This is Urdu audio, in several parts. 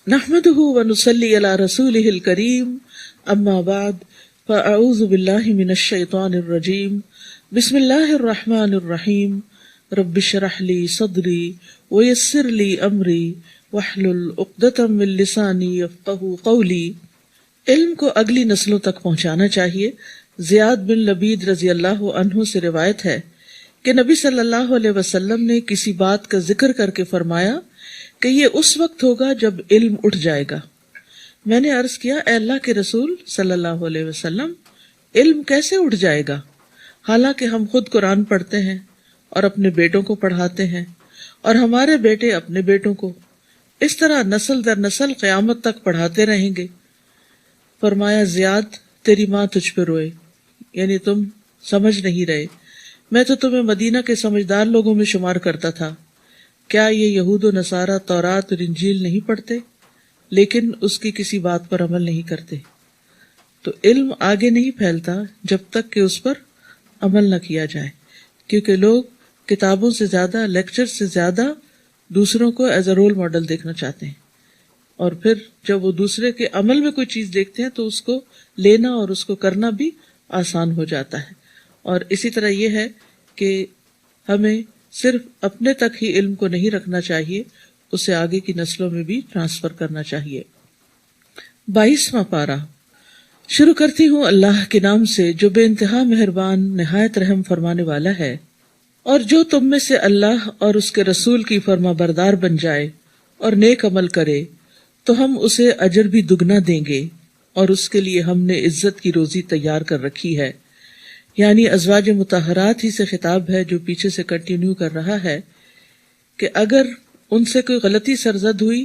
نحمده ونصلي على رسوله الكريم اما بعد فاعوذ بالله من الشيطان الرجيم بسم الله الرحمن الرحيم رب اشرح لي صدري ويسر لي امري واحلل عقدة من لساني يفقهوا قولي۔ علم کو اگلی نسلوں تک پہنچانا چاہیے۔ زیاد بن لبید رضی اللہ عنہ سے روایت ہے کہ نبی صلی اللہ علیہ وسلم نے کسی بات کا ذکر کر کے فرمایا کہ یہ اس وقت ہوگا جب علم اٹھ جائے گا۔ میں نے عرض کیا، اے اللہ کے رسول صلی اللہ علیہ وسلم، علم کیسے اٹھ جائے گا؟ حالانکہ ہم خود قرآن پڑھتے ہیں اور اپنے بیٹوں کو پڑھاتے ہیں اور ہمارے بیٹے اپنے بیٹوں کو، اس طرح نسل در نسل قیامت تک پڑھاتے رہیں گے۔ فرمایا، زیاد تیری ماں تجھ پہ روئے، یعنی تم سمجھ نہیں رہے، میں تو تمہیں مدینہ کے سمجھدار لوگوں میں شمار کرتا تھا۔ کیا یہ یہود و نصارہ تورات اور انجیل نہیں پڑھتے لیکن اس کی کسی بات پر عمل نہیں کرتے؟ تو علم آگے نہیں پھیلتا جب تک کہ اس پر عمل نہ کیا جائے، کیونکہ لوگ کتابوں سے زیادہ، لیکچر سے زیادہ دوسروں کو ایز اے رول ماڈل دیکھنا چاہتے ہیں، اور پھر جب وہ دوسرے کے عمل میں کوئی چیز دیکھتے ہیں تو اس کو لینا اور اس کو کرنا بھی آسان ہو جاتا ہے۔ اور اسی طرح یہ ہے کہ ہمیں صرف اپنے تک ہی علم کو نہیں رکھنا چاہیے، اسے آگے کی نسلوں میں بھی ٹرانسفر کرنا چاہیے۔ 22واں پارہ۔ شروع کرتی ہوں اللہ کے نام سے جو بے انتہا مہربان نہایت رحم فرمانے والا ہے۔ اور جو تم میں سے اللہ اور اس کے رسول کی فرما بردار بن جائے اور نیک عمل کرے تو ہم اسے اجر بھی دگنا دیں گے، اور اس کے لیے ہم نے عزت کی روزی تیار کر رکھی ہے۔ یعنی ازواج مطہرات ہی سے خطاب ہے جو پیچھے سے کنٹینیو کر رہا ہے کہ اگر ان سے کوئی غلطی سرزد ہوئی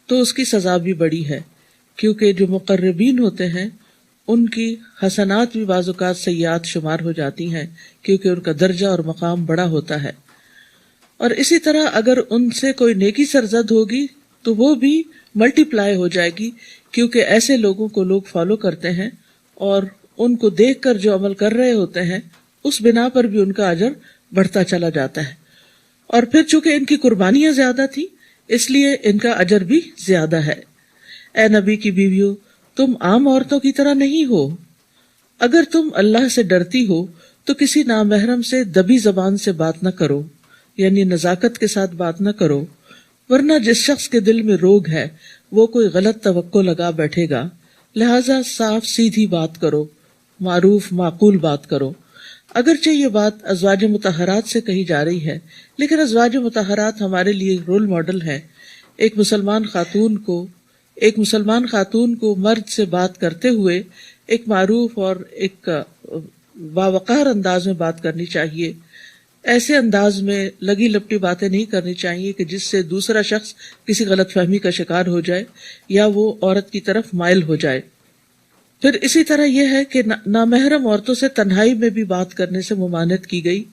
تو اس کی سزا بھی بڑی ہے، کیونکہ جو مقربین ہوتے ہیں ان کی حسنات بھی بعض اوقات سیئات شمار ہو جاتی ہیں، کیونکہ ان کا درجہ اور مقام بڑا ہوتا ہے۔ اور اسی طرح اگر ان سے کوئی نیکی سرزد ہوگی تو وہ بھی ملٹی پلائی ہو جائے گی، کیونکہ ایسے لوگوں کو لوگ فالو کرتے ہیں اور ان کو دیکھ کر جو عمل کر رہے ہوتے ہیں اس بنا پر بھی ان کا اجر بڑھتا چلا جاتا ہے۔ اور پھر چونکہ ان کی قربانیاں زیادہ تھی اس لیے ان کا اجر بھی زیادہ ہے۔ اے نبی کی بیویوں، تم عام عورتوں کی طرح نہیں ہو۔ اگر تم اللہ سے ڈرتی ہو تو کسی نامحرم سے دبی زبان سے بات نہ کرو، یعنی نزاکت کے ساتھ بات نہ کرو، ورنہ جس شخص کے دل میں روگ ہے وہ کوئی غلط توقع لگا بیٹھے گا۔ لہٰذا صاف سیدھی بات کرو، معروف معقول بات کرو۔ اگرچہ یہ بات ازواج مطہرات سے کہی جا رہی ہے، لیکن ازواج مطہرات ہمارے لیے رول ماڈل ہے۔ ایک مسلمان خاتون کو مرد سے بات کرتے ہوئے ایک معروف اور ایک باوقار انداز میں بات کرنی چاہیے۔ ایسے انداز میں لگی لپٹی باتیں نہیں کرنی چاہیے کہ جس سے دوسرا شخص کسی غلط فہمی کا شکار ہو جائے یا وہ عورت کی طرف مائل ہو جائے۔ پھر اسی طرح یہ ہے کہ نامحرم عورتوں سے تنہائی میں بھی بات کرنے سے ممانعت کی گئی۔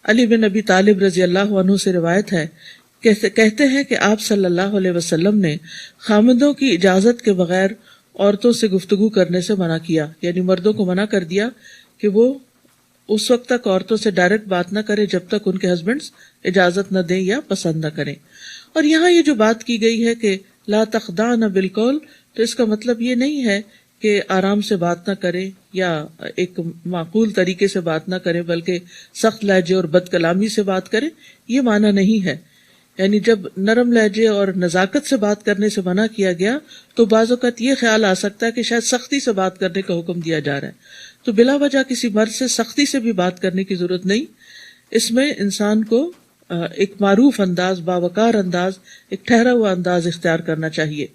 علی بن ابی طالب رضی اللہ عنہ سے روایت ہے، کہتے ہیں کہ آپ صلی اللہ علیہ وسلم نے خامندوں کی اجازت کے بغیر عورتوں سے گفتگو کرنے سے منع کیا، یعنی مردوں کو منع کر دیا کہ وہ اس وقت تک عورتوں سے ڈائریکٹ بات نہ کرے جب تک ان کے ہسبینڈز اجازت نہ دیں یا پسند نہ کریں۔ اور یہاں یہ جو بات کی گئی ہے کہ لا تخضعن بالقول، تو اس کا مطلب یہ نہیں ہے کہ آرام سے بات نہ کریں یا ایک معقول طریقے سے بات نہ کریں، بلکہ سخت لہجے اور بد کلامی سے بات کریں، یہ معنی نہیں ہے۔ یعنی جب نرم لہجے اور نزاکت سے بات کرنے سے منع کیا گیا تو بعض اوقات یہ خیال آ سکتا ہے کہ شاید سختی سے بات کرنے کا حکم دیا جا رہا ہے، تو بلا وجہ کسی مرد سے سختی سے بھی بات کرنے کی ضرورت نہیں۔ اس میں انسان کو ایک معروف انداز، باوقار انداز، ایک ٹھہرا ہوا انداز اختیار کرنا چاہیے۔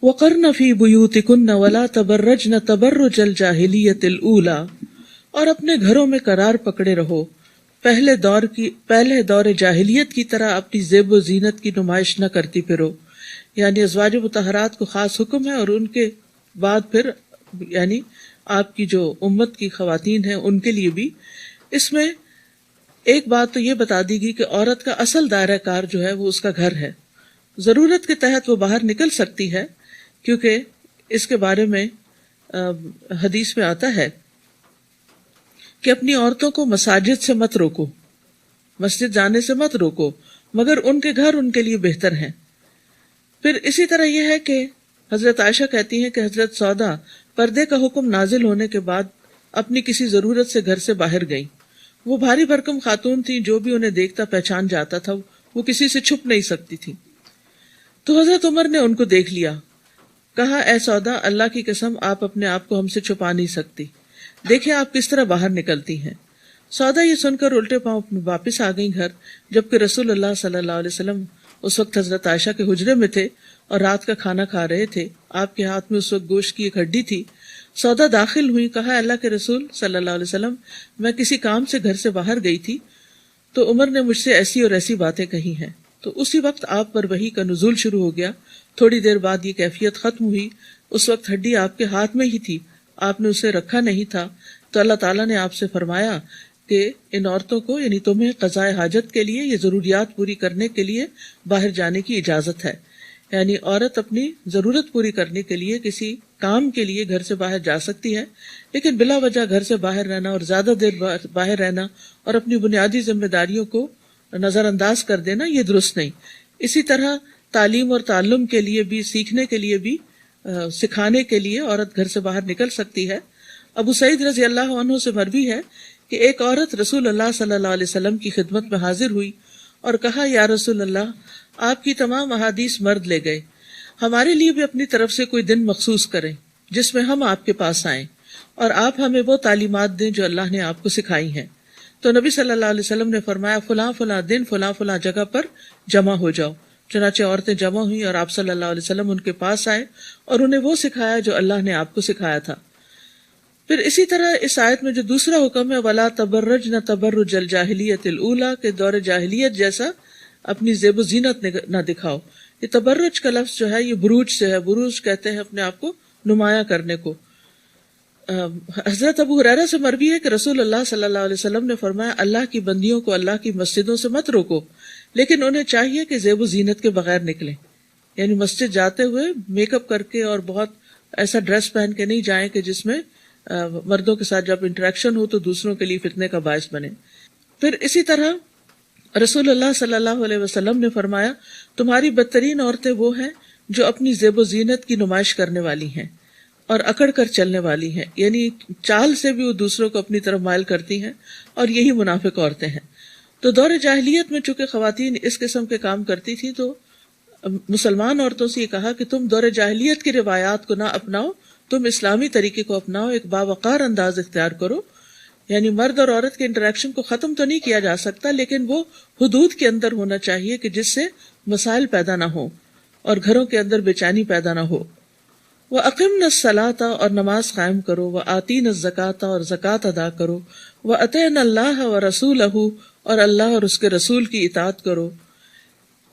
وَقَرْنَ فِي بُيُوتِكُنَّ وَلَا تَبَرَّجْنَ تَبَرُّجَ الْجَاهِلِيَّةِ الْأُولَى، اور اپنے گھروں میں قرار پکڑے رہو، پہلے دور جاہلیت کی طرح اپنی زیب و زینت کی نمائش نہ کرتی پھرو۔ یعنی ازواج مطہرات کو خاص حکم ہے، اور ان کے بعد پھر یعنی آپ کی جو امت کی خواتین ہیں ان کے لیے بھی۔ اس میں ایک بات تو یہ بتا دی گئی کہ عورت کا اصل دائرہ کار جو ہے وہ اس کا گھر ہے۔ ضرورت کے تحت وہ باہر نکل سکتی ہے، کیونکہ اس کے بارے میں حدیث میں آتا ہے کہ اپنی عورتوں کو مساجد سے مت روکو، مسجد جانے سے مت روکو، مگر ان کے گھر ان کے لیے بہتر ہیں۔ پھر اسی طرح یہ ہے کہ حضرت عائشہ کہتی ہیں کہ حضرت سودا پردے کا حکم نازل ہونے کے بعد اپنی کسی ضرورت سے گھر سے باہر گئیں. وہ بھاری بھرکم خاتون تھی، جو بھی انہیں دیکھتا پہچان جاتا تھا، وہ کسی سے چھپ نہیں سکتی تھی. تو حضرت عمر نے ان کو دیکھ لیا. کہا اے سودا، اللہ کی قسم آپ اپنے آپ کو ہم سے چھپا نہیں سکتی، دیکھیں آپ کس طرح باہر نکلتی ہیں. سودا یہ سن کر الٹے پاؤں واپس آ گئی گھر، جبکہ رسول اللہ صلی اللہ علیہ وسلم اس وقت حضرت عائشہ کے حجرے میں تھے اور رات کا کھانا کھا رہے تھے. آپ کے ہاتھ میں اس وقت گوشت کی ایک ہڈی تھی. سودا داخل ہوئی. کہا اللہ کے رسول صلی اللہ علیہ وسلم، میں کسی کام سے گھر سے باہر گئی تھی تو عمر نے مجھ سے ایسی اور ایسی باتیں کہی ہیں. تو اسی وقت آپ پر وحی کا نزول شروع ہو گیا. تھوڑی دیر بعد یہ کیفیت ختم ہوئی. اس وقت ہڈی آپ کے ہاتھ میں ہی تھی، آپ نے اسے رکھا نہیں تھا. تو اللہ تعالیٰ نے آپ سے فرمایا کہ ان عورتوں کو، یعنی تمہیں قضائے حاجت کے لیے، یہ ضروریات پوری کرنے کے لیے باہر جانے کی اجازت ہے. یعنی عورت اپنی ضرورت پوری کرنے کے لیے کسی کام کے لیے گھر سے باہر جا سکتی ہے، لیکن بلا وجہ گھر سے باہر رہنا اور زیادہ دیر باہر رہنا اور اپنی بنیادی ذمہ داریوں کو نظر انداز کر دینا، یہ درست نہیں. اسی طرح تعلیم اور تعلم کے لیے بھی، سیکھنے کے لیے بھی، سکھانے کے لیے عورت گھر سے باہر نکل سکتی ہے. ابو سعید رضی اللہ عنہ سے مروی ہے کہ ایک عورت رسول اللہ صلی اللہ علیہ وسلم کی خدمت میں حاضر ہوئی اور کہا یا رسول اللہ، آپ کی تمام احادیث مرد لے گئے، ہمارے لیے بھی اپنی طرف سے کوئی دن مخصوص کریں جس میں ہم آپ کے پاس آئیں اور آپ ہمیں وہ تعلیمات دیں جو اللہ نے آپ کو سکھائی ہیں. تو نبی صلی اللہ علیہ وسلم نے فرمایا فلاں فلاں دن فلاں فلاں جگہ پر جمع ہو جاؤ. چنانچہ عورتیں جمع ہوئیں اور آپ صلی اللہ علیہ وسلم ان کے پاس آئے اور انہیں وہ سکھایا جو اللہ نے آپ کو سکھایا تھا. پھر اسی طرح اس آیت میں جو دوسرا حکم ہے وَلَا تَبَرَّجْنَ تَبَرُّجَ الْجَاهِلِيَّةِ الْأُولَى کہ دور جاہلیت جیسا اپنی زیب و زینت نہ دکھاؤ. یہ تبرج کا لفظ جو ہے یہ بروج سے ہے. بروج کہتے ہیں اپنے آپ کو نمایاں کرنے کو. حضرت ابو ہریرہ سے مروی ہے کہ رسول اللہ صلی اللہ علیہ وسلم نے فرمایا اللہ کی بندیوں کو اللہ کی مسجدوں سے مت روکو، لیکن انہیں چاہیے کہ زیب و زینت کے بغیر نکلیں. یعنی مسجد جاتے ہوئے میک اپ کر کے اور بہت ایسا ڈریس پہن کے نہیں جائیں کہ جس میں مردوں کے ساتھ جب انٹریکشن ہو تو دوسروں کے لیے فتنے کا باعث بنے. پھر اسی طرح رسول اللہ صلی اللہ علیہ وسلم نے فرمایا تمہاری بدترین عورتیں وہ ہیں جو اپنی زیب و زینت کی نمائش کرنے والی ہیں اور اکڑ کر چلنے والی ہیں، یعنی چال سے بھی وہ دوسروں کو اپنی طرف مائل کرتی ہیں، اور یہی منافق عورتیں ہیں. تو دور جاہلیت میں چونکہ خواتین اس قسم کے کام کرتی تھی تو مسلمان عورتوں سے یہ کہا کہ تم دور جاہلیت کی روایات کو نہ اپناؤ، تم اسلامی طریقے کو اپناؤ، ایک باوقار انداز اختیار کرو. یعنی مرد اور عورت کے انٹریکشن کو ختم تو نہیں کیا جا سکتا، لیکن وہ حدود کے اندر ہونا چاہیے کہ جس سے مسائل پیدا نہ ہو اور گھروں کے اندر بے چینی پیدا نہ ہو. وَأَقِمْنَ الصَّلَاةَ اور نماز قائم کرو، وَآتِينَ الزَّكَاةَ اور زکوٰۃ ادا کرو، وَأَطِعْنَ اللَّهَ وَرَسُولَهُ اور اللہ اور اس کے رسول کی اطاعت کرو.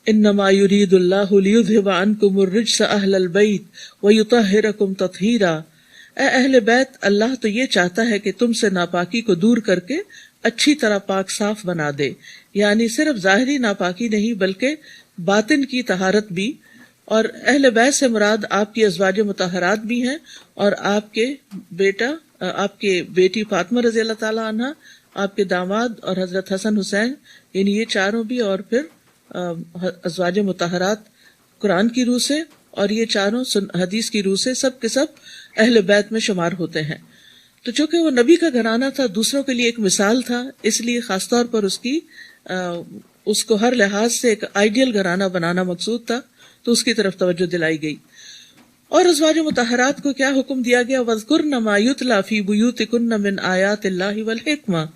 انما یرید اللہ لیذہب عنکم الرجس اہل البیت ویطہرکم تطہیرا. اے اہل بیت، اللہ تو یہ چاہتا ہے کہ تم سے ناپاکی کو دور کر کے اچھی طرح پاک صاف بنا دے. یعنی صرف ظاہری ناپاکی نہیں بلکہ باطن کی طہارت بھی. اور اہل بیت سے مراد آپ کی ازواج مطہرات بھی ہیں اور آپ کے بیٹی فاطمہ رضی اللہ تعالی عنہ، آپ کے داماد اور حضرت حسن حسین، یعنی یہ چاروں بھی، اور پھر ازواج مطہرات قرآن کی روح سے اور یہ چاروں حدیث کی روح سے سب کے سب اہل بیت میں شمار ہوتے ہیں. تو چونکہ وہ نبی کا گھرانہ تھا، دوسروں کے لیے ایک مثال تھا، اس لیے خاص طور پر اس کو ہر لحاظ سے ایک آئیڈیل گھرانہ بنانا مقصود تھا، تو اس کی طرف توجہ دلائی گئی. اور ازواج مطہرات کو کیا حکم دیا گیا؟ وَاذْكُرْنَ مَا يُتْلَى فِي بُيُوتِكُنَّ مِنْ آيَاتِ اللَّهِ وَالْحِكْمَةِ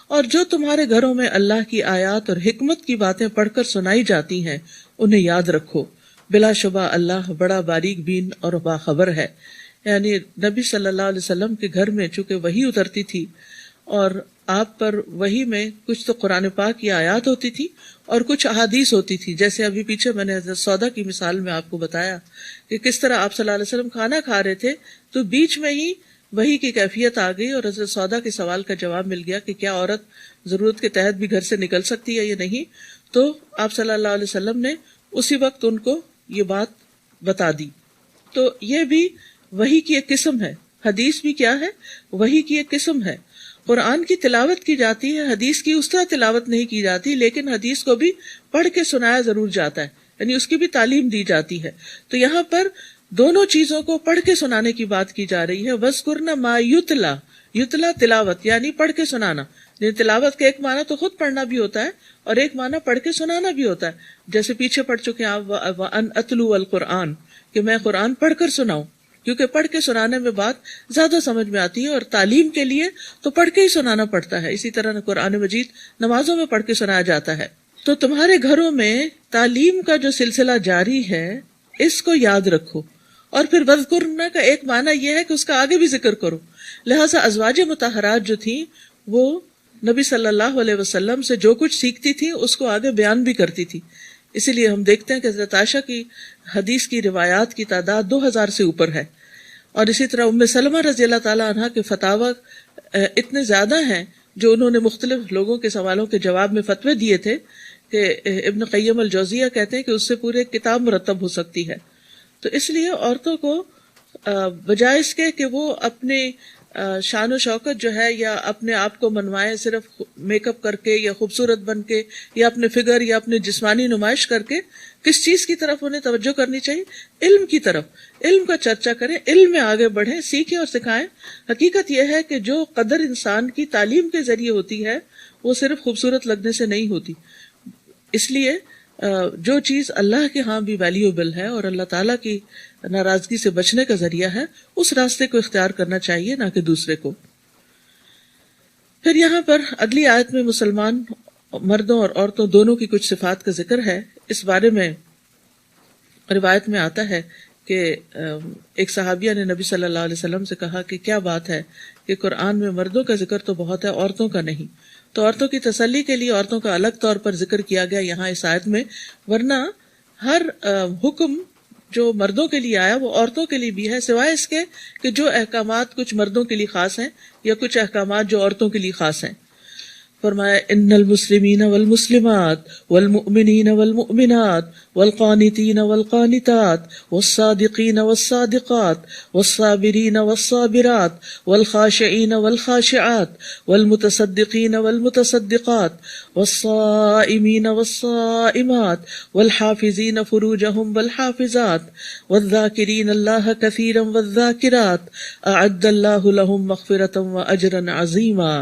اور جو تمہارے گھروں میں اللہ کی آیات اور حکمت کی باتیں پڑھ کر سنائی جاتی ہیں انہیں یاد رکھو. بلا شبہ اللہ بڑا باریک بین اور باخبر ہے. یعنی نبی صلی اللہ علیہ وسلم کے گھر میں چونکہ وحی اترتی تھی اور آپ پر وحی میں کچھ تو قرآن پاک کی آیات ہوتی تھی اور کچھ احادیث ہوتی تھی. جیسے ابھی پیچھے میں نے حضرت سودا کی مثال میں آپ کو بتایا کہ کس طرح آپ صلی اللہ علیہ وسلم کھانا کھا رہے تھے تو بیچ میں ہی وحی کی کیفیت آ گئی اور حضرت سودا کے سوال کا جواب مل گیا کہ کیا عورت ضرورت کے تحت بھی گھر سے نکل سکتی ہے یا نہیں. تو آپ صلی اللہ علیہ وسلم نے اسی وقت ان کو یہ بات بتا دی. تو یہ بھی وحی کی ایک قسم ہے. حدیث بھی کیا ہے؟ وحی کی ایک قسم ہے. قرآن کی تلاوت کی جاتی ہے، حدیث کی اس طرح تلاوت نہیں کی جاتی، لیکن حدیث کو بھی پڑھ کے سنایا ضرور جاتا ہے. یعنی اس کی بھی تعلیم دی جاتی ہے. تو یہاں پر دونوں چیزوں کو پڑھ کے سنانے کی بات کی جا رہی ہے. وَذْكُرْنَ مَا يُتْلَى، یتلا تلاوت یعنی پڑھ کے سنانا. یعنی تلاوت کا ایک معنی تو خود پڑھنا بھی ہوتا ہے اور ایک معنی پڑھ کے سنانا بھی ہوتا ہے، جیسے پیچھے پڑھ چکے ہیں آپ وَأَنْ أَتْلُوَ الْقُرْآنَ، کہ میں قرآن پڑھ کر سناؤں، کیونکہ پڑھ کے سنانے میں بات زیادہ سمجھ میں آتی ہے، اور تعلیم کے لیے تو پڑھ کے ہی سنانا پڑتا ہے. اسی طرح قرآن مجید نمازوں میں پڑھ کے سنایا جاتا ہے. تو تمہارے گھروں میں تعلیم کا جو سلسلہ جاری ہے اس کو یاد رکھو. اور پھر وذکرنا کا ایک معنی یہ ہے کہ اس کا آگے بھی ذکر کرو. لہٰذا ازواج مطہرات جو تھیں وہ نبی صلی اللہ علیہ وسلم سے جو کچھ سیکھتی تھی اس کو آگے بیان بھی کرتی تھی. اسی لیے ہم دیکھتے ہیں کہ حضرت عائشہ کی حدیث کی روایات کی تعداد 2000 سے اوپر ہے. اور اسی طرح ام سلمہ رضی اللہ تعالیٰ عنہ کے فتاوی اتنے زیادہ ہیں جو انہوں نے مختلف لوگوں کے سوالوں کے جواب میں فتوے دیے تھے کہ ابن قیم الجوزیہ کہتے ہیں کہ اس سے پورے کتاب مرتب ہو سکتی ہے. تو اس لیے عورتوں کو بجائے اس کے کہ وہ اپنے شان و شوکت جو ہے یا اپنے آپ کو منوائیں صرف میک اپ کر کے یا خوبصورت بن کے یا اپنے فگر یا اپنے جسمانی نمائش کر کے، کس چیز کی طرف انہیں توجہ کرنی چاہیے؟ علم کی طرف. علم کا چرچا کریں، علم میں آگے بڑھیں، سیکھیں اور سکھائیں. حقیقت یہ ہے کہ جو قدر انسان کی تعلیم کے ذریعے ہوتی ہے وہ صرف خوبصورت لگنے سے نہیں ہوتی. اس لیے جو چیز اللہ کے ہاں بھی ویلیوبل ہے اور اللہ تعالیٰ کی ناراضگی سے بچنے کا ذریعہ ہے اس راستے کو اختیار کرنا چاہیے، نہ کہ دوسرے کو. پھر یہاں پر اگلی آیت میں مسلمان مردوں اور عورتوں دونوں کی کچھ صفات کا ذکر ہے. اس بارے میں روایت میں آتا ہے کہ ایک صحابیہ نے نبی صلی اللہ علیہ وسلم سے کہا کہ کیا بات ہے کہ قرآن میں مردوں کا ذکر تو بہت ہے، عورتوں کا نہیں. تو عورتوں کی تسلی کے لیے عورتوں کا الگ طور پر ذکر کیا گیا یہاں اس آیت میں، ورنہ ہر حکم جو مردوں کے لیے آیا وہ عورتوں کے لیے بھی ہے، سوائے اس کے کہ جو احکامات کچھ مردوں کے لیے خاص ہیں یا کچھ احکامات جو عورتوں کے لیے خاص ہیں. فرمایا ان المسلمین والمسلمات والمؤمنین والمؤمنات والقانتین والقانتات والصادقین والصادقات والصابرین والصابرات والخاشعین والخاشعات والمتصدقین والمتصدقات والصائمین والصائمات والحافظین فروجهم والحافظات والذاکرین اللہ کثیرا والذاکرات اعد اللہ لهم مغفرۃ واجرا عظیما.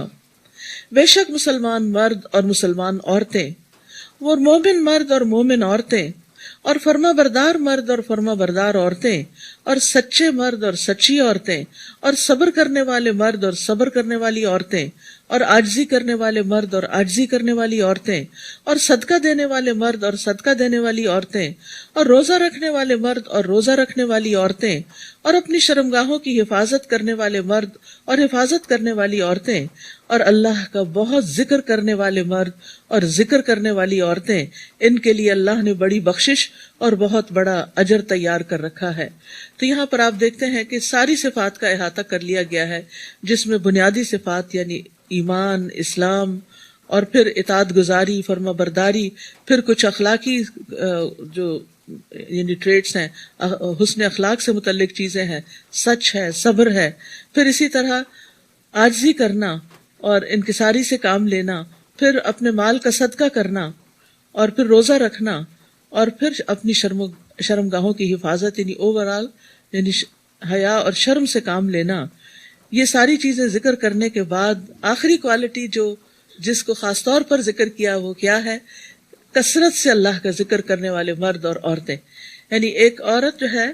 بے شک مسلمان مرد اور مسلمان عورتیں، وہ مومن مرد اور مومن عورتیں، اور فرما بردار مرد اور فرما بردار عورتیں، اور سچے مرد اور سچی عورتیں، اور صبر کرنے والے مرد اور صبر کرنے والی عورتیں، اور عاجزی کرنے والے مرد اور عاجزی کرنے والی عورتیں، اور صدقہ دینے والے مرد اور صدقہ دینے والی عورتیں، اور روزہ رکھنے والے مرد اور روزہ رکھنے والی عورتیں، اور اپنی شرمگاہوں کی حفاظت کرنے والے مرد اور حفاظت کرنے والی عورتیں، اور اللہ کا بہت ذکر کرنے والے مرد اور ذکر کرنے والی عورتیں، ان کے لیے اللہ نے بڑی بخشش اور بہت بڑا اجر تیار کر رکھا ہے. تو یہاں پر آپ دیکھتے ہیں کہ ساری صفات کا احاطہ کر لیا گیا ہے، جس میں بنیادی صفات یعنی ایمان، اسلام، اور پھر اطاعت گزاری، فرما برداری، پھر کچھ اخلاقی جو یعنی ٹریٹس ہیں، حسن اخلاق سے متعلق چیزیں ہیں، سچ ہے، صبر ہے، پھر اسی طرح عاجزی کرنا اور انکساری سے کام لینا، پھر اپنے مال کا صدقہ کرنا، اور پھر روزہ رکھنا، اور پھر اپنی شرمگاہوں کی حفاظت یعنی اوورال یعنی حیا اور شرم سے کام لینا. یہ ساری چیزیں ذکر کرنے کے بعد آخری کوالٹی جس کو خاص طور پر ذکر کیا وہ کیا ہے؟ کثرت سے اللہ کا ذکر کرنے والے مرد اور عورتیں. یعنی ایک عورت جو ہے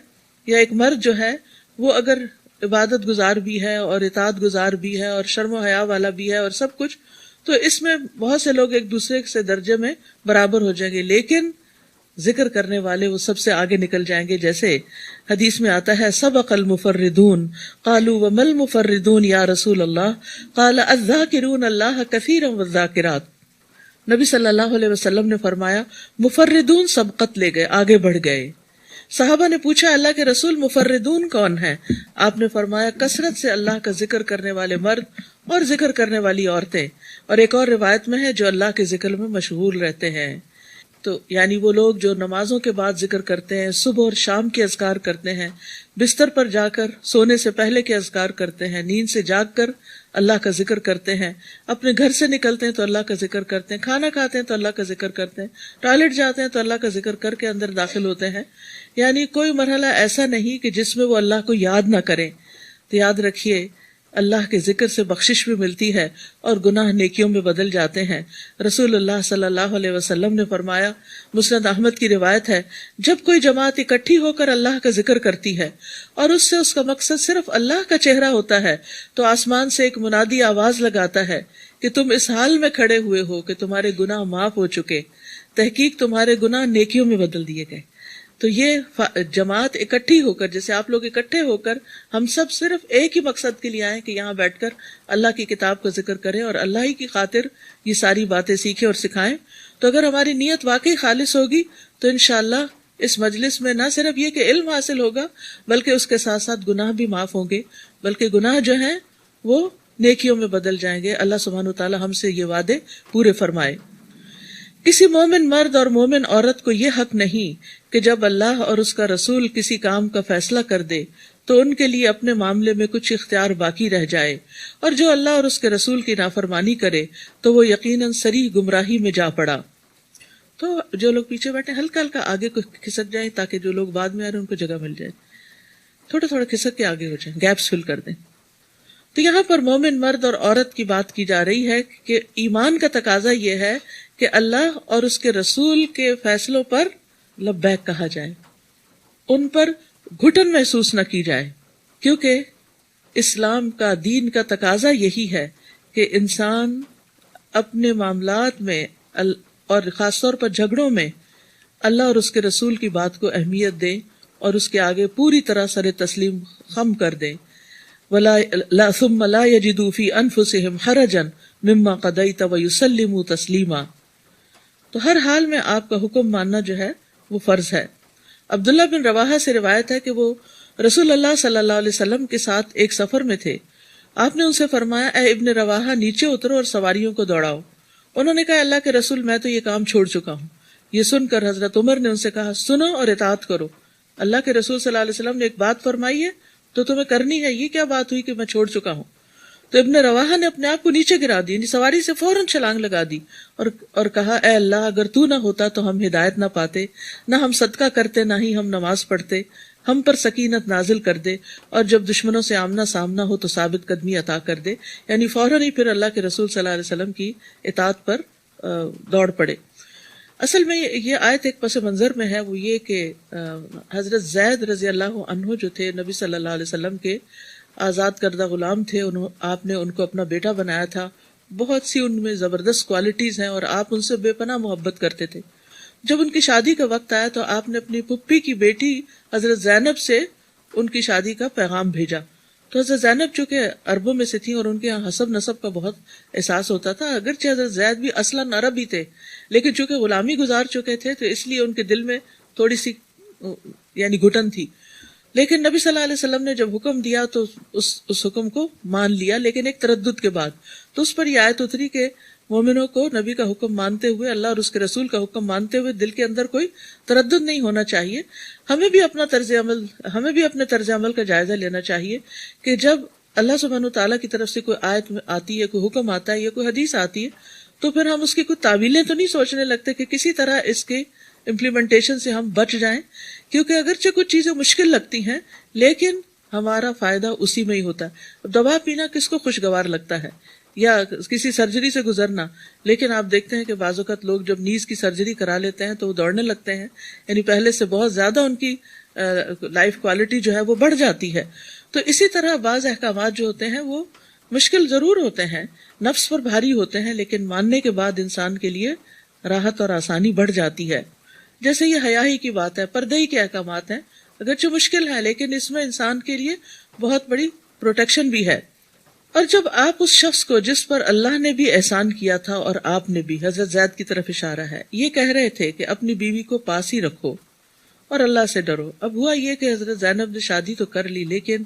یا ایک مرد جو ہے وہ اگر عبادت گزار بھی ہے اور اطاعت گزار بھی ہے اور شرم و حیا والا بھی ہے اور سب کچھ، تو اس میں بہت سے لوگ ایک دوسرے سے درجے میں برابر ہو جائیں گے، لیکن ذکر کرنے والے وہ سب سے آگے نکل جائیں گے. جیسے حدیث میں آتا ہے سبق المفردون قالوا وما المفردون یا رسول اللہ قال الذاکرون اللہ کثیرا والذاکرات. نبی صلی اللہ علیہ وسلم نے فرمایا مفردون سبقت لے گئے، آگے بڑھ گئے. صحابہ نے پوچھا اللہ کے رسول مفردون کون ہیں؟ آپ نے فرمایا کثرت سے اللہ کا ذکر کرنے والے مرد اور ذکر کرنے والی عورتیں. اور ایک اور روایت میں ہے جو اللہ کے ذکر میں مشغول رہتے ہیں. تو یعنی وہ لوگ جو نمازوں کے بعد ذکر کرتے ہیں، صبح اور شام کے اذکار کرتے ہیں، بستر پر جا کر سونے سے پہلے کے اذکار کرتے ہیں، نیند سے جاگ کر اللہ کا ذکر کرتے ہیں، اپنے گھر سے نکلتے ہیں تو اللہ کا ذکر کرتے ہیں، کھانا کھاتے ہیں تو اللہ کا ذکر کرتے ہیں، ٹوائلٹ جاتے ہیں تو اللہ کا ذکر کر کے اندر داخل ہوتے ہیں. یعنی کوئی مرحلہ ایسا نہیں کہ جس میں وہ اللہ کو یاد نہ کریں. تو یاد رکھیے اللہ کے ذکر سے بخشش بھی ملتی ہے اور گناہ نیکیوں میں بدل جاتے ہیں. رسول اللہ صلی اللہ علیہ وسلم نے فرمایا، مسند احمد کی روایت ہے، جب کوئی جماعت اکٹھی ہو کر اللہ کا ذکر کرتی ہے اور اس سے اس کا مقصد صرف اللہ کا چہرہ ہوتا ہے تو آسمان سے ایک منادی آواز لگاتا ہے کہ تم اس حال میں کھڑے ہوئے ہو کہ تمہارے گناہ معاف ہو چکے، تحقیق تمہارے گناہ نیکیوں میں بدل دیے گئے. تو یہ جماعت اکٹھی ہو کر، جیسے آپ لوگ اکٹھے ہو کر، ہم سب صرف ایک ہی مقصد کے لیے آئے کہ یہاں بیٹھ کر اللہ کی کتاب کا ذکر کریں اور اللہ ہی کی خاطر یہ ساری باتیں سیکھیں اور سکھائیں. تو اگر ہماری نیت واقعی خالص ہوگی تو انشاءاللہ اس مجلس میں نہ صرف یہ کہ علم حاصل ہوگا بلکہ اس کے ساتھ ساتھ گناہ بھی معاف ہوں گے، بلکہ گناہ جو ہیں وہ نیکیوں میں بدل جائیں گے. اللہ سبحانہ وتعالی ہم سے یہ وعدے پورے فرمائے. کسی مومن مرد اور مومن عورت کو یہ حق نہیں کہ جب اللہ اور اس کا رسول کسی کام کا فیصلہ کر دے تو ان کے لیے اپنے معاملے میں کچھ اختیار باقی رہ جائے، اور جو اللہ اور اس کے رسول کی نافرمانی کرے تو وہ یقیناً صریح گمراہی میں جا پڑا. تو جو لوگ پیچھے بیٹھے ہلکا ہلکا آگے کو کھسک جائیں تاکہ جو لوگ بعد میں آ رہے ہیں ان کو جگہ مل جائے. تھوڑا تھوڑا کھسک کے آگے ہو جائیں، گیپس فل کر دیں. تو یہاں پر مومن مرد اور عورت کی بات کی جا رہی ہے کہ ایمان کا تقاضا یہ ہے کہ اللہ اور اس کے رسول کے فیصلوں پر لبیک کہا جائے، ان پر گھٹن محسوس نہ کی جائے، کیونکہ اسلام کا دین کا تقاضا یہی ہے کہ انسان اپنے معاملات میں اور خاص طور پر جھگڑوں میں اللہ اور اس کے رسول کی بات کو اہمیت دے اور اس کے آگے پوری طرح سر تسلیم خم کر دے. ثم لا يجدوا في انفسهم حرجا مما قضيت ويسلموا تسلیما. تو ہر حال میں آپ کا حکم ماننا جو ہے وہ فرض ہے. عبداللہ بن رواحہ سے روایت ہے کہ وہ رسول اللہ صلی اللہ علیہ وسلم کے ساتھ ایک سفر میں تھے. آپ نے ان سے فرمایا، اے ابن رواحہ نیچے اترو اور سواریوں کو دوڑاؤ. انہوں نے کہا، اللہ کے رسول میں تو یہ کام چھوڑ چکا ہوں. یہ سن کر حضرت عمر نے ان سے کہا، سنو اور اطاعت کرو. اللہ کے رسول صلی اللہ علیہ وسلم نے ایک بات فرمائی ہے تو تمہیں کرنی ہے. یہ کیا بات ہوئی کہ میں چھوڑ چکا ہوں؟ تو ابن رواحہ نے اپنے آپ کو نیچے گرا دی، یعنی سواری سے فوراً چھلانگ لگا دی اور کہا، اے اللہ اگر تو نہ ہوتا تو ہم ہدایت نہ پاتے، نہ ہم صدقہ کرتے، نہ ہی ہم نماز پڑھتے. ہم پر سکینت نازل کر دے اور جب دشمنوں سے آمنا سامنا ہو تو ثابت قدمی عطا کر دے. یعنی فوراً ہی پھر اللہ کے رسول صلی اللہ علیہ وسلم کی اطاعت پر دوڑ پڑے. اصل میں یہ آیت ایک پس منظر میں ہے، وہ یہ کہ حضرت زید رضی اللہ عنہ جو تھے نبی صلی اللہ علیہ وسلم کے آزاد کردہ غلام تھے، آپ نے ان کو اپنا بیٹا بنایا تھا. بہت سی ان میں زبردست کوالٹیز ہیں اور آپ ان سے بے پناہ محبت کرتے تھے. جب ان کی شادی کا وقت آیا تو آپ نے اپنی پھپھی کی بیٹی حضرت زینب سے ان کی شادی کا پیغام بھیجا. تو حضرت زینب چونکہ عربوں میں سے تھیں اور ان کے یہاں حسب نسب کا بہت احساس ہوتا تھا، اگرچہ حضرت زید بھی اصلاً عرب ہی تھے لیکن چونکہ غلامی گزار چکے تھے تو اس لیے ان کے دل میں تھوڑی سی یعنی گھٹن تھی. لیکن نبی صلی اللہ علیہ وسلم نے جب حکم دیا تو اس حکم کو مان لیا، لیکن ایک تردد کے بعد. تو اس پر یہ آیت اتری کہ مومنوں کو نبی کا حکم مانتے ہوئے، اللہ اور اس کے رسول کا حکم مانتے ہوئے دل کے اندر کوئی تردد نہیں ہونا چاہیے. ہمیں بھی اپنے طرز عمل کا جائزہ لینا چاہیے کہ جب اللہ سبحانہ تعالیٰ کی طرف سے کوئی آیت آتی ہے، کوئی حکم آتا ہے یا کوئی حدیث آتی ہے تو پھر ہم اس کی کوئی تعویلیں تو نہیں سوچنے لگتے کہ کسی طرح اس کے امپلیمنٹیشن سے ہم بچ جائیں، کیونکہ اگرچہ کچھ چیزیں مشکل لگتی ہیں لیکن ہمارا فائدہ اسی میں ہی ہوتا ہے. دوا پینا کس کو خوشگوار لگتا ہے یا کسی سرجری سے گزرنا، لیکن آپ دیکھتے ہیں کہ بعض اوقات لوگ جب نیز کی سرجری کرا لیتے ہیں تو وہ دوڑنے لگتے ہیں، یعنی پہلے سے بہت زیادہ ان کی لائف کوالٹی جو ہے وہ بڑھ جاتی ہے. تو اسی طرح بعض احکامات جو ہوتے ہیں وہ مشکل ضرور ہوتے ہیں، نفس پر بھاری ہوتے ہیں، لیکن ماننے کے بعد انسان کے لیے راحت اور آسانی بڑھ جاتی ہے. جیسے یہ حیائی کی بات ہے، پردے کے احکامات ہیں، اگرچہ مشکل ہے لیکن اس میں انسان کے لیے بہت بڑی پروٹیکشن بھی ہے. اور جب آپ اس شخص کو جس پر اللہ نے بھی احسان کیا تھا اور آپ نے بھی، حضرت زید کی طرف اشارہ ہے، یہ کہہ رہے تھے کہ اپنی بیوی کو پاس ہی رکھو اور اللہ سے ڈرو. اب ہوا یہ کہ حضرت زینب نے شادی تو کر لی لیکن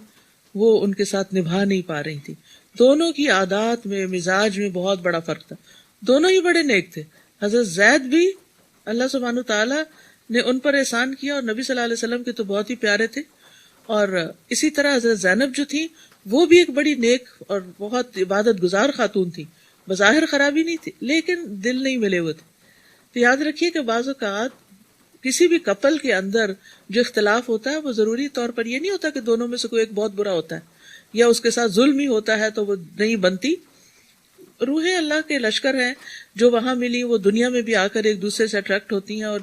وہ ان کے ساتھ نبھا نہیں پا رہی تھی. دونوں کی عادات میں، مزاج میں بہت بڑا فرق تھا. دونوں ہی بڑے نیک تھے. حضرت زید بھی اللہ سبحانہ تعالیٰ نے ان پر احسان کیا اور نبی صلی اللہ علیہ وسلم کے تو بہت ہی پیارے تھے، اور اسی طرح حضرت زینب جو تھی وہ بھی ایک بڑی نیک اور بہت عبادت گزار خاتون تھی، بظاہر خرابی نہیں تھی لیکن دل نہیں ملے ہوئے تھے. تو یاد رکھیے کہ بعض اوقات کسی بھی کپل کے اندر جو اختلاف ہوتا ہے وہ ضروری طور پر یہ نہیں ہوتا کہ دونوں میں سے کوئی ایک بہت برا ہوتا ہے یا اس کے ساتھ ظلم ہی ہوتا ہے تو وہ نہیں بنتی. روحیں اللہ کے لشکر ہیں، جو وہاں ملی وہ دنیا میں بھی آ کر ایک دوسرے سے اٹریکٹ ہوتی ہیں، اور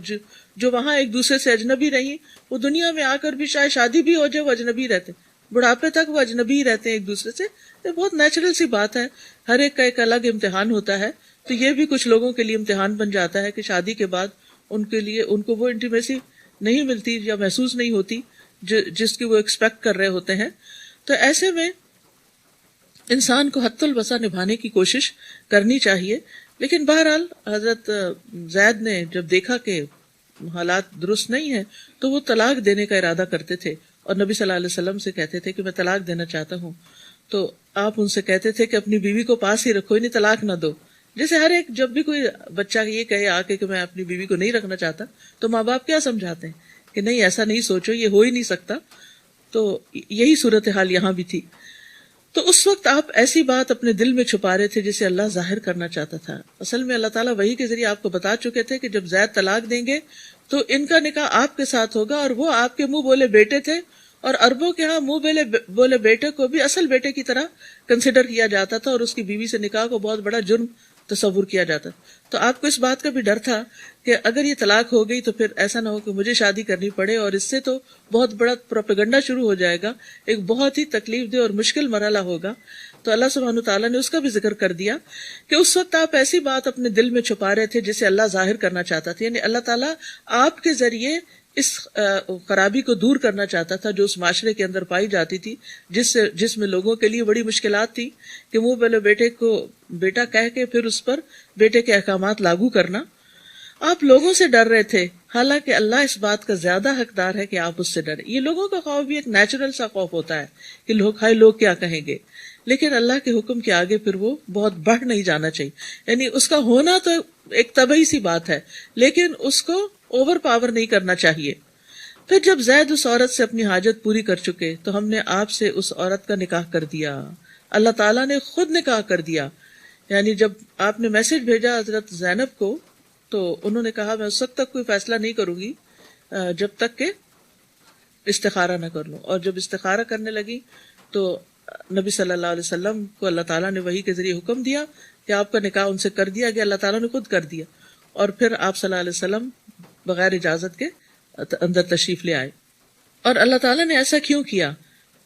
جو وہاں ایک دوسرے سے اجنبی رہی وہ دنیا میں آ کر بھی شاید شادی بھی ہو جائے وہ اجنبی رہتے، بڑھاپے تک وہ اجنبی رہتے ہیں ایک دوسرے سے. یہ بہت نیچرل سی بات ہے، ہر ایک کا ایک الگ امتحان ہوتا ہے. تو یہ بھی کچھ لوگوں کے لیے امتحان بن جاتا ہے کہ شادی کے بعد ان کو وہ انٹیمیسی نہیں ملتی یا محسوس نہیں ہوتی جس کی وہ ایکسپیکٹ کر رہے ہوتے ہیں. تو ایسے میں انسان کو حد الوسع نبھانے کی کوشش کرنی چاہیے. لیکن بہرحال حضرت زید نے جب دیکھا کہ حالات درست نہیں ہیں تو وہ طلاق دینے کا ارادہ کرتے تھے اور نبی صلی اللہ علیہ وسلم سے کہتے تھے کہ میں طلاق دینا چاہتا ہوں. تو آپ ان سے کہتے تھے کہ اپنی بیوی کو پاس ہی رکھو، انہیں طلاق نہ دو. جیسے ہر ایک جب بھی کوئی بچہ یہ کہے آ کے کہ میں اپنی بیوی کو نہیں رکھنا چاہتا تو ماں باپ کیا سمجھاتے ہیں کہ نہیں ایسا نہیں سوچو، یہ ہو ہی نہیں سکتا. تو یہی صورتحال یہاں بھی تھی. تو اس وقت آپ ایسی بات اپنے دل میں چھپا رہے تھے جسے اللہ ظاہر کرنا چاہتا تھا. اصل میں اللہ تعالیٰ وحی کے ذریعے آپ کو بتا چکے تھے کہ جب زید طلاق دیں گے تو ان کا نکاح آپ کے ساتھ ہوگا، اور وہ آپ کے منہ بولے بیٹے تھے، اور عربوں کے ہاں منہ بولے بیٹے کو بھی اصل بیٹے کی طرح کنسیڈر کیا جاتا تھا، اور اس کی بیوی سے نکاح کو بہت بڑا جرم تصور کیا جاتا. تو آپ کو اس بات کا بھی ڈر تھا کہ اگر یہ طلاق ہو گئی تو پھر ایسا نہ ہو کہ مجھے شادی کرنی پڑے، اور اس سے تو بہت بڑا پروپیگنڈا شروع ہو جائے گا، ایک بہت ہی تکلیف دہ اور مشکل مرحلہ ہوگا. تو اللہ سبحانہ تعالیٰ نے اس کا بھی ذکر کر دیا کہ اس وقت آپ ایسی بات اپنے دل میں چھپا رہے تھے جسے اللہ ظاہر کرنا چاہتا تھا. یعنی اللہ تعالیٰ آپ کے ذریعے اس خرابی کو دور کرنا چاہتا تھا جو اس معاشرے کے اندر پائی جاتی تھی، جس میں لوگوں کے لیے بڑی مشکلات تھی کہ منہ بولے بیٹے کو بیٹا کہہ کے پھر اس پر بیٹے کے احکامات لاگو کرنا. آپ لوگوں سے ڈر رہے تھے، حالانکہ اللہ اس بات کا زیادہ حقدار ہے کہ آپ اس سے ڈریں. یہ لوگوں کا خوف بھی ایک نیچرل سا خوف ہوتا ہے کہ لوگ کیا کہیں گے، لیکن اللہ کے حکم کے آگے پھر وہ بہت بڑھ نہیں جانا چاہیے. یعنی اس کا ہونا تو ایک طبعی سی بات ہے لیکن اس کو اوور پاور نہیں کرنا چاہیے. پھر جب زید اس عورت سے اپنی حاجت پوری کر چکے تو ہم نے آپ سے اس عورت کا نکاح کر دیا. اللہ تعالیٰ نے خود نکاح کر دیا. یعنی جب آپ نے میسج بھیجا حضرت زینب کو تو انہوں نے کہا میں اس وقت تک کوئی فیصلہ نہیں کروں گی جب تک کہ استخارہ نہ کر لوں. اور جب استخارہ کرنے لگی تو نبی صلی اللہ علیہ وسلم کو اللہ تعالیٰ نے وحی کے ذریعے حکم دیا کہ آپ کا نکاح ان سے کر دیا گیا. اللہ تعالیٰ نے خود کر دیا. اور پھر آپ صلی اللہ علیہ وسلم بغیر اجازت کے اندر تشریف لے آئے. اور اللہ تعالیٰ نے ایسا کیوں کیا؟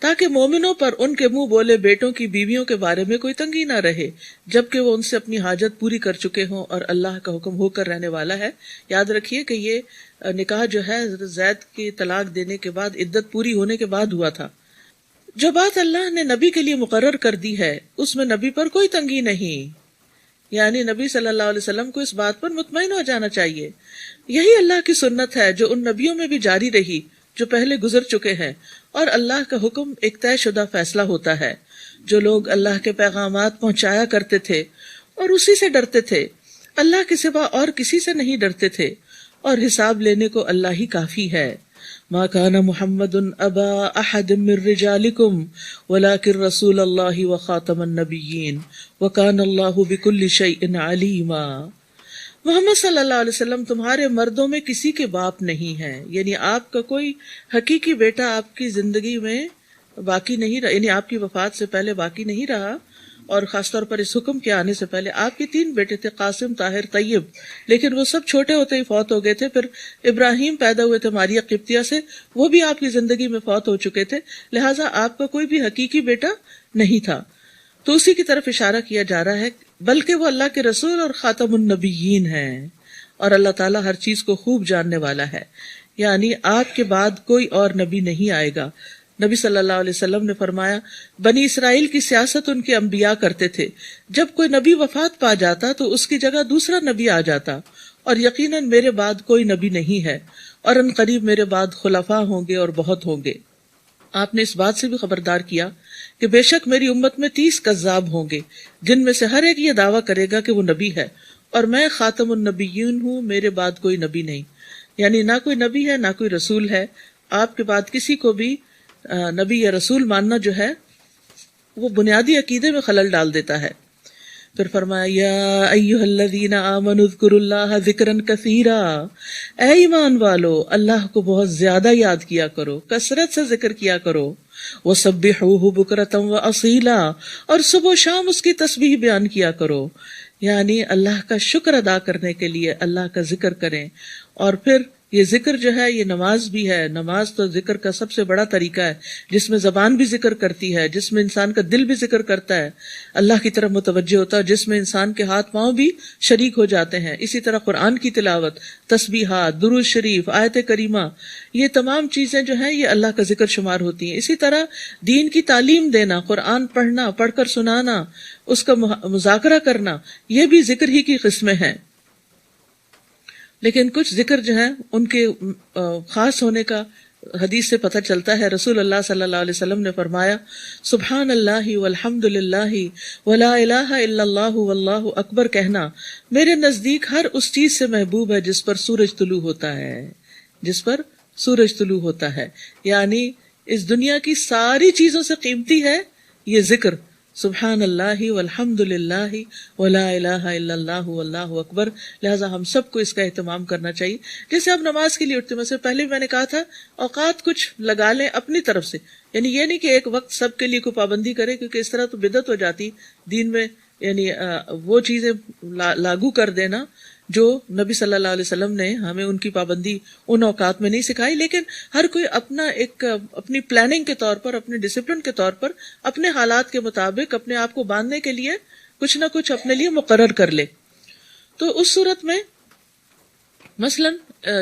تاکہ مومنوں پر ان کے منہ بولے بیٹوں کی بیویوں کے بارے میں کوئی تنگی نہ رہے جبکہ وہ ان سے اپنی حاجت پوری کر چکے ہوں اور اللہ کا حکم ہو کر رہنے والا ہے. یاد رکھیے کہ یہ نکاح جو ہے حضرت زید کی طلاق دینے کے بعد عدت پوری ہونے کے بعد ہوا تھا. جو بات اللہ نے نبی کے لیے مقرر کر دی ہے اس میں نبی پر کوئی تنگی نہیں. یعنی نبی صلی اللہ علیہ وسلم کو اس بات پر مطمئن ہو جانا چاہیے. یہی اللہ کی سنت ہے جو ان نبیوں میں بھی جاری رہی جو پہلے گزر چکے ہیں، اور اللہ کا حکم ایک طے شدہ فیصلہ ہوتا ہے. جو لوگ اللہ کے پیغامات پہنچایا کرتے تھے اور اسی سے ڈرتے تھے، اللہ کے سوا اور کسی سے نہیں ڈرتے تھے، اور حساب لینے کو اللہ ہی کافی ہے. ما كان محمد ابا احد من رجالكم ولكن رسول الله وخاتم النبيين وكان الله بكل شيء عليما. محمد صلی اللہ علیہ وسلم تمہارے مردوں میں کسی کے باپ نہیں ہے. یعنی آپ کا کوئی حقیقی بیٹا آپ کی زندگی میں باقی نہیں رہا، یعنی آپ کی وفات سے پہلے باقی نہیں رہا. اور خاص طور پر اس حکم کے آنے سے پہلے آپ کے 3 بیٹے تھے، قاسم، طاہر، طیب، لیکن وہ سب چھوٹے ہوتے ہی فوت ہو گئے تھے. پھر ابراہیم پیدا ہوئے تھے ماریہ قبطیہ سے، وہ بھی آپ کی زندگی میں فوت ہو چکے تھے، لہٰذا آپ کا کوئی بھی حقیقی بیٹا نہیں تھا. تو اسی کی طرف اشارہ کیا جا رہا ہے، بلکہ وہ اللہ کے رسول اور خاتم النبیین ہیں، اور اللہ تعالیٰ ہر چیز کو خوب جاننے والا ہے. یعنی آپ کے بعد کوئی اور نبی نہیں آئے گا. نبی صلی اللہ علیہ وسلم نے فرمایا بنی اسرائیل کی سیاست ان کے انبیاء کرتے تھے، جب کوئی نبی وفات پا جاتا تو اس کی جگہ دوسرا نبی آ جاتا، اور یقیناً میرے بعد کوئی نبی نہیں ہے، اور ان قریب میرے بعد خلفاء ہوں گے اور بہت ہوں گے. آپ نے اس بات سے بھی خبردار کیا کہ بے شک میری امت میں 30 کذاب ہوں گے جن میں سے ہر ایک یہ دعویٰ کرے گا کہ وہ نبی ہے، اور میں خاتم النبیین ہوں، میرے بعد کوئی نبی نہیں. یعنی نہ کوئی نبی ہے نہ کوئی رسول ہے. آپ کے بعد کسی کو بھی نبی یا رسول ماننا جو ہے وہ بنیادی عقیدے میں خلل ڈال دیتا ہے. پھر فرمایا یا ایھا الذین آمنوا اذکروا اللہ ذکرا کثیرا، اے ایمان والو اللہ کو بہت زیادہ یاد کیا کرو، کثرت سے ذکر کیا کرو. وسبحوہ بکرۃ واصیلا، اور صبح و شام اس کی تسبیح بیان کیا کرو، یعنی اللہ کا شکر ادا کرنے کے لیے اللہ کا ذکر کریں. اور پھر یہ ذکر جو ہے یہ نماز بھی ہے. نماز تو ذکر کا سب سے بڑا طریقہ ہے، جس میں زبان بھی ذکر کرتی ہے، جس میں انسان کا دل بھی ذکر کرتا ہے، اللہ کی طرف متوجہ ہوتا ہے، جس میں انسان کے ہاتھ پاؤں بھی شریک ہو جاتے ہیں. اسی طرح قرآن کی تلاوت، تسبیحات، درود شریف، آیت کریمہ، یہ تمام چیزیں جو ہیں یہ اللہ کا ذکر شمار ہوتی ہیں. اسی طرح دین کی تعلیم دینا، قرآن پڑھنا، پڑھ کر سنانا، اس کا مذاکرہ کرنا، یہ بھی ذکر ہی کی قسمیں ہیں. لیکن کچھ ذکر جو ہیں ان کے خاص ہونے کا حدیث سے پتہ چلتا ہے. رسول اللہ صلی اللہ علیہ وسلم نے فرمایا سبحان اللہ والحمد للہ ولا الہ الا اللہ واللہ اکبر کہنا میرے نزدیک ہر اس چیز سے محبوب ہے جس پر سورج طلوع ہوتا ہے، جس پر سورج طلوع ہوتا ہے. یعنی اس دنیا کی ساری چیزوں سے قیمتی ہے یہ ذکر، سبحان اللہ والحمد للہ ولا الہ الا اللہ واللہ اکبر. لہٰذا ہم سب کو اس کا اہتمام کرنا چاہیے. جیسے آپ نماز کے لیے اٹھتے ہیں، پہلے بھی میں نے کہا تھا اوقات کچھ لگا لیں اپنی طرف سے، یعنی یہ نہیں کہ ایک وقت سب کے لیے کوئی پابندی کرے، کیونکہ اس طرح تو بدعت ہو جاتی دین میں. یعنی وہ چیزیں لاگو کر دینا جو نبی صلی اللہ علیہ وسلم نے ہمیں ان کی پابندی ان اوقات میں نہیں سکھائی. لیکن ہر کوئی اپنا ایک اپنی پلاننگ کے طور پر، اپنے ڈسپلن کے طور پر، اپنے حالات کے مطابق اپنے آپ کو باندھنے کے لیے کچھ نہ کچھ اپنے لیے مقرر کر لے. تو اس صورت میں مثلاً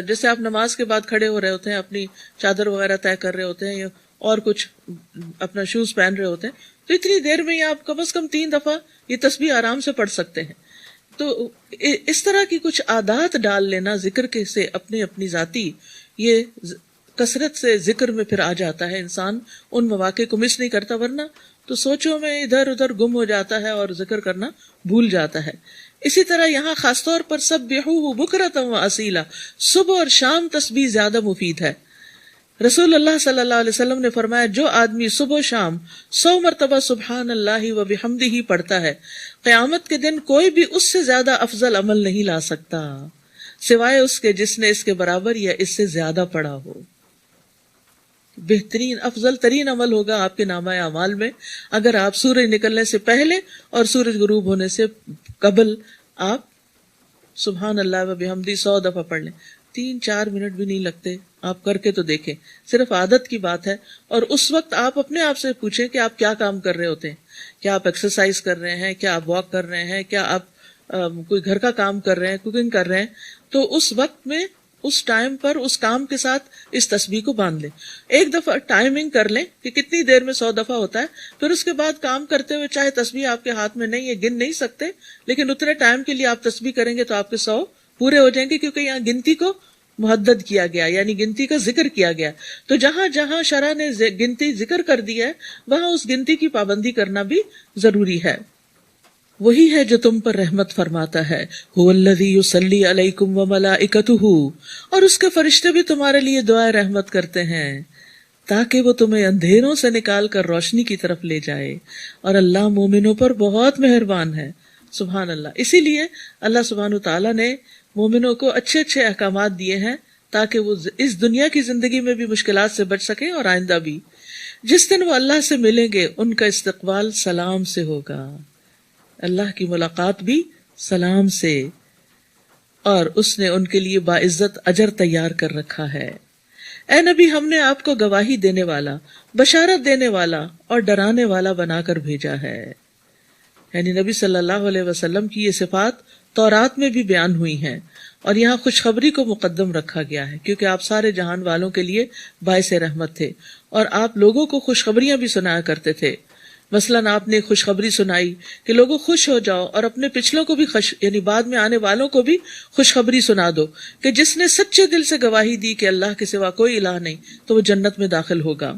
جیسے آپ نماز کے بعد کھڑے ہو رہے ہوتے ہیں، اپنی چادر وغیرہ طے کر رہے ہوتے ہیں یا اور کچھ اپنا شوز پہن رہے ہوتے ہیں، تو اتنی دیر میں آپ کم از کم 3 دفعہ یہ تسبیح آرام سے پڑھ سکتے ہیں. تو اس طرح کی کچھ عادات ڈال لینا ذکر کے سے اپنی ذاتی، یہ کثرت سے ذکر میں پھر آ جاتا ہے. انسان ان مواقع کو مس نہیں کرتا، ورنہ تو سوچوں میں ادھر ادھر گم ہو جاتا ہے اور ذکر کرنا بھول جاتا ہے. اسی طرح یہاں خاص طور پر سبحوہ بکرۃ واصیلا، صبح اور شام تسبیح زیادہ مفید ہے. رسول اللہ صلی اللہ علیہ وسلم نے فرمایا جو آدمی صبح و شام 100 مرتبہ سبحان اللہ و بحمدہ پڑھتا ہے، قیامت کے دن کوئی بھی اس سے زیادہ افضل عمل نہیں لا سکتا سوائے اس کے جس نے اس کے برابر یا اس سے زیادہ پڑھا ہو. بہترین افضل ترین عمل ہوگا آپ کے نامہ اعمال میں اگر آپ سورج نکلنے سے پہلے اور سورج غروب ہونے سے قبل آپ سبحان اللہ و بحمدہ 100 دفعہ پڑھ لیں. 3-4 منٹ بھی نہیں لگتے، آپ کر کے تو دیکھیں. صرف عادت کی بات ہے. اور اس وقت آپ اپنے آپ سے پوچھیں کہ آپ کیا کام کر رہے ہوتے ہیں. کیا آپ ایکسرسائز کر رہے ہیں، کیا آپ واک کر رہے ہیں، کیا آپ کوئی گھر کا کام کر رہے ہیں، کوکنگ کر رہے ہیں. تو اس وقت میں اس ٹائم پر اس کام کے ساتھ اس تسبیح کو باندھ لیں. ایک دفعہ ٹائمنگ کر لیں کہ کتنی دیر میں 100 دفعہ ہوتا ہے. پھر اس کے بعد کام کرتے ہوئے چاہے تسبیح آپ کے ہاتھ میں نہیں ہے، گن نہیں سکتے، لیکن اتنے ٹائم کے لیے آپ تسبیح کریں گے تو آپ کے 100 پورے ہو جائیں گے، کیونکہ یہاں گنتی کو محدد کیا گیا، یعنی گنتی کا ذکر کیا گیا. تو جہاں جہاں شرع نے گنتی ذکر کر دی ہے وہاں اس گنتی کی پابندی کرنا بھی ضروری ہے. وہی ہے جو تم پر رحمت فرماتا ہے. هو الذی یصلی علیکم وملائکتہ، اور اس کے فرشتے بھی تمہارے لیے دعائے رحمت کرتے ہیں تاکہ وہ تمہیں اندھیروں سے نکال کر روشنی کی طرف لے جائے. اور اللہ مومنوں پر بہت مہربان ہے. سبحان اللہ. اسی لیے اللہ سبحانہ تعالیٰ نے مومنوں کو اچھے اچھے احکامات دیے ہیں تاکہ وہ اس دنیا کی زندگی میں بھی مشکلات سے بچ سکیں اور آئندہ بھی. جس دن وہ اللہ سے ملیں گے ان کا استقبال سلام سے ہوگا. اللہ کی ملاقات بھی سلام سے، اور اس نے ان کے لیے باعزت اجر تیار کر رکھا ہے. اے نبی ہم نے آپ کو گواہی دینے والا، بشارت دینے والا اور ڈرانے والا بنا کر بھیجا ہے. یعنی نبی صلی اللہ علیہ وسلم کی یہ صفات تورات میں بھی بیان ہوئی ہیں، اور یہاں خوشخبری کو مقدم رکھا گیا ہے کیونکہ آپ سارے جہان والوں کے لیے باعث رحمت تھے، اور آپ لوگوں کو خوشخبریاں بھی سنایا کرتے تھے. مثلاً آپ نے خوشخبری سنائی کہ لوگوں خوش ہو جاؤ، اور اپنے پچھلوں کو بھی یعنی بعد میں آنے والوں کو بھی خوشخبری سنا دو کہ جس نے سچے دل سے گواہی دی کہ اللہ کے سوا کوئی الہ نہیں تو وہ جنت میں داخل ہوگا.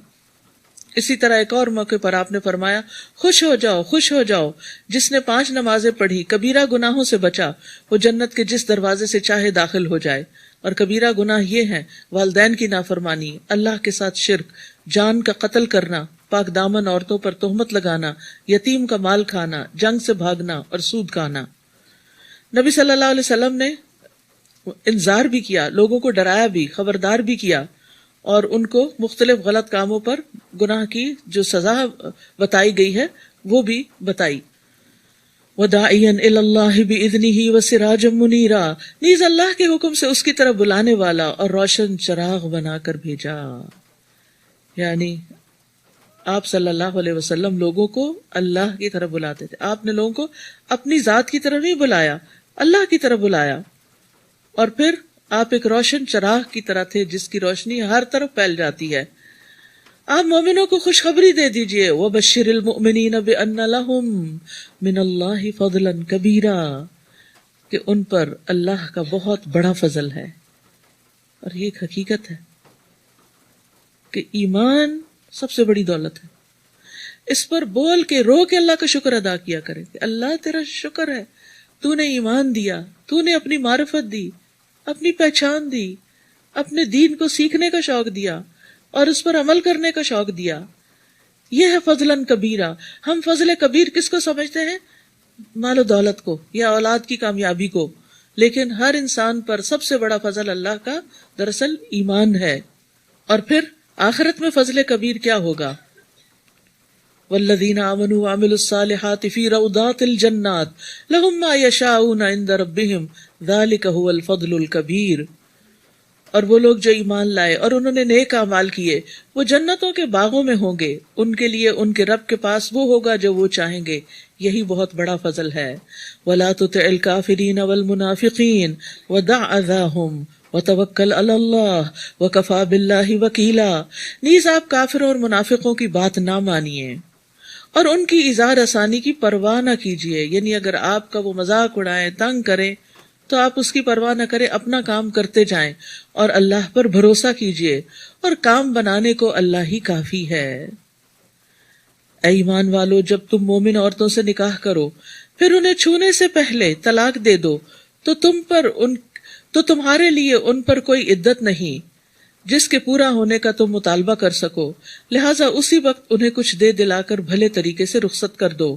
اسی طرح ایک اور موقع پر آپ نے فرمایا خوش ہو جاؤ، خوش ہو جاؤ، جس نے 5 نمازیں پڑھی، کبیرہ گناہوں سے بچا، وہ جنت کے جس دروازے سے چاہے داخل ہو جائے. اور کبیرہ گناہ یہ ہیں والدین کی نافرمانی، اللہ کے ساتھ شرک، جان کا قتل کرنا، پاک دامن عورتوں پر تہمت لگانا، یتیم کا مال کھانا، جنگ سے بھاگنا اور سود کھانا۔ نبی صلی اللہ علیہ وسلم نے انذار بھی کیا، لوگوں کو ڈرایا بھی، خبردار بھی کیا، اور ان کو مختلف غلط کاموں پر گناہ کی جو سزا بتائی گئی ہے وہ بھی بتائی۔ وَدَاعِيًا إِلَى اللَّهِ بِإِذْنِهِ وَسِرَاجًا مُنِيرًا، نیز اللہ کے حکم سے اس کی طرف بلانے والا اور روشن چراغ بنا کر بھیجا۔ یعنی آپ صلی اللہ علیہ وسلم لوگوں کو اللہ کی طرف بلاتے تھے، آپ نے لوگوں کو اپنی ذات کی طرف نہیں بلایا، اللہ کی طرف بلایا، اور پھر آپ ایک روشن چراغ کی طرح تھے جس کی روشنی ہر طرف پھیل جاتی ہے۔ آپ مومنوں کو خوشخبری دے دیجئے، وَبَشِّرِ الْمُؤْمِنِينَ بِأَنَّ لَهُم مِّنَ اللَّهِ فَضْلًا كَبِيرًا، کہ ان پر اللہ کا بہت بڑا فضل ہے۔ اور یہ ایک حقیقت ہے کہ ایمان سب سے بڑی دولت ہے، اس پر بول کے رو کے اللہ کا شکر ادا کیا کرے کہ اللہ تیرا شکر ہے، تو نے ایمان دیا، تو نے اپنی معرفت دی، اپنی پہچان دی، اپنے دین کو سیکھنے کا شوق دیا اور اس پر عمل کرنے کا شوق دیا۔ یہ ہے فضلاً کبیرہ۔ ہم فضل کبیر کس کو سمجھتے ہیں؟ مال و دولت کو یا اولاد کی کامیابی کو، لیکن ہر انسان پر سب سے بڑا فضل اللہ کا دراصل ایمان ہے۔ اور پھر آخرت میں فضل کبیر کیا ہوگا؟ والذین آمنوا وعملوا الصالحات فی روضات الجنات لہم ما یشاؤون عند ربہم ذلک هو الفضل الکبیر۔ اور وہ لوگ جو ایمان لائے اور انہوں نے نیک اعمال کیے وہ جنتوں کے باغوں میں ہوں گے، ان کے لیے ان کے رب کے پاس وہ ہوگا جو وہ چاہیں گے، یہی بہت بڑا فضل ہے۔ وَلَا تُطِعِ الْكَافِرِينَ وَالْمُنَافِقِينَ وَدَعْ أَذَاهُمْ وَتَوَكَّلْ عَلَى اللَّهِ وَكَفَى بِاللَّهِ وَكِيلًا، نیز آپ کافروں اور منافقوں کی بات نہ مانیے اور ان کی اظہار آسانی کی پرواہ نہ کیجیے، یعنی اگر آپ کا وہ مذاق اڑائیں، تنگ کریں تو آپ اس کی پرواہ نہ کریں، اپنا کام کرتے جائیں اور اللہ پر بھروسہ کیجیے، اور کام بنانے کو اللہ ہی کافی ہے۔ اے ایمان والو، جب تم مومن عورتوں سے نکاح کرو پھر انہیں چھونے سے پہلے طلاق دے دو تو تمہارے لیے ان پر کوئی عدت نہیں جس کے پورا ہونے کا تم مطالبہ کر سکو، لہٰذا اسی وقت انہیں کچھ دے دلا کر بھلے طریقے سے رخصت کر دو۔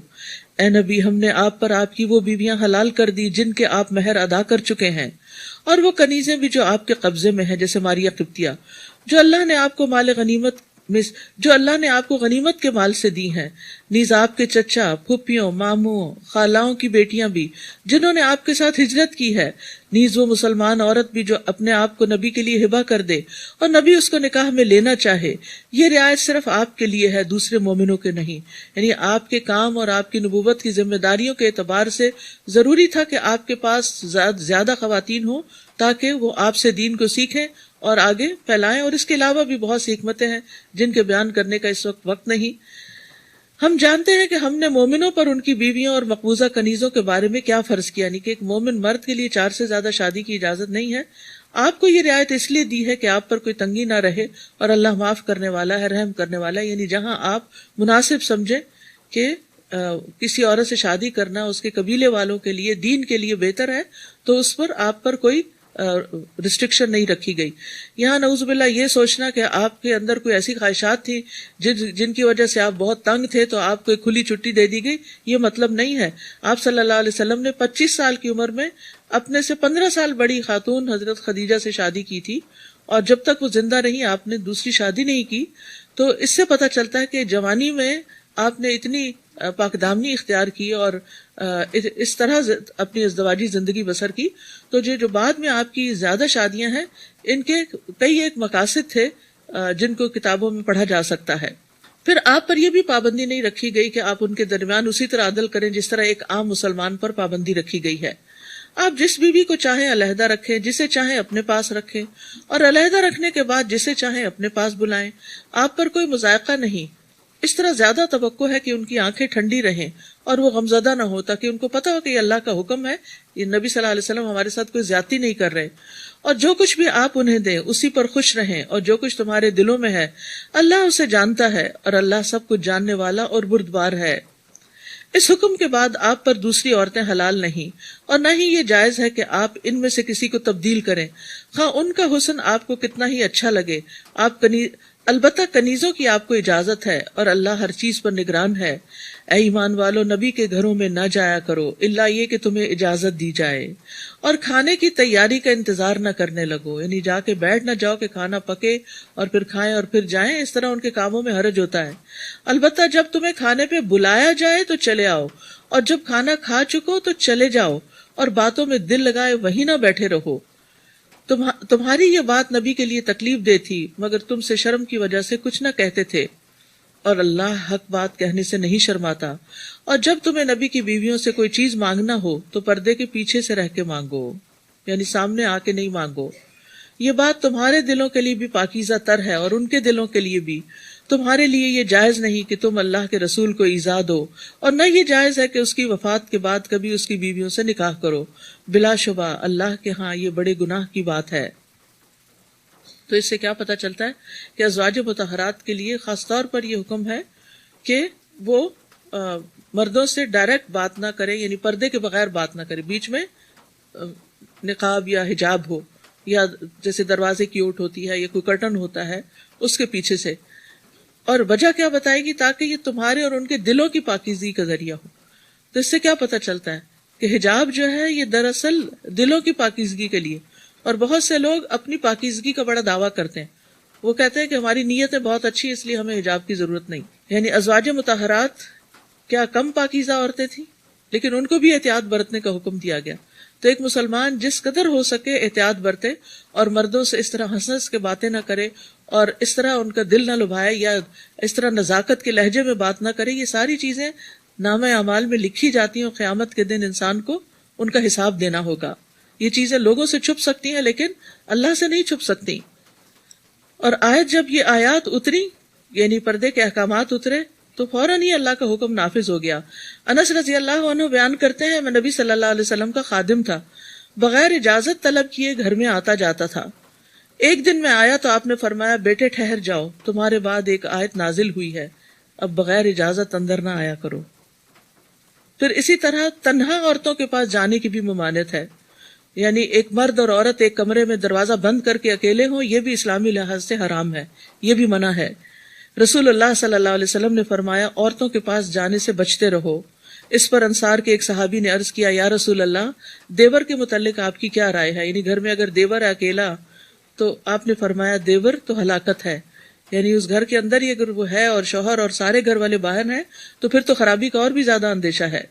اے نبی، ہم نے آپ پر آپ کی وہ بیویاں حلال کر دی جن کے آپ مہر ادا کر چکے ہیں، اور وہ کنیزیں بھی جو آپ کے قبضے میں ہیں، جیسے ماریہ قبطیہ، جو اللہ نے آپ کو غنیمت کے مال سے دی ہیں، نیز آپ کے چچا، پھوپھیوں، ماموں، خالاؤں کی بیٹیاں بھی جنہوں نے آپ کے ساتھ ہجرت کی ہے، نیز وہ مسلمان عورت بھی جو اپنے آپ کو نبی کے لیے ہبہ کر دے اور نبی اس کو نکاح میں لینا چاہے۔ یہ رعایت صرف آپ کے لیے ہے، دوسرے مومنوں کے نہیں۔ یعنی آپ کے کام اور آپ کی نبوت کی ذمہ داریوں کے اعتبار سے ضروری تھا کہ آپ کے پاس زیادہ خواتین ہوں تاکہ وہ آپ سے دین کو سیکھیں اور آگے پھیلائیں، اور اس کے علاوہ بھی بہت سی حکمتیں ہیں جن کے بیان کرنے کا اس وقت نہیں۔ ہم جانتے ہیں کہ ہم نے مومنوں پر ان کی بیویوں اور مقبوضہ کنیزوں کے بارے میں کیا فرض کیا، یعنی کہ ایک مومن مرد کے لیے 4 سے زیادہ شادی کی اجازت نہیں ہے۔ آپ کو یہ رعایت اس لیے دی ہے کہ آپ پر کوئی تنگی نہ رہے، اور اللہ معاف کرنے والا ہے، رحم کرنے والا ہے۔ یعنی جہاں آپ مناسب سمجھیں کہ کسی عورت سے شادی کرنا اس کے قبیلے والوں کے لیے دین کے لیے بہتر ہے تو اس پر آپ پر کوئی ریسٹرکشن نہیں رکھی گئی۔ یہاں نعوذ باللہ یہ سوچنا کہ آپ کے اندر کوئی ایسی خواہشات تھی جن کی وجہ سے آپ بہت تنگ تھے تو آپ کو ایک کھلی چھٹی دے دی گئی، یہ مطلب نہیں ہے۔ آپ صلی اللہ علیہ وسلم نے 25 سال کی عمر میں اپنے سے 15 سال بڑی خاتون حضرت خدیجہ سے شادی کی تھی، اور جب تک وہ زندہ رہی آپ نے دوسری شادی نہیں کی۔ تو اس سے پتہ چلتا ہے کہ جوانی میں آپ نے اتنی پاک دامنی اختیار کی اور اس طرح اپنی ازدواجی زندگی بسر کی، تو جو بعد میں آپ کی زیادہ شادیاں ہیں ان کے کئی ایک مقاصد تھے جن کو کتابوں میں پڑھا جا سکتا ہے۔ پھر آپ پر یہ بھی پابندی نہیں رکھی گئی کہ آپ ان کے درمیان اسی طرح عدل کریں جس طرح ایک عام مسلمان پر پابندی رکھی گئی ہے۔ آپ جس بیوی کو چاہیں علیحدہ رکھیں، جسے چاہیں اپنے پاس رکھیں، اور علیحدہ رکھنے کے بعد جسے چاہیں اپنے پاس بلائیں، آپ پر کوئی مضائقہ نہیں۔ اس طرح زیادہ توقع ہے کہ ان کی آنکھیں ٹھنڈی رہیں اور وہ غمزدہ نہ ہو، تاکہ ان کو پتہ ہو کہ یہ اللہ کا حکم ہے، یہ نبی صلی اللہ علیہ وسلم ہمارے ساتھ کوئی زیادتی نہیں کر رہے، اور جو کچھ بھی آپ انہیں دیں اسی پر خوش رہیں، اور جو کچھ تمہارے دلوں میں ہے اللہ اسے جانتا ہے، اور اللہ سب کچھ جاننے والا اور بردبار ہے۔ اس حکم کے بعد آپ پر دوسری عورتیں حلال نہیں، اور نہ ہی یہ جائز ہے کہ آپ ان میں سے کسی کو تبدیل کریں، خواہ ان کا حسن آپ کو کتنا ہی اچھا لگے۔ آپ البتہ کنیزوں کی آپ کو اجازت ہے اور اللہ ہر چیز پر نگران ہے۔ اے ایمان والو، نبی کے گھروں میں نہ جایا کرو الا یہ کہ تمہیں اجازت دی جائے، اور کھانے کی تیاری کا انتظار نہ کرنے لگو، یعنی جا کے بیٹھ نہ جاؤ کہ کھانا پکے اور پھر کھائیں اور پھر جائیں، اس طرح ان کے کاموں میں حرج ہوتا ہے۔ البتہ جب تمہیں کھانے پہ بلایا جائے تو چلے آؤ، اور جب کھانا کھا چکو تو چلے جاؤ، اور باتوں میں دل لگائے وہیں نہ بیٹھے رہو۔ تمہاری یہ بات نبی کے لیے تکلیف دہ تھی، مگر تم سے شرم کی وجہ سے کچھ نہ کہتے تھے، اور اللہ حق بات کہنے سے نہیں شرماتا۔ اور جب تمہیں نبی کی بیویوں سے کوئی چیز مانگنا ہو تو پردے کے پیچھے سے رہ کے مانگو، یعنی سامنے آ کے نہیں مانگو۔ یہ بات تمہارے دلوں کے لیے بھی پاکیزہ تر ہے اور ان کے دلوں کے لیے بھی۔ تمہارے لیے یہ جائز نہیں کہ تم اللہ کے رسول کو ایذا دو، اور نہ یہ جائز ہے کہ اس کی وفات کے بعد کبھی اس کی بیویوں سے نکاح کرو، بلا شبہ اللہ کے ہاں یہ بڑے گناہ کی بات ہے۔ تو اس سے کیا پتہ چلتا ہے کہ ازواج مطہرات کے لیے خاص طور پر یہ حکم ہے کہ وہ مردوں سے ڈائریکٹ بات نہ کرے، یعنی پردے کے بغیر بات نہ کرے، بیچ میں نقاب یا حجاب ہو، یا جیسے دروازے کی اوٹ ہوتی ہے یا کوئی کرٹن ہوتا ہے اس کے پیچھے سے۔ اور وجہ کیا بتائے گی؟ تاکہ یہ تمہارے اور ان کے دلوں کی پاکیزگی کا ذریعہ ہو۔ تو اس سے کیا پتہ چلتا ہے کہ حجاب جو ہے یہ دراصل دلوں کی پاکیزگی کے لیے، اور بہت سے لوگ اپنی پاکیزگی کا بڑا دعویٰ کرتے ہیں، وہ کہتے ہیں کہ ہماری نیتیں بہت اچھی اس لیے ہمیں حجاب کی ضرورت نہیں۔ یعنی ازواج مطہرات کیا کم پاکیزہ عورتیں تھیں؟ لیکن ان کو بھی احتیاط برتنے کا حکم دیا گیا۔ تو ایک مسلمان جس قدر ہو سکے احتیاط برتے، اور مردوں سے اس طرح ہنس ہنس کے باتیں نہ کرے، اور اس طرح ان کا دل نہ لبھائے، یا اس طرح نزاکت کے لہجے میں بات نہ کرے۔ یہ ساری چیزیں نامہ اعمال میں لکھی جاتی ہیں، اور قیامت کے دن انسان کو ان کا حساب دینا ہوگا۔ یہ چیزیں لوگوں سے چھپ سکتی ہیں لیکن اللہ سے نہیں چھپ سکتی۔ اور جب یہ آیات اتری، یعنی پردے کے احکامات اترے، تو فوراً ہی اللہ کا حکم نافذ ہو گیا۔ انس رضی اللہ عنہ بیان کرتے ہیں، میں نبی صلی اللہ علیہ وسلم کا خادم تھا، بغیر اجازت طلب کیے گھر میں آتا جاتا تھا۔ ایک دن میں آیا تو آپ نے فرمایا، بیٹے ٹھہر جاؤ، تمہارے بعد ایک آیت نازل ہوئی ہے، اب بغیر اجازت اندر نہ آیا کرو۔ پھر اسی طرح تنہا عورتوں کے پاس جانے کی بھی ممانعت ہے، یعنی ایک مرد اور عورت ایک کمرے میں دروازہ بند کر کے اکیلے ہوں، یہ بھی اسلامی لحاظ سے حرام ہے، یہ بھی منع ہے۔ رسول اللہ صلی اللہ علیہ وسلم نے فرمایا، عورتوں کے پاس جانے سے بچتے رہو۔ اس پر انصار کے ایک صحابی نے عرض کیا، یا رسول اللہ، دیور کے متعلق آپ کی کیا رائے ہے؟ یعنی گھر میں اگر دیور ہے اکیلا، تو آپ نے فرمایا، دیور تو ہلاکت ہے، یعنی اس گھر کے اندر ہی اگر وہ ہے اور شوہر اور سارے گھر والے باہر ہیں تو پھر تو خرابی کا اور بھی زیادہ اندیشہ ہے۔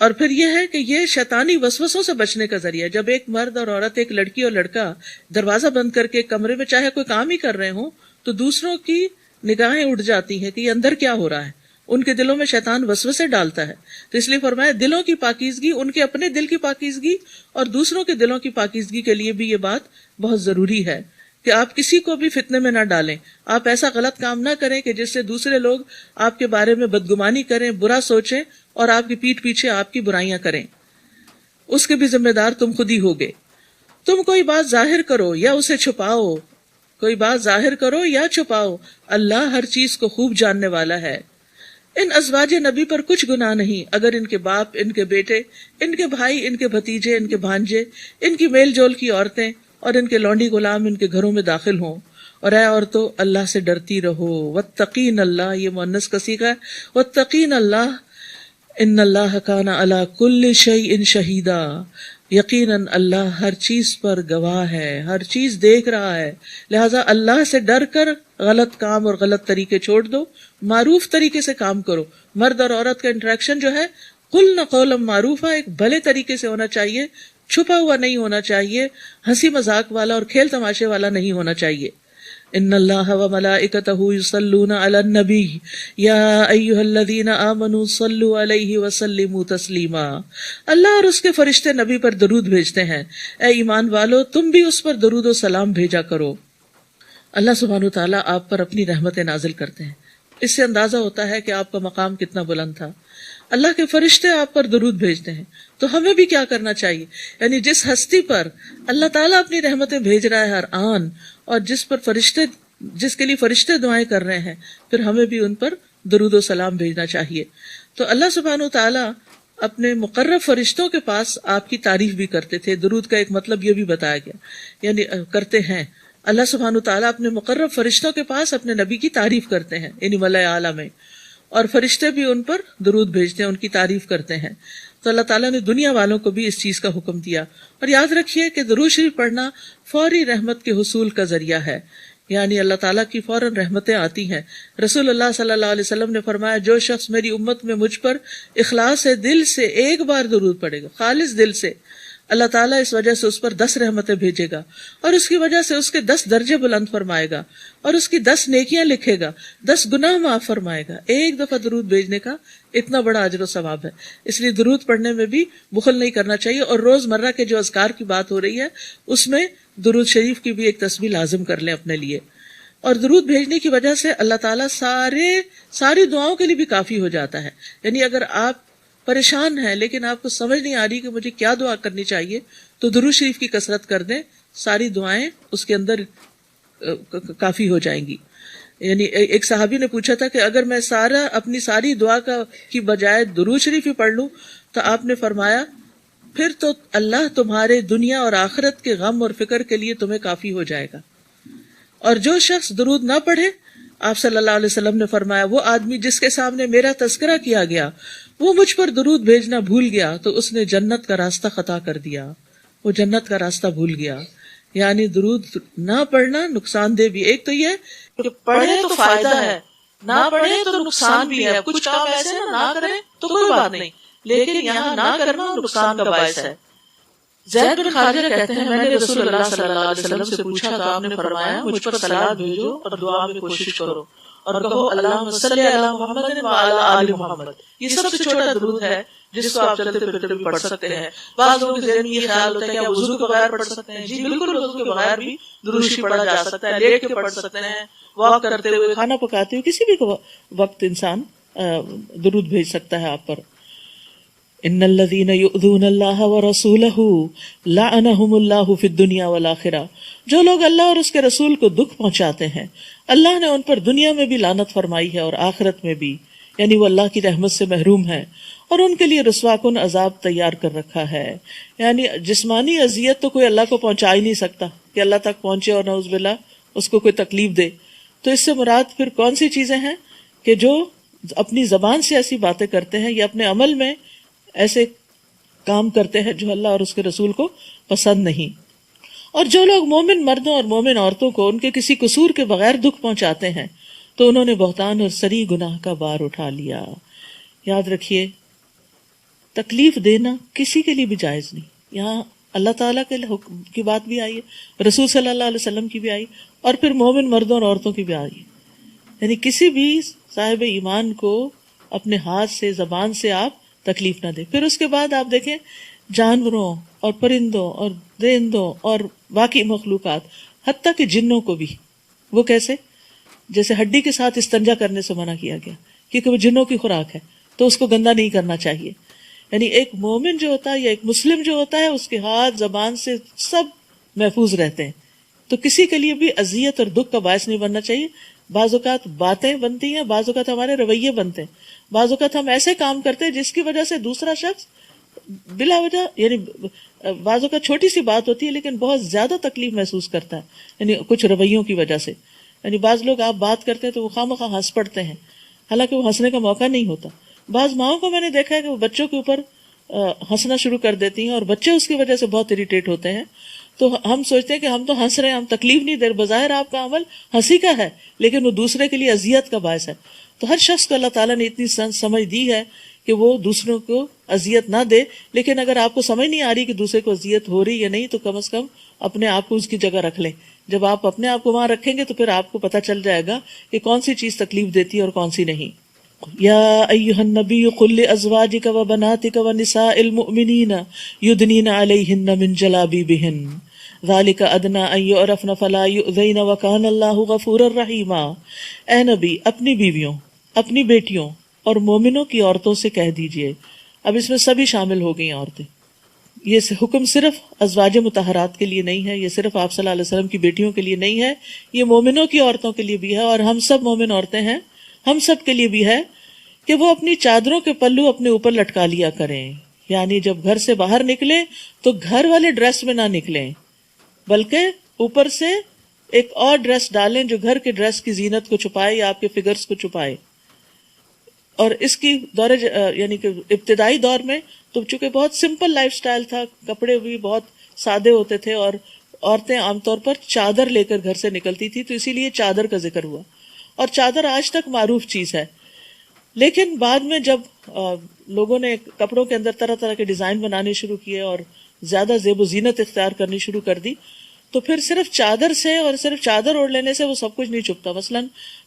اور پھر یہ ہے کہ یہ شیطانی وسوسوں سے بچنے کا ذریعہ ہے۔ جب ایک مرد اور عورت، ایک لڑکی اور لڑکا دروازہ بند کر کے کمرے میں چاہے کوئی کام ہی کر رہے ہوں، تو دوسروں کی نگاہیں اٹھ جاتی ہیں کہ یہ اندر کیا ہو رہا ہے، ان کے دلوں میں شیطان وسوسے ڈالتا ہے۔ تو اس لیے فرمایا، دلوں کی پاکیزگی، ان کے اپنے دل کی پاکیزگی اور دوسروں کے دلوں کی پاکیزگی کے لیے بھی یہ بات بہت ضروری ہے کہ آپ کسی کو بھی فتنے میں نہ ڈالیں، آپ ایسا غلط کام نہ کریں کہ جس سے دوسرے لوگ آپ کے بارے میں بدگمانی کریں، برا سوچیں اور آپ کی پیٹھ پیچھے آپ کی برائیاں کریں۔ اس کے بھی ذمہ دار تم خود ہی ہوگے۔ تم کوئی بات ظاہر کرو یا اسے چھپاؤ، کوئی بات ظاہر کرو یا چھپاؤ، اللہ ہر چیز کو خوب جاننے والا ہے۔ ان ازواج نبی پر کچھ گناہ نہیں اگر ان کے باپ، ان کے بیٹے، ان کے بھائی، ان کے بھتیجے، ان کے بھانجے، ان کی میل جول کی عورتیں اور ان کے لونڈی غلام ان کے گھروں میں داخل ہوں۔ اور اے عورتوں، اللہ سے ڈرتی رہو، واتقین اللہ، یہ مؤنث کا صیغہ ہے، واتقین اللہ، ان اللہ کان علی کل شیء شہیدا، یقیناً اللہ ہر چیز پر گواہ ہے، ہر چیز دیکھ رہا ہے۔ لہٰذا اللہ سے ڈر کر غلط کام اور غلط طریقے چھوڑ دو، معروف طریقے سے کام کرو۔ مرد اور عورت کا انٹریکشن جو ہے، قلنا قولا معروفا، ایک بھلے طریقے سے ہونا چاہیے، چھپا ہوا نہیں ہونا چاہیے، ہنسی مذاق والا اور کھیل تماشے والا نہیں ہونا چاہیے۔ ان اللہ وملائکتہ یصلون علی النبی یا ایھا الذین آمنوا صلوا علیہ وسلموا تسلیما، اللہ اور اس کے فرشتے نبی پر درود بھیجتے ہیں، اے ایمان والو تم بھی اس پر درود و سلام بھیجا کرو۔ اللہ سبحانہ وتعالیٰ آپ پر اپنی رحمتیں نازل کرتے ہیں، اس سے اندازہ ہوتا ہے کہ آپ کا مقام کتنا بلند تھا۔ اللہ کے فرشتے آپ پر درود بھیجتے ہیں، تو ہمیں بھی کیا کرنا چاہیے؟ یعنی جس ہستی پر اللہ تعالیٰ اپنی رحمتیں بھیج رہا ہے ہر آن، اور جس کے لیے فرشتے دعائیں کر رہے ہیں، پھر ہمیں بھی ان پر درود و سلام بھیجنا چاہیے۔ تو اللہ سبحانہ وتعالیٰ اپنے مقرب فرشتوں کے پاس آپ کی تعریف بھی کرتے تھے۔ درود کا ایک مطلب یہ بھی بتایا گیا، یعنی کرتے ہیں، اللہ سبحانہ تعالیٰ اپنے مقرب فرشتوں کے پاس اپنے نبی کی تعریف کرتے ہیں یعنی ملائے اعلیٰ میں، اور فرشتے بھی ان پر درود بھیجتے ہیں، ان کی تعریف کرتے ہیں. تو اللہ تعالیٰ نے دنیا والوں کو بھی اس چیز کا حکم دیا. اور یاد رکھیے کہ درود شریف پڑھنا فوری رحمت کے حصول کا ذریعہ ہے، یعنی اللہ تعالیٰ کی فوراً رحمتیں آتی ہیں. رسول اللہ صلی اللہ علیہ وسلم نے فرمایا جو شخص میری امت میں مجھ پر اخلاص دل سے ایک بار درود پڑھے گا، خالص دل سے، اللہ تعالیٰ اس وجہ سے اس پر 10 رحمتیں بھیجے گا، اور اس کی وجہ سے اس کے 10 درجے بلند فرمائے گا، اور اس کی 10 نیکیاں لکھے گا، 10 گناہ معاف فرمائے گا. ایک دفعہ درود بھیجنے کا اتنا بڑا اجر و ثواب ہے. اس لیے درود پڑھنے میں بھی بخل نہیں کرنا چاہیے. اور روزمرہ کے جو اذکار کی بات ہو رہی ہے اس میں درود شریف کی بھی ایک تسبیح لازم کر لیں اپنے لیے. اور درود بھیجنے کی وجہ سے اللہ تعالیٰ ساری دعاؤں کے لیے بھی کافی ہو جاتا ہے. یعنی اگر آپ پریشان ہیں لیکن آپ کو سمجھ نہیں آ رہی کہ مجھے کیا دعا کرنی چاہیے تو درود شریف کی کثرت کر دیں، ساری دعائیں اس کے اندر کافی ہو جائیں گی. یعنی ایک صحابی نے پوچھا تھا کہ اگر میں اپنی ساری دعا کی بجائے درود شریف ہی پڑھ لوں تو آپ نے فرمایا پھر تو اللہ تمہارے دنیا اور آخرت کے غم اور فکر کے لیے تمہیں کافی ہو جائے گا. اور جو شخص درود نہ پڑھے، آپ صلی اللہ علیہ وسلم نے فرمایا وہ آدمی جس کے سامنے میرا تذکرہ کیا گیا وہ مجھ پر درود بھیجنا بھول گیا تو اس نے جنت کا راستہ خطا کر دیا، وہ جنت کا راستہ بھول گیا. یعنی درود نہ پڑھنا نقصان دہ بھی. ایک تو یہ کہ پڑھے تو فائدہ ہے، نہ پڑھے تو نقصان بھی ہے. کچھ کام ایسے نہ کریں تو کوئی بات نہیں، لیکن یہاں نہ کرنا نقصان کا باعث ہے. زید بن خارجہ کہتے ہیں میں نے رسول اللہ صلی اللہ علیہ وسلم سے پوچھا تو آپ نے فرمایا مجھ پر صلاۃ بھیجو اور دعا میں کوشش کرو اور کہو اللہم صلی علی محمد وعلی آل محمد. یہ سب سے چھوٹا درود ہے جس کو آپ چلتے پھرتے بھی پڑھ سکتے ہیں. بعض لوگوں کے ذہن میں یہ خیال ہوتا ہے کہ آپ وضو کے بغیر پڑھ سکتے ہیں. جی بالکل، وضو کے بغیر بھی درود شریف پڑھا جا سکتا ہے، لیٹ کے پڑھ سکتے ہیں، واک کرتے ہوئے، کھانا پکاتے ہوئے، کسی بھی وقت انسان درود بھیج سکتا ہے آپ پر. ان الذين يؤذون الله ورسوله لعنهم الله في الدنيا والآخرة. جو لوگ اللہ اور اس کے رسول کو دکھ پہنچاتے ہیں اللہ نے ان پر دنیا میں بھی لعنت فرمائی ہے اور آخرت میں بھی، یعنی وہ اللہ کی رحمت سے محروم ہے اور ان کے لیے رسوا کن عذاب تیار کر رکھا ہے. یعنی جسمانی اذیت تو کوئی اللہ کو پہنچا ہی نہیں سکتا کہ اللہ تک پہنچے اور نعوذ باللہ اس کو کوئی تکلیف دے. تو اس سے مراد پھر کون سی چیزیں ہیں کہ جو اپنی زبان سے ایسی باتیں کرتے ہیں یا اپنے عمل میں ایسے کام کرتے ہیں جو اللہ اور اس کے رسول کو پسند نہیں. اور جو لوگ مومن مردوں اور مومن عورتوں کو ان کے کسی قصور کے بغیر دکھ پہنچاتے ہیں تو انہوں نے بہتان اور سری گناہ کا بار اٹھا لیا. یاد رکھیے تکلیف دینا کسی کے لیے بھی جائز نہیں. یہاں اللہ تعالیٰ کے حکم کی بات بھی آئی ہے، رسول صلی اللہ علیہ وسلم کی بھی آئی، اور پھر مومن مردوں اور عورتوں کی بھی آئی. یعنی کسی بھی صاحب ایمان کو اپنے ہاتھ سے زبان سے آپ تکلیف نہ دے. پھر اس کے بعد آپ دیکھیں جانوروں اور پرندوں اور درندوں اور باقی مخلوقات حتیٰ کہ جنوں کو بھی، وہ کیسے؟ جیسے ہڈی کے ساتھ استنجا کرنے سے منع کیا گیا کیونکہ وہ جنوں کی خوراک ہے تو اس کو گندا نہیں کرنا چاہیے. یعنی ایک مومن جو ہوتا ہے یا ایک مسلم جو ہوتا ہے اس کے ہاتھ زبان سے سب محفوظ رہتے ہیں، تو کسی کے لیے بھی اذیت اور دکھ کا باعث نہیں بننا چاہیے. بعض اوقات باتیں بنتی ہیں، بعض اوقات ہمارے رویے بنتے ہیں، بعض اوقات ہم ایسے کام کرتے ہیں جس کی وجہ سے دوسرا شخص بلا وجہ، یعنی بعض اوقات چھوٹی سی بات ہوتی ہے لیکن بہت زیادہ تکلیف محسوس کرتا ہے، یعنی کچھ رویوں کی وجہ سے. یعنی بعض لوگ آپ بات کرتے ہیں تو وہ خواہ ہنس پڑتے ہیں حالانکہ وہ ہنسنے کا موقع نہیں ہوتا. بعض ماؤں کو میں نے دیکھا ہے کہ وہ بچوں کے اوپر ہنسنا شروع کر دیتی ہیں اور بچے اس کی وجہ سے بہت اریٹیٹ ہوتے ہیں. تو ہم سوچتے ہیں کہ ہم تو ہنس رہے ہیں، ہم تکلیف نہیں دے رہے، بظاہر آپ کا عمل ہنسی کا ہے لیکن وہ دوسرے کے لیے اذیت کا باعث ہے. تو ہر شخص کو اللہ تعالیٰ نے اتنی سمجھ دی ہے کہ وہ دوسروں کو اذیت نہ دے، لیکن اگر آپ کو سمجھ نہیں آ رہی کہ دوسرے کو اذیت ہو رہی یا نہیں تو کم از کم اپنے آپ کو اس کی جگہ رکھ لیں. جب آپ اپنے آپ کو وہاں رکھیں گے تو پھر آپ کو پتہ چل جائے گا کہ کون سی چیز تکلیف دیتی ہے اور کون سی نہیں. یا ایھا النبی قل لازواجک وبناتک ونساء المؤمنین یدنین علیہن من جلابیبہن ذالک ادنی ان یعرفن فلا یؤذین وکان اللہ غفورا رحیما. اے نبی اپنی بیویوں، اپنی بیٹیوں اور مومنوں کی عورتوں سے کہہ دیجئے. اب اس میں سبھی شامل ہو گئی عورتیں. یہ حکم صرف ازواج مطہرات کے لیے نہیں ہے، یہ صرف آپ صلی اللہ علیہ وسلم کی بیٹیوں کے لیے نہیں ہے، یہ مومنوں کی عورتوں کے لیے بھی ہے اور ہم سب مومن عورتیں ہیں، ہم سب کے لیے بھی ہے کہ وہ اپنی چادروں کے پلو اپنے اوپر لٹکا لیا کریں. یعنی جب گھر سے باہر نکلیں تو گھر والے ڈریس میں نہ نکلیں بلکہ اوپر سے ایک اور ڈریس ڈالیں جو گھر کے ڈریس کی زینت کو چھپائے یا آپ کے فگرز کو چھپائے. اور اس کی یعنی کہ ابتدائی دور میں تو چونکہ بہت سمپل لائف سٹائل تھا، کپڑے بھی بہت سادے ہوتے تھے، اور عورتیں عام طور پر چادر لے کر گھر سے نکلتی تھی، تو اسی لیے چادر کا ذکر ہوا. اور چادر آج تک معروف چیز ہے. لیکن بعد میں جب لوگوں نے کپڑوں کے اندر طرح طرح کے ڈیزائن بنانے شروع کیے اور زیادہ زیب و زینت اختیار کرنی شروع کر دی، تو پھر صرف چادر سے اور صرف چادر اوڑھ لینے سے وہ سب کچھ نہیں چھپتا. مثلا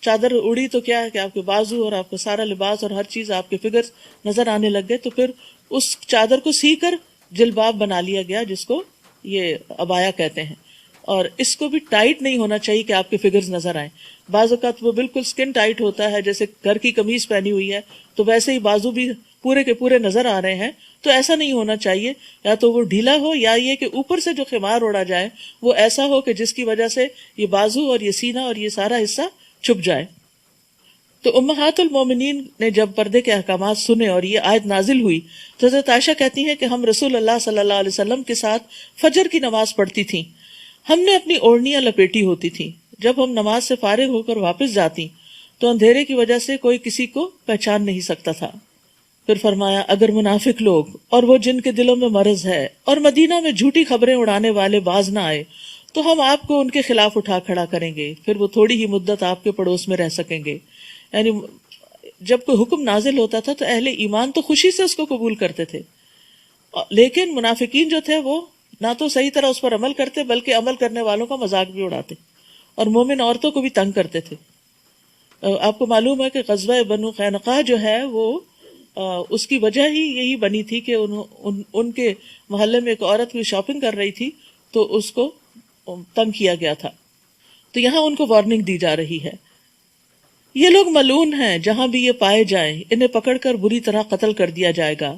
چادر اڑی تو کیا ہے کہ آپ کے بازو اور آپ کا سارا لباس اور ہر چیز آپ کے فگرز نظر آنے لگ گئے. تو پھر اس چادر کو سی کر جلباب بنا لیا گیا، جس کو یہ عبایا کہتے ہیں. اور اس کو بھی ٹائٹ نہیں ہونا چاہیے کہ آپ کے فگرز نظر آئیں. بعض اوقات وہ بالکل سکن ٹائٹ ہوتا ہے، جیسے گھر کی قمیض پہنی ہوئی ہے تو ویسے ہی بازو بھی پورے کے پورے نظر آ رہے ہیں. تو ایسا نہیں ہونا چاہیے. یا تو وہ ڈھیلا ہو، یا یہ کہ اوپر سے جو خمار اوڑا جائے وہ ایسا ہو کہ جس کی وجہ سے یہ بازو اور یہ سینہ اور یہ سارا حصہ چھپ جائے. تو امہات المومنین نے جب پردے کے احکامات سنے اور یہ آیت نازل ہوئی تو حضرت عائشہ کہتی ہیں کہ ہم رسول اللہ صلی اللہ علیہ وسلم کے ساتھ فجر کی نماز پڑھتی تھیں. ہم نے اپنی اوڑھنیاں لپیٹی ہوتی تھیں. جب ہم نماز سے فارغ ہو کر واپس جاتی تو اندھیرے کی وجہ سے کوئی کسی کو پہچان نہیں سکتا تھا. پھر فرمایا اگر منافق لوگ اور وہ جن کے دلوں میں مرض ہے اور مدینہ میں جھوٹی خبریں اڑانے والے باز نہ آئے تو ہم آپ کو ان کے خلاف اٹھا کھڑا کریں گے، پھر وہ تھوڑی ہی مدت آپ کے پڑوس میں رہ سکیں گے. یعنی جب کوئی حکم نازل ہوتا تھا تو اہل ایمان تو خوشی سے اس کو قبول کرتے تھے، لیکن منافقین جو تھے وہ نہ تو صحیح طرح اس پر عمل کرتے بلکہ عمل کرنے والوں کا مذاق بھی اڑاتے اور مومن عورتوں کو بھی تنگ کرتے تھے. آپ کو معلوم ہے کہ غزوہ بنو قینقاع جو ہے وہ اس کی وجہ ہی یہی بنی تھی کہ ان کے محلے میں ایک عورت کوئی شاپنگ کر رہی تھی تو اس کو تنگ کیا گیا تھا. تو یہاں ان کو وارننگ دی جا رہی ہے. یہ لوگ ملعون ہیں، جہاں بھی یہ پائے جائیں انہیں پکڑ کر بری طرح قتل کر دیا جائے گا.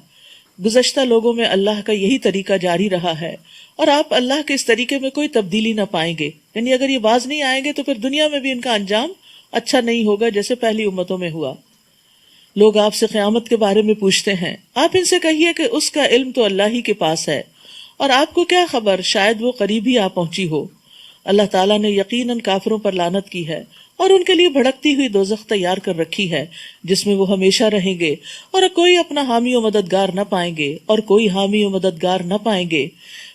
گزشتہ لوگوں میں اللہ کا یہی طریقہ جاری رہا ہے اور آپ اللہ کے اس طریقے میں کوئی تبدیلی نہ پائیں گے. یعنی اگر یہ باز نہیں آئیں گے تو پھر دنیا میں بھی ان کا انجام اچھا نہیں ہوگا جیسے پہلی امتوں میں ہوا. لوگ آپ سے قیامت کے بارے میں پوچھتے ہیں، آپ ان سے کہیے کہ اس کا علم تو اللہ ہی کے پاس ہے، اور آپ کو کیا خبر شاید وہ قریب ہی آ پہنچی ہو. اللہ تعالیٰ نے یقیناً کافروں پر لعنت کی ہے اور ان کے لیے بھڑکتی ہوئی دوزخ تیار کر رکھی ہے جس میں وہ ہمیشہ رہیں گے، اور کوئی اپنا حامی و مددگار نہ پائیں گے اور کوئی حامی و مددگار نہ پائیں گے.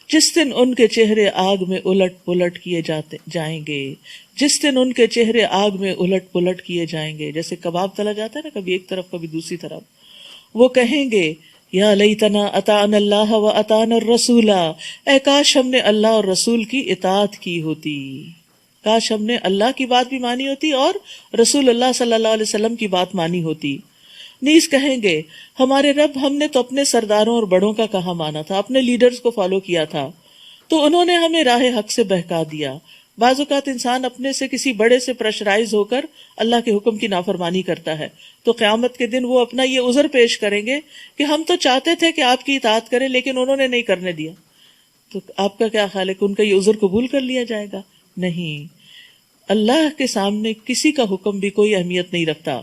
جس دن ان کے چہرے آگ میں الٹ پلٹ کیے جائیں گے، جس دن ان کے چہرے آگ میں الٹ پلٹ کیے جائیں گے، جیسے کباب تلا جاتا ہے نا، کبھی ایک طرف کبھی دوسری طرف. وہ کہیں گے یا لیتنا اطعنا اللہ و اطعنا الرسول، اے کاش ہم نے اللہ اور رسول کی اطاعت کی ہوتی، کاش ہم نے اللہ کی بات بھی مانی ہوتی اور رسول اللہ صلی اللہ علیہ وسلم کی بات مانی ہوتی. نیز کہیں گے ہمارے رب، ہم نے تو اپنے سرداروں اور بڑوں کا کہا مانا تھا، اپنے لیڈرز کو فالو کیا تھا، تو انہوں نے ہمیں راہ حق سے بہکا دیا. بعض اوقات انسان اپنے سے کسی بڑے سے پریشرائز ہو کر اللہ کے حکم کی نافرمانی کرتا ہے، تو قیامت کے دن وہ اپنا یہ عذر پیش کریں گے کہ ہم تو چاہتے تھے کہ آپ کی اطاعت کریں لیکن انہوں نے نہیں کرنے دیا. تو آپ کا کیا خیال ہے کہ ان کا یہ عذر قبول کر لیا جائے گا؟ نہیں. اللہ کے سامنے کسی کا حکم بھی کوئی اہمیت نہیں رکھتا.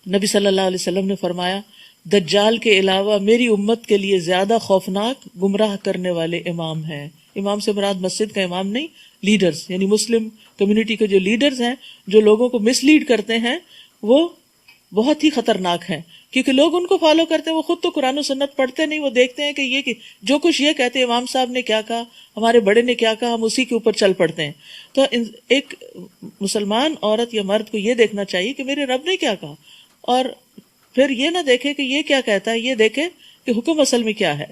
نبی صلی اللہ علیہ وسلم نے فرمایا دجال کے علاوہ میری امت کے لیے زیادہ خوفناک گمراہ کرنے والے امام ہیں. امام سے مراد مسجد کا امام نہیں، لیڈرز، یعنی مسلم کمیونٹی کے جو لیڈرز ہیں جو لوگوں کو مس لیڈ کرتے ہیں وہ بہت ہی خطرناک ہیں، کیونکہ لوگ ان کو فالو کرتے ہیں. وہ خود تو قرآن و سنت پڑھتے نہیں، وہ دیکھتے ہیں کہ یہ جو کچھ یہ کہتے ہیں امام صاحب نے کیا کہا، ہمارے بڑے نے کیا کہا، ہم اسی کے اوپر چل پڑتے ہیں. تو ایک مسلمان عورت یا مرد کو یہ دیکھنا چاہیے کہ میرے رب نے کیا کہا، اور پھر یہ نہ دیکھے کہ یہ کیا کہتا ہے، یہ دیکھے کہ حکم اصل میں کیا ہے.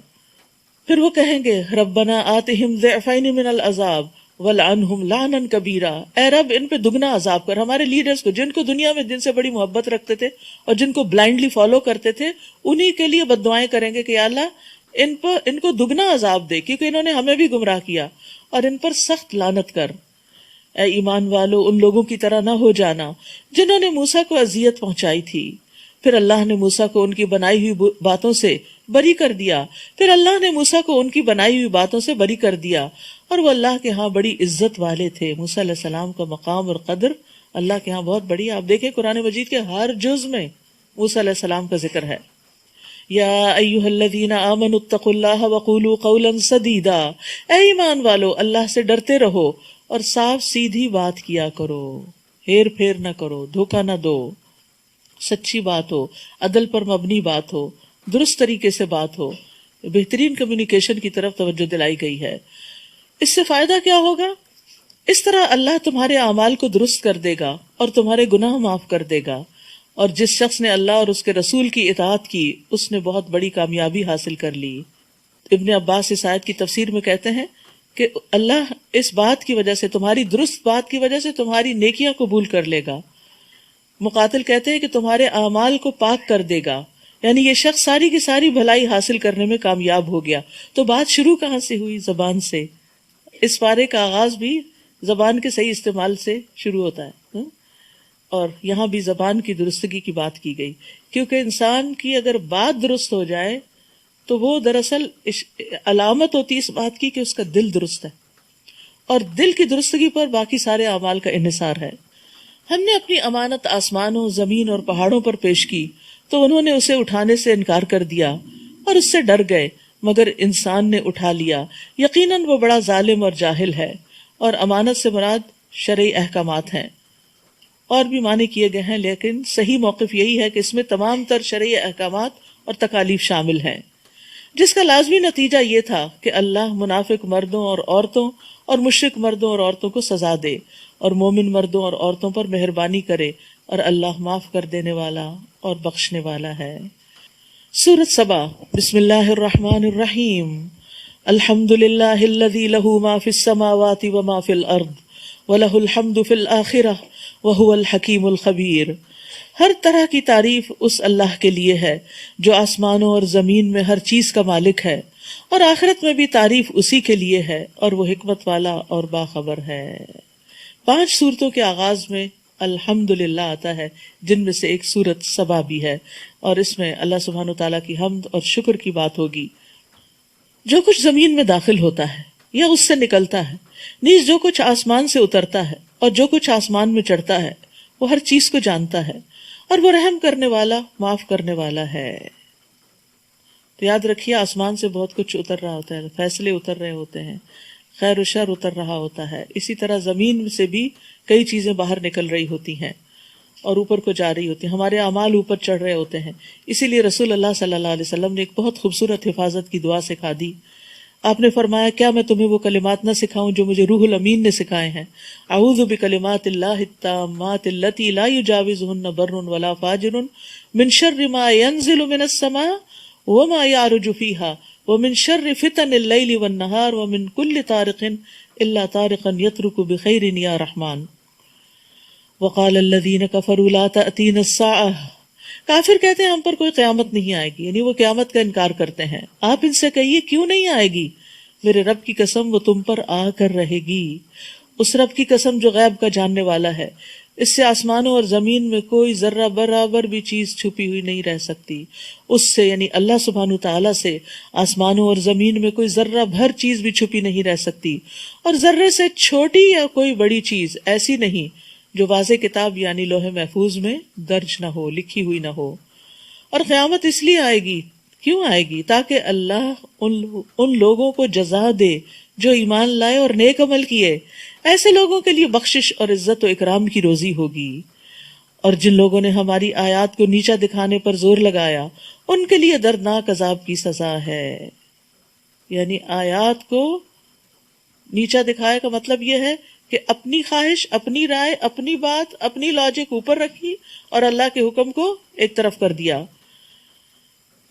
پھر وہ کہیں گے ربنا آتہم ضعفین من العذاب ولعنہم لعنا کبیرا، اے رب ان پہ دگنا عذاب کر. ہمارے لیڈرز کو جن کو دنیا میں جن سے بڑی محبت رکھتے تھے اور جن کو بلائنڈلی فالو کرتے تھے، انہی کے لیے بد دعائیں کریں گے کہ یا اللہ ان کو دگنا عذاب دے کیونکہ انہوں نے ہمیں بھی گمراہ کیا، اور ان پر سخت لعنت کر. اے ایمان والو، ان لوگوں کی طرح نہ ہو جانا جنہوں نے موسیٰ کو اذیت پہنچائی تھی. پھر اللہ نے موسیٰ کو ان کی بنائی ہوئی باتوں سے بری کر دیا. پھر اللہ نے موسیٰ کو ان کی بنائی ہوئی باتوں سے بری کر دیا، اور وہ اللہ کے ہاں بڑی عزت والے تھے. موسیٰ علیہ السلام کا مقام اور قدر اللہ کے ہاں بہت بڑی ہے. آپ دیکھیں قرآن مجید کے ہر جز میں موسیٰ علیہ السلام کا ذکر ہے. یا ایھا الذین آمنوا اتقوا اللہ وقولوا قولا سدیدا، اے ایمان والو اللہ سے ڈرتے رہو اور صاف سیدھی بات کیا کرو، ہیر پھیر نہ کرو، دھوکہ نہ دو، سچی بات ہو، عدل پر مبنی بات ہو، درست طریقے سے بات ہو، بہترین کمیونیکیشن کی طرف توجہ دلائی گئی ہے۔ اس سے فائدہ کیا ہوگا؟ اس طرح اللہ تمہارے اعمال کو درست کر دے گا اور تمہارے گناہ معاف کر دے گا، اور جس شخص نے اللہ اور اس کے رسول کی اطاعت کی اس نے بہت بڑی کامیابی حاصل کر لی۔ ابن عباس اس آیت کی تفسیر میں کہتے ہیں کہ اللہ اس بات کی وجہ سے، تمہاری درست بات کی وجہ سے تمہاری نیکیاں قبول کر لے گا۔ مقاتل کہتے ہیں کہ تمہارے اعمال کو پاک کر دے گا، یعنی یہ شخص ساری کی ساری بھلائی حاصل کرنے میں کامیاب ہو گیا۔ تو بات شروع کہاں سے ہوئی؟ زبان سے۔ اس پارے کا آغاز بھی زبان کے صحیح استعمال سے شروع ہوتا ہے، اور یہاں بھی زبان کی درستگی کی بات کی گئی، کیونکہ انسان کی اگر بات درست ہو جائے تو وہ دراصل علامت ہوتی ہے اس بات کی کہ اس کا دل درست ہے، اور دل کی درستگی پر باقی سارے اعمال کا انحصار ہے۔ ہم نے اپنی امانت آسمانوں، زمین اور پہاڑوں پر پیش کی تو انہوں نے اسے اٹھانے سے انکار کر دیا اور اس سے ڈر گئے، مگر انسان نے اٹھا لیا، یقیناً وہ بڑا ظالم اور جاہل ہے۔ اور امانت سے مراد شرعی احکامات ہیں، اور بھی معنی کیے گئے ہیں، لیکن صحیح موقف یہی ہے کہ اس میں تمام تر شرعی احکامات اور تکالیف شامل ہیں، جس کا لازمی نتیجہ یہ تھا کہ اللہ منافق مردوں اور عورتوں اور مشرک مردوں اور عورتوں کو سزا دے، اور مومن مردوں اور عورتوں پر مہربانی کرے، اور اللہ معاف کر دینے والا اور بخشنے والا ہے۔ سورۃ سبا، بسم اللہ الرحمن الرحیم۔ الحمد للہ الذی لہ ما فی السماوات وما فی الارض وَلَهُ الْحَمْدُ فِي الْآخِرَةِ وَهُوَ الْحَكِيمُ الْخَبِيرُ۔ ہر طرح کی تعریف اس اللہ کے لیے ہے جو آسمانوں اور زمین میں ہر چیز کا مالک ہے، اور آخرت میں بھی تعریف اسی کے لیے ہے، اور وہ حکمت والا اور باخبر ہے۔ 5 سورتوں کے آغاز میں الحمدللہ آتا ہے، جن میں سے ایک سورت سبا بھی ہے، اور اس میں اللہ سبحانہ وتعالیٰ کی حمد اور شکر کی بات ہوگی۔ جو کچھ زمین میں داخل ہوتا ہے یا اس سے نکلتا ہے، نیز جو کچھ آسمان سے اترتا ہے اور جو کچھ آسمان میں چڑھتا ہے، وہ ہر چیز کو جانتا ہے، اور وہ رحم کرنے والا، معاف کرنے والا ہے۔ تو یاد رکھیے، آسمان سے بہت کچھ اتر رہا ہوتا ہے، فیصلے اتر رہے ہوتے ہیں، خیر و شر اتر رہا ہوتا ہے۔ اسی طرح زمین سے بھی کئی چیزیں باہر نکل رہی ہوتی ہیں اور اوپر کو جا رہی ہوتی ہیں، ہمارے اعمال اوپر چڑھ رہے ہوتے ہیں۔ اسی لیے رسول اللہ صلی اللہ علیہ وسلم نے ایک بہت خوبصورت حفاظت کی دعا سکھا دی۔ آپ نے فرمایا، کیا میں تمہیں وہ کلمات نہ سکھاؤں جو مجھے روح الامین نے سکھائے ہیں؟ اعوذ بکلمات اللہ التامات التی لا یجاوزہن بر ولا فاجر من شر ما ینزل من السماء وما یعرج فیہا ومن شر فتن اللیل والنہار ومن کل طارق الا طارقا یترک بخیر یا رحمان۔ وقال الذین کفروا لا تأتینا الساعۃ، کافر کہتے ہیں ہم پر کوئی قیامت نہیں آئے گی، یعنی وہ قیامت کا انکار کرتے ہیں۔ آپ ان سے کہیے کیوں نہیں آئے گی؟ میرے رب کی قسم وہ تم پر آ کر رہے گی، اس رب کی قسم جو غیب کا جاننے والا ہے۔ اس سے آسمانوں اور زمین میں کوئی ذرہ برابر بھی چیز چھپی ہوئی نہیں رہ سکتی۔ اس سے یعنی اللہ سبحانہ تعالیٰ سے آسمانوں اور زمین میں کوئی ذرہ بھر چیز بھی چھپی نہیں رہ سکتی، اور ذرے سے چھوٹی یا کوئی بڑی چیز ایسی نہیں جو واضح کتاب یعنی لوح محفوظ میں درج نہ ہو، لکھی ہوئی نہ ہو۔ اور قیامت اس لیے آئے گی، کیوں آئے گی؟ تاکہ اللہ ان لوگوں کو جزا دے جو ایمان لائے اور نیک عمل کیے۔ ایسے لوگوں کے لیے بخشش اور عزت و اکرام کی روزی ہوگی، اور جن لوگوں نے ہماری آیات کو نیچا دکھانے پر زور لگایا ان کے لیے دردناک عذاب کی سزا ہے۔ یعنی آیات کو نیچا دکھایا کا مطلب یہ ہے کہ اپنی خواہش، اپنی رائے، اپنی بات، اپنی لاجک اوپر رکھی اور اللہ کے حکم کو ایک طرف کر دیا۔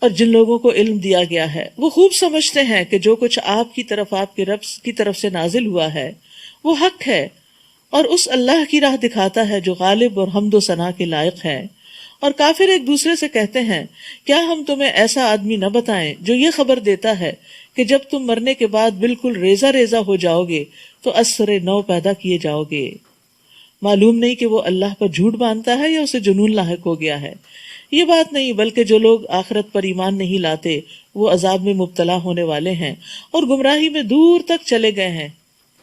اور جن لوگوں کو علم دیا گیا ہے وہ خوب سمجھتے ہیں کہ جو کچھ آپ کی طرف، آپ کے رب کی طرف سے نازل ہوا ہے وہ حق ہے، اور اس اللہ کی راہ دکھاتا ہے جو غالب اور حمد و ثنا کے لائق ہے۔ اور کافر ایک دوسرے سے کہتے ہیں، کیا ہم تمہیں ایسا آدمی نہ بتائیں جو یہ خبر دیتا ہے کہ جب تم مرنے کے بعد بالکل ریزہ ریزہ ہو جاؤ گے تو اثر نو پیدا کیے جاؤ گے۔ معلوم نہیں کہ وہ اللہ پر جھوٹ باندھتا ہے یا اسے جنون لاحق ہو گیا ہے۔ یہ بات نہیں، بلکہ جو لوگ آخرت پر ایمان نہیں لاتے وہ عذاب میں مبتلا ہونے والے ہیں اور گمراہی میں دور تک چلے گئے ہیں،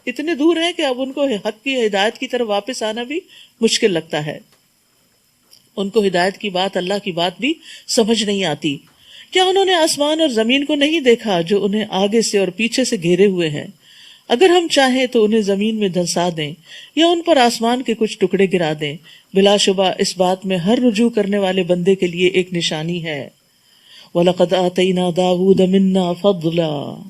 اتنے دور ہیں کہ اب ان کو حق کی ہدایت کی طرف واپس آنا بھی مشکل لگتا ہے۔ ان کو ہدایت کی بات، اللہ کی بات بھی سمجھ نہیں آتی۔ کیا انہوں نے آسمان اور زمین کو نہیں دیکھا جو انہیں آگے سے اور پیچھے سے گھیرے ہوئے ہیں؟ اگر ہم چاہیں تو انہیں زمین میں دھنسا دیں یا ان پر آسمان کے کچھ ٹکڑے گرا دیں، بلا شبہ اس بات میں ہر رجوع کرنے والے بندے کے لیے ایک نشانی ہے۔ وَلَقَدْ آتَيْنَا دَاوُودَ مِنَّا فَضْلًا،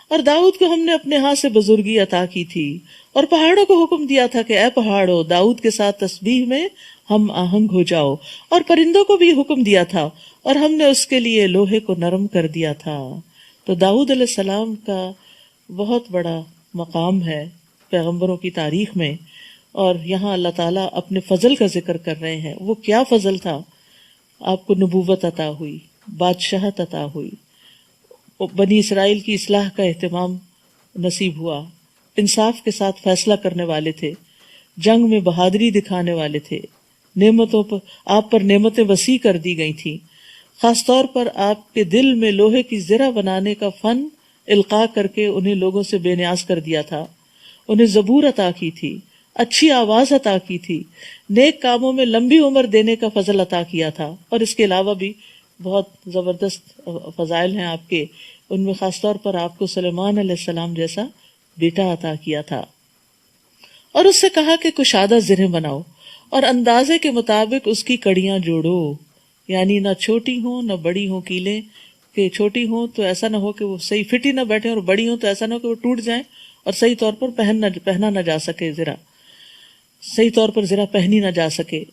اور داؤد کو ہم نے اپنے ہاں سے بزرگی عطا کی تھی، اور پہاڑوں کو حکم دیا تھا کہ اے پہاڑوں داؤد کے ساتھ تسبیح میں ہم آہنگ ہو جاؤ، اور پرندوں کو بھی حکم دیا تھا اور ہم نے اس کے لیے لوہے کو نرم کر دیا تھا۔ تو داؤد علیہ السلام کا بہت بڑا مقام ہے پیغمبروں کی تاریخ میں، اور یہاں اللہ تعالیٰ اپنے فضل کا ذکر کر رہے ہیں۔ وہ کیا فضل تھا؟ آپ کو نبوت عطا ہوئی، بادشاہت عطا ہوئی، بنی اسرائیل کی اصلاح کا اہتمام نصیب ہوا، انصاف کے ساتھ فیصلہ کرنے والے تھے، جنگ میں بہادری دکھانے والے تھے، نعمتوں پر آپ پر نعمتیں وسیع کر دی گئی تھیں، خاص طور پر آپ کے دل میں لوہے کی زرہ بنانے کا فن القاء کر کے انہیں لوگوں سے بے نیاز کر دیا تھا، انہیں زبور عطا کی تھی، اچھی آواز عطا کی تھی، نیک کاموں میں لمبی عمر دینے کا فضل عطا کیا تھا، اور اس کے علاوہ بھی بہت زبردست فضائل ہیں آپ کے، ان میں خاص طور پر آپ کو سلیمان علیہ السلام جیسا بیٹا عطا کیا تھا، اور اس سے کہا کہ کشادہ زرہیں بناؤ اور اندازے کے مطابق اس کی کڑیاں جوڑو، یعنی نہ چھوٹی ہوں نہ بڑی ہوں کیلیں، کہ چھوٹی ہوں تو ایسا نہ ہو کہ وہ صحیح فٹ ہی نہ بیٹھے، اور بڑی ہوں تو ایسا نہ ہو کہ وہ ٹوٹ جائیں اور صحیح طور پر پہنا نہ جا سکے، صحیح طور پر زرہ پہنی نہ جا سکے۔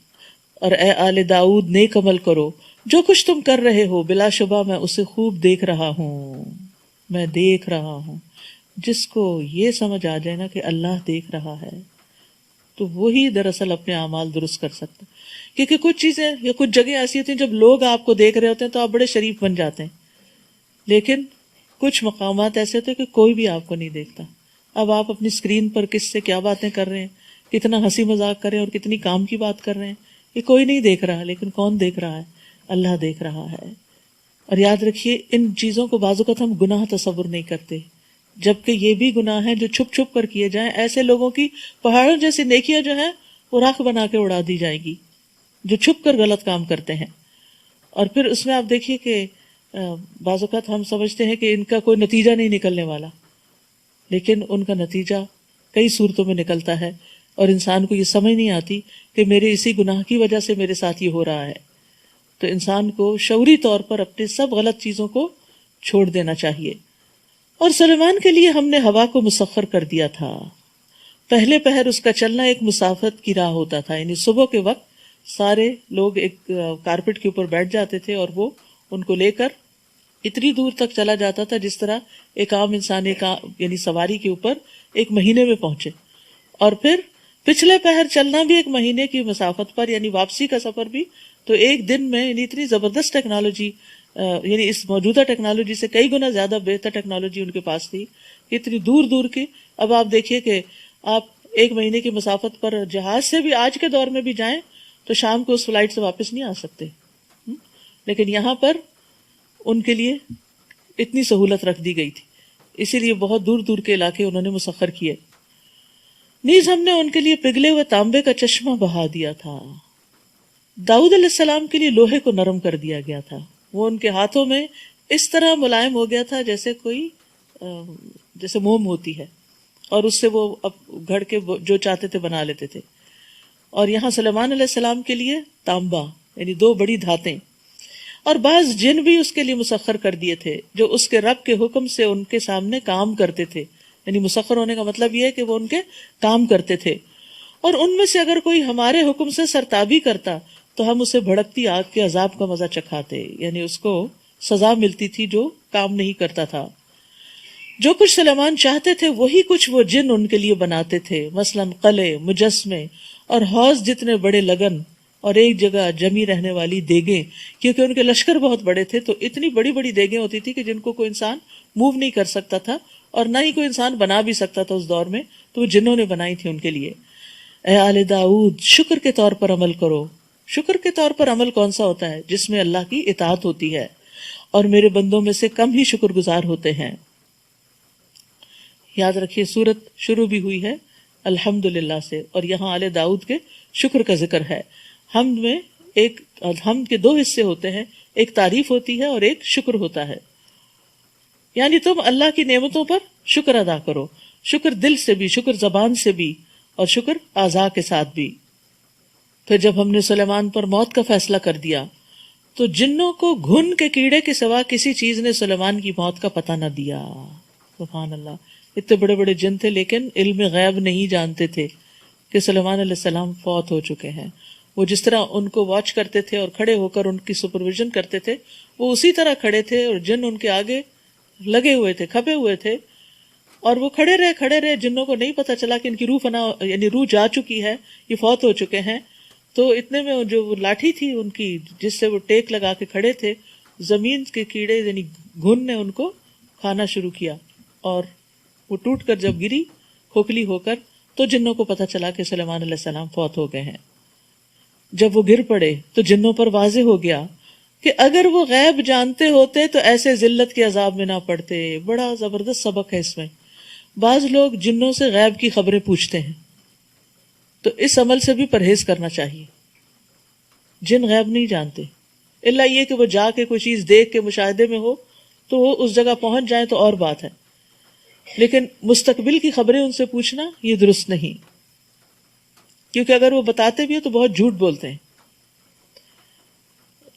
اور اے آل داؤد نیک عمل کرو، جو کچھ تم کر رہے ہو بلا شبہ میں اسے خوب دیکھ رہا ہوں، میں دیکھ رہا ہوں۔ جس کو یہ سمجھ آ جائے نا کہ اللہ دیکھ رہا ہے تو وہی دراصل اپنے اعمال درست کر سکتا، کیونکہ کچھ چیزیں یا کچھ جگہیں ایسی ہوتی ہیں جب لوگ آپ کو دیکھ رہے ہوتے ہیں تو آپ بڑے شریف بن جاتے ہیں، لیکن کچھ مقامات ایسے ہوتے ہیں کہ کوئی بھی آپ کو نہیں دیکھتا۔ اب آپ اپنی اسکرین پر کس سے کیا باتیں کر رہے ہیں، کتنا ہنسی مذاق کر رہے ہیں اور کتنی کام کی بات کر رہے ہیں، یہ کوئی نہیں دیکھ رہا، لیکن کون دیکھ رہا ہے؟ اللہ دیکھ رہا ہے۔ اور یاد رکھیے ان چیزوں کو بعض اوقات ہم گناہ تصور نہیں کرتے، جبکہ یہ بھی گناہ ہیں جو چھپ چھپ کر کیے جائیں۔ ایسے لوگوں کی پہاڑوں جیسی نیکیاں جو ہیں وہ راکھ بنا کے اڑا دی جائیں گی جو چھپ کر غلط کام کرتے ہیں۔ اور پھر اس میں آپ دیکھیے کہ بعض اوقات ہم سمجھتے ہیں کہ ان کا کوئی نتیجہ نہیں نکلنے والا، لیکن ان کا نتیجہ کئی صورتوں میں نکلتا ہے، اور انسان کو یہ سمجھ نہیں آتی کہ میرے اسی گناہ کی وجہ سے میرے ساتھ یہ ہو رہا ہے۔ تو انسان کو شعوری طور پر اپنے سب غلط چیزوں کو چھوڑ دینا چاہیے۔ اور سلیمان کے لیے ہم نے ہوا کو مسخر کر دیا تھا۔ پہلے پہر اس کا چلنا ایک مسافت کی راہ ہوتا تھا، یعنی صبح کے وقت سارے لوگ ایک کارپٹ کے اوپر بیٹھ جاتے تھے اور وہ ان کو لے کر اتنی دور تک چلا جاتا تھا جس طرح ایک عام انسان یعنی سواری کے اوپر ایک مہینے میں پہنچے، اور پھر پچھلے پہر چلنا بھی ایک مہینے کی مسافت پر، یعنی واپسی کا سفر بھی تو ایک دن میں، یعنی اتنی زبردست ٹیکنالوجی، یعنی اس موجودہ ٹیکنالوجی سے کئی گنا زیادہ بہتر ٹیکنالوجی ان کے پاس تھی کہ اتنی دور دور کی۔ اب آپ دیکھیے کہ آپ ایک مہینے کی مسافت پر جہاز سے بھی آج کے دور میں بھی جائیں تو شام کو اس فلائٹ سے واپس نہیں آ سکتے، لیکن یہاں پر ان کے لیے اتنی سہولت رکھ دی گئی تھی، اسی لیے بہت دور دور کے علاقے انہوں نے مسخر کیے۔ نیز ہم نے ان کے لیے پگھلے ہوئے تانبے کا چشمہ بہا دیا تھا۔ داؤد علیہ السلام کے لیے لوہے کو نرم کر دیا گیا تھا، وہ ان کے ہاتھوں میں اس طرح ملائم ہو گیا تھا جیسے موم ہوتی ہے، اور اس سے وہ گھڑ کے جو چاہتے تھے بنا لیتے تھے۔ اور یہاں سلیمان علیہ السلام کے لیے تانبا، یعنی 2 بڑی دھاتیں، اور بعض جن بھی اس کے لیے مسخر کر دیے تھے جو اس کے رب کے حکم سے ان کے سامنے کام کرتے تھے، یعنی مسخر ہونے کا مطلب یہ ہے کہ وہ ان کے کام کرتے تھے۔ اور ان میں سے اگر کوئی ہمارے حکم سے سرتابی کرتا تو ہم اسے بھڑکتی آگ کے عذاب کا مزہ چکھاتے، یعنی اس کو سزا ملتی تھی جو کام نہیں کرتا تھا۔ جو کچھ سلیمان چاہتے تھے وہی کچھ وہ جن ان کے لیے بناتے تھے، مثلاً قلعے، مجسمے اور حوض جتنے بڑے لگن اور ایک جگہ جمی رہنے والی دیگیں، کیونکہ ان کے لشکر بہت بڑے تھے تو اتنی بڑی بڑی دیگیں ہوتی تھی کہ جن کو کوئی انسان موو نہیں کر سکتا تھا، اور نہ ہی کوئی انسان بنا بھی سکتا تھا اس دور میں، تو وہ جنوں نے بنائی تھی ان کے لیے۔ اے آل داؤد شکر کے طور پر عمل کرو۔ شکر کے طور پر عمل کون سا ہوتا ہے؟ جس میں اللہ کی اطاعت ہوتی ہے، اور میرے بندوں میں سے کم ہی شکر گزار ہوتے ہیں۔ یاد رکھیے سورت شروع بھی ہوئی ہے الحمدللہ سے، اور یہاں آل داؤد کے شکر کا ذکر ہے۔ حمد میں حمد کے 2 حصے ہوتے ہیں، ایک تعریف ہوتی ہے اور ایک شکر ہوتا ہے. یعنی تم اللہ کی نعمتوں پر شکر ادا کرو، شکر دل سے بھی، شکر زبان سے بھی، اور شکر اعضاء کے ساتھ بھی. پھر جب ہم نے سلیمان پر موت کا فیصلہ کر دیا تو جنوں کو گھن کے کیڑے کے سوا کسی چیز نے سلیمان کی موت کا پتہ نہ دیا. سبحان اللہ، اتنے بڑے بڑے جن تھے لیکن علم غیب نہیں جانتے تھے کہ سلیمان علیہ السلام فوت ہو چکے ہیں. وہ جس طرح ان کو واچ کرتے تھے اور کھڑے ہو کر ان کی سپرویژن کرتے تھے، وہ اسی طرح کھڑے تھے اور جن ان کے آگے لگے ہوئے تھے، کھپے ہوئے تھے، اور وہ کھڑے رہے. جنوں کو نہیں پتا چلا کہ ان کی روح فنا، یعنی روح جا چکی ہے، یہ فوت ہو چکے ہیں. تو اتنے میں جو وہ لاٹھی تھی ان کی جس سے وہ ٹیک لگا کے کھڑے تھے، زمین کے کیڑے یعنی گھن نے ان کو کھانا شروع کیا، اور وہ ٹوٹ کر جب گری کھوکھلی ہو کر تو جنوں کو پتا چلا کہ سلیمان علیہ السلام فوت ہو گئے ہیں. جب وہ گر پڑے تو جنوں پر واضح ہو گیا کہ اگر وہ غیب جانتے ہوتے تو ایسے ذلت کے عذاب میں نہ پڑتے. بڑا زبردست سبق ہے اس میں. بعض لوگ جنوں سے غیب کی خبریں پوچھتے ہیں، تو اس عمل سے بھی پرہیز کرنا چاہیے. جن غیب نہیں جانتے، الا یہ کہ وہ جا کے کوئی چیز دیکھ کے مشاہدے میں ہو تو وہ اس جگہ پہنچ جائیں تو اور بات ہے، لیکن مستقبل کی خبریں ان سے پوچھنا یہ درست نہیں، کیونکہ اگر وہ بتاتے بھی ہیں تو بہت جھوٹ بولتے ہیں.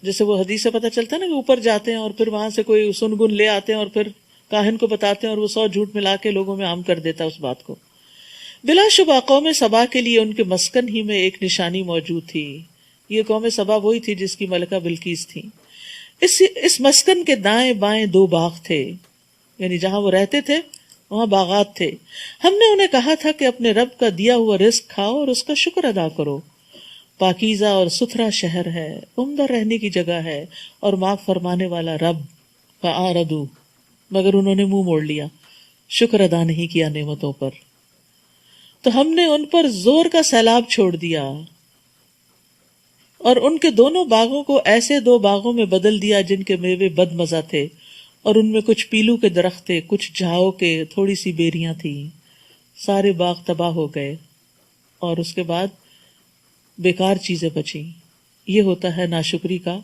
جیسے وہ حدیث سے پتہ چلتا ہے نا کہ اوپر جاتے ہیں اور پھر وہاں سے کوئی سنگن لے آتے ہیں اور پھر کاہن کو بتاتے ہیں اور وہ 100 جھوٹ ملا کے لوگوں میں عام کر دیتا ہے اس بات کو. بلا شبہ قوم سبا کے لیے ان کے مسکن ہی میں ایک نشانی موجود تھی. یہ قوم سبا وہی تھی جس کی ملکہ بلقیس تھی. اس مسکن کے دائیں بائیں 2 باغ تھے، یعنی جہاں وہ رہتے تھے وہاں باغات تھے. ہم نے انہیں کہا تھا کہ اپنے رب کا دیا ہوا رزق کھاؤ اور اس کا شکر ادا کرو. پاکیزہ اور ستھرا شہر ہے، عمدہ رہنے کی جگہ ہے اور معاف فرمانے والا رب. فاعرضوا، مگر انہوں نے منہ موڑ لیا، شکر ادا نہیں کیا نعمتوں پر. تو ہم نے ان پر زور کا سیلاب چھوڑ دیا اور ان کے دونوں باغوں کو ایسے 2 باغوں میں بدل دیا جن کے میوے بد مزہ تھے، اور ان میں کچھ پیلو کے درخت تھے، کچھ جھاؤ کے، تھوڑی سی بیریاں تھیں. سارے باغ تباہ ہو گئے اور اس کے بعد بیکار چیزیں بچیں. یہ ہوتا ہے ناشکری کا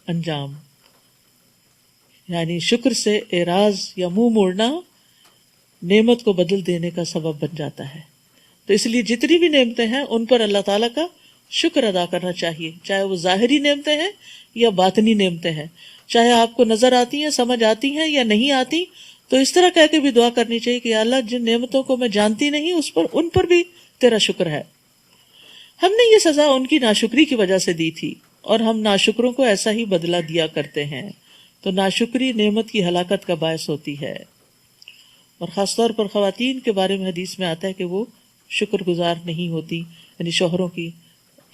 انجام. یعنی شکر سے اعراض یا منہ موڑنا نعمت کو بدل دینے کا سبب بن جاتا ہے. تو اس لیے جتنی بھی نعمتیں ہیں ان پر اللہ تعالیٰ کا شکر ادا کرنا چاہیے، چاہے وہ ظاہری نعمتیں ہیں یا باطنی نعمتیں ہیں. چاہے آپ کو نظر آتی ہیں، سمجھ آتی ہیں یا نہیں آتی، تو اس طرح کہہ کے بھی دعا کرنی چاہیے کہ یا اللہ جن نعمتوں کو میں جانتی نہیں ان پر بھی تیرا شکر ہے. ہم نے یہ سزا ان کی ناشکری کی وجہ سے دی تھی اور ہم ناشکروں کو ایسا ہی بدلہ دیا کرتے ہیں. تو ناشکری نعمت کی ہلاکت کا باعث ہوتی ہے. اور خاص طور پر خواتین کے بارے میں حدیث میں آتا ہے کہ وہ شکر گزار نہیں ہوتی، یعنی شوہروں کی.